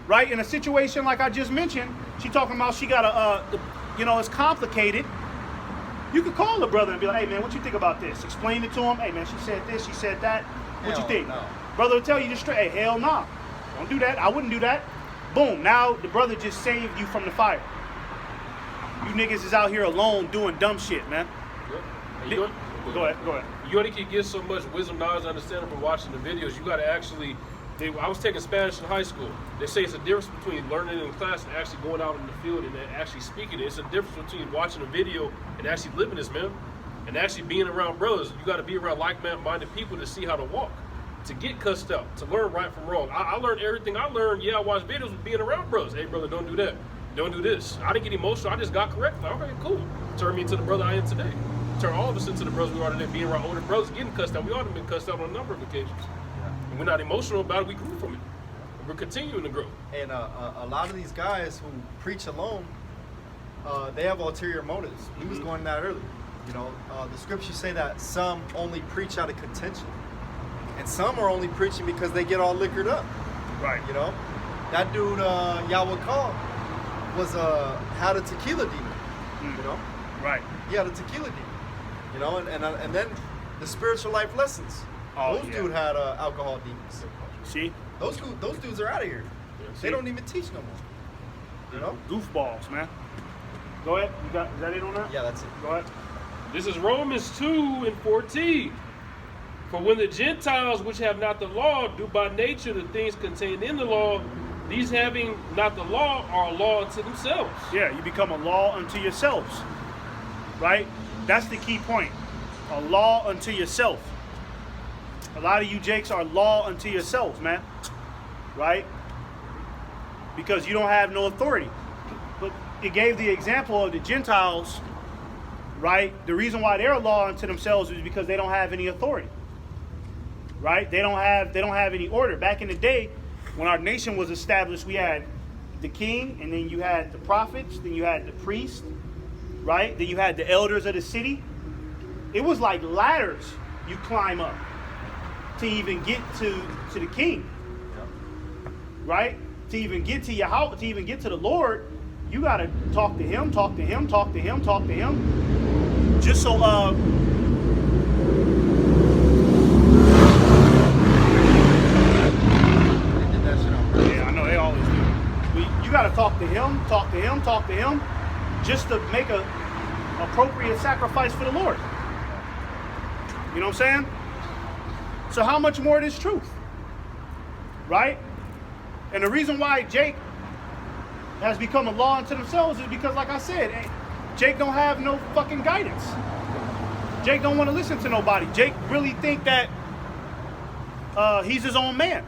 [SPEAKER 1] Right? In a situation like I just mentioned, she talking about she got you know, it's complicated. You could call the brother and be like, hey man, what you think about this? Explain it to him. Hey man, she said this, she said that. What you think?
[SPEAKER 2] No.
[SPEAKER 1] Brother will tell you just straight, hey, hell nah. Don't do that. I wouldn't do that. Boom. Now the brother just saved you from the fire. You niggas is out here alone doing dumb shit, man.
[SPEAKER 4] Go
[SPEAKER 1] ahead.
[SPEAKER 4] You only can get so much wisdom, knowledge, and understanding from watching the videos. You got to actually. I was taking Spanish in high school. They say it's a difference between learning in class and actually going out in the field and actually speaking it. It's a difference between watching a video and actually living this, man. And actually being around brothers. You got to be around like-minded people to see how to walk, to get cussed out, to learn right from wrong. I learned everything I learned. Yeah, I watched videos with being around brothers. Hey, brother, don't do that. Don't do this. I didn't get emotional. I just got corrected. Like, okay, cool. Turned me into the brother I am today. Turned all of us into the brothers we are today. Being around older brothers, getting cussed out. We all have been cussed out on a number of occasions. And we're not emotional about it. We grew from it. And we're continuing to grow.
[SPEAKER 2] And a lot of these guys who preach alone, they have ulterior motives. We was going that earlier. You know, the scriptures say that some only preach out of contention, and some are only preaching because they get all liquored up.
[SPEAKER 1] Right.
[SPEAKER 2] You know, that dude Yahawah was had a tequila demon. You know,
[SPEAKER 1] Right.
[SPEAKER 2] he had a tequila demon. You know, and then the spiritual life lessons.
[SPEAKER 1] Oh,
[SPEAKER 2] Those
[SPEAKER 1] yeah.
[SPEAKER 2] dude had alcohol demons.
[SPEAKER 1] See?
[SPEAKER 2] Those dudes are out of here.
[SPEAKER 1] see?
[SPEAKER 2] They don't even teach no more. You know?
[SPEAKER 1] Goofballs, man. Go ahead. Is that it on that?
[SPEAKER 2] Yeah, that's it.
[SPEAKER 1] Go ahead.
[SPEAKER 4] This is Romans 2 and 14. For when the Gentiles which have not the law do by nature the things contained in the law, these having not the law are a law unto themselves.
[SPEAKER 1] Yeah, you become a law unto yourselves. Right? That's the key point. A law unto yourself. A lot of you jakes are law unto yourselves, man. Right? Because you don't have no authority. But it gave the example of the Gentiles, right? The reason why they're a law unto themselves is because they don't have any authority. Right? They don't have any order. Back in the day, when our nation was established, we had the king, and then you had the prophets, then you had the priest, right? Then you had the elders of the city. It was like ladders you climb up to even get to the king. Right? To even get to Yahawah, to even get to the Lord, you gotta talk to him, talk to him, talk to him, talk to him. Just so yeah, I know they always do. You gotta talk to him, talk to him, talk to him, just to make a appropriate sacrifice for the Lord. You know what I'm saying? So how much more of this truth? Right? And the reason why Jake has become a law unto themselves is because, like I said, Jake don't have no fucking guidance. Jake don't want to listen to nobody. Jake really think that he's his own man.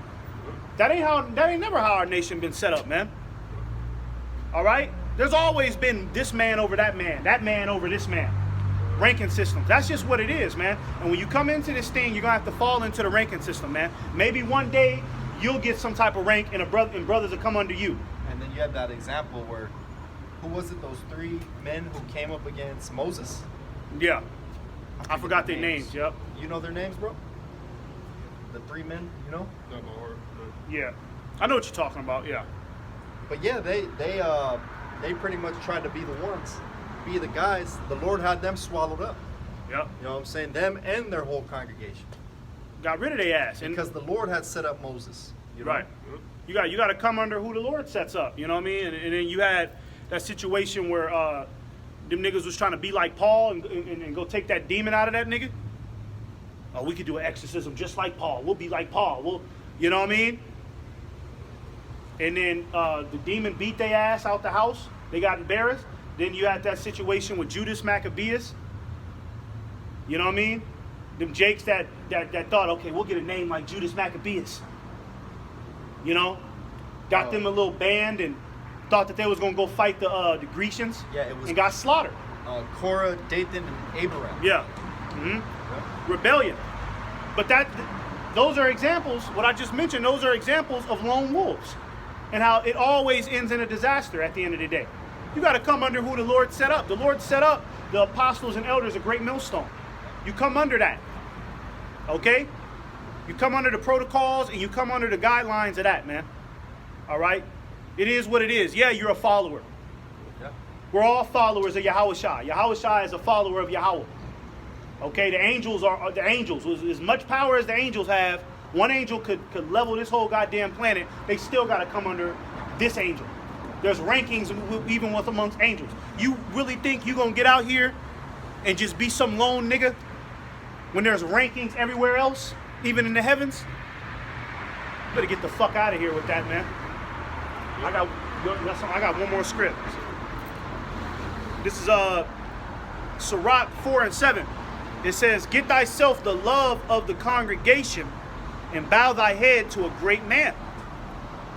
[SPEAKER 1] That ain't never how our nation been set up, man. All right? There's always been this man over that man over this man. Ranking systems. That's just what it is, man. And when you come into this thing, you're gonna have to fall into the ranking system, man. Maybe one day you'll get some type of rank, and brothers will come under you.
[SPEAKER 2] And then you had that example where, who was it? Those 3 men who came up against Moses.
[SPEAKER 1] Yeah, I forgot their names. Yep.
[SPEAKER 2] You know their names, bro? The 3 men, you know?
[SPEAKER 4] Not my heart. No.
[SPEAKER 1] Yeah, I know what you're talking about. Yeah.
[SPEAKER 2] But yeah, they pretty much tried to be the ones, be the guys. The Lord had them swallowed up.
[SPEAKER 1] Yep.
[SPEAKER 2] You know what I'm saying? Them and their whole congregation.
[SPEAKER 1] Got rid of their ass.
[SPEAKER 2] Because the Lord had set up Moses. You know?
[SPEAKER 1] Right. You got to come under who the Lord sets up. You know what I mean? And then you had that situation where them niggas was trying to be like Paul and go take that demon out of that nigga. Oh, we could do an exorcism just like Paul. We'll be like Paul. You know what I mean? And then the demon beat their ass out the house. They got embarrassed. Then you had that situation with Judas Maccabeus. You know what I mean? Them jakes that thought, okay, we'll get a name like Judas Maccabeus. You know? Got them a little band and thought that they was going to go fight the Grecians.
[SPEAKER 2] Yeah, it was.
[SPEAKER 1] And got slaughtered.
[SPEAKER 2] Korah, Dathan, and Abiram.
[SPEAKER 1] Yeah. Mm-hmm. Yeah. Rebellion. But those are examples, what I just mentioned, those are examples of lone wolves. And how it always ends in a disaster at the end of the day. You got to come under who the Lord set up. The Lord set up the apostles and elders, a great millstone. You come under that, okay? You come under the protocols and you come under the guidelines of that, man. All right? It is what it is. Yeah, you're a follower.
[SPEAKER 2] Yeah.
[SPEAKER 1] We're all followers of Yahawashi. Yahawashi is a follower of Yahawah. Okay? The angels are the angels. With as much power as the angels have, one angel could level this whole goddamn planet. They still got to come under this angel. There's rankings even with amongst angels. You really think you're going to get out here and just be some lone nigga when there's rankings everywhere else, even in the heavens? Better get the fuck out of here with that, man. I got one more script. This is Sirach 4 and 7. It says, "Get thyself the love of the congregation, and bow thy head to a great man."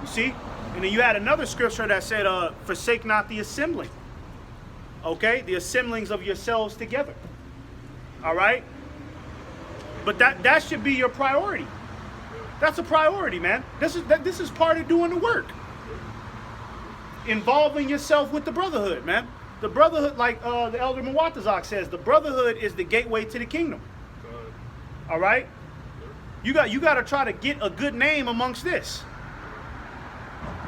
[SPEAKER 1] You see? And then you had another scripture that said, "Forsake not the assembling." Okay, the assemblings of yourselves together. All right. But that should be your priority. That's a priority, man. This is part of doing the work. Involving yourself with the brotherhood, man. The brotherhood, like the elder Mwatazak says, the brotherhood is the gateway to the kingdom. All right. You got to try to get a good name amongst this.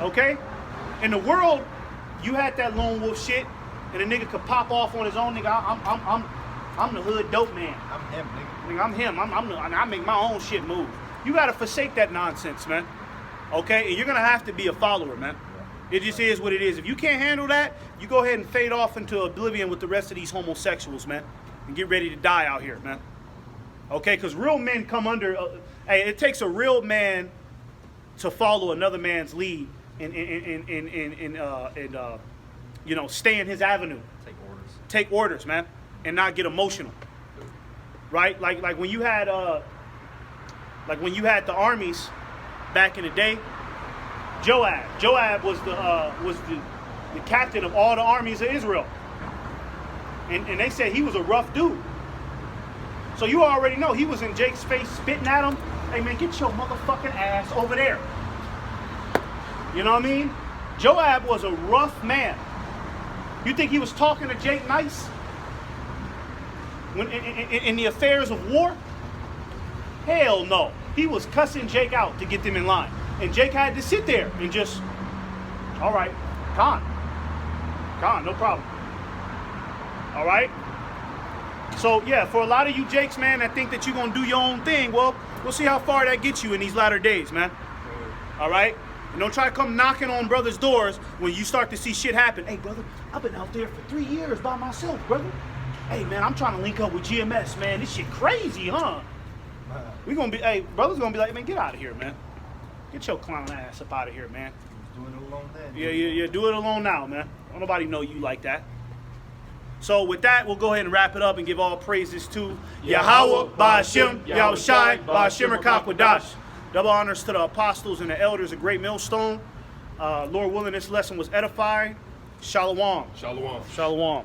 [SPEAKER 1] Okay. In the world, you had that lone wolf shit, and a nigga could pop off on his own. Nigga, I'm the hood dope man.
[SPEAKER 2] I'm him, nigga.
[SPEAKER 1] I'm him. I make my own shit move. You gotta forsake that nonsense, man. Okay, and you're gonna have to be a follower, man. It just is what it is. If you can't handle that, you go ahead and fade off into oblivion with the rest of these homosexuals, man, and get ready to die out here, man. Okay, because real men come under. Hey, it takes a real man to follow another man's lead and you know, stay in his avenue. Take orders, man, and not get emotional. Right? Like when you had the armies back in the day. Joab was the captain of all the armies of Israel. And they said he was a rough dude. So you already know he was in Jake's face spitting at him. Hey man, get your motherfucking ass over there. You know what I mean? Joab was a rough man. You think he was talking to Jake nice? When in the affairs of war? Hell no. He was cussing Jake out to get them in line. And Jake had to sit there and just, all right, Khan, no problem. All right? So, yeah, for a lot of you Jakes, man, that think that you're going to do your own thing, well, we'll see how far that gets you in these latter days, man. All right? And don't try to come knocking on brothers' doors when you start to see shit happen. Hey, brother, I've been out there for 3 years by myself, brother. Hey, man, I'm trying to link up with GMS, man. This shit crazy, huh? We gonna be, hey, brother's gonna be like, man, get out of here, man. Get your clown ass up out of here, man.
[SPEAKER 2] Doing it alone then.
[SPEAKER 1] Yeah, do it alone now, man. Don't nobody know you like that. So with that, we'll go ahead and wrap it up and give all praises to Yahawah, Bahasham, Yahawashi, Bahasham, Kakwadash. Double honors to the apostles and the elders, a great millstone. Lord willing, this lesson was edifying. Shalom.
[SPEAKER 4] Shalom.
[SPEAKER 1] Shalom.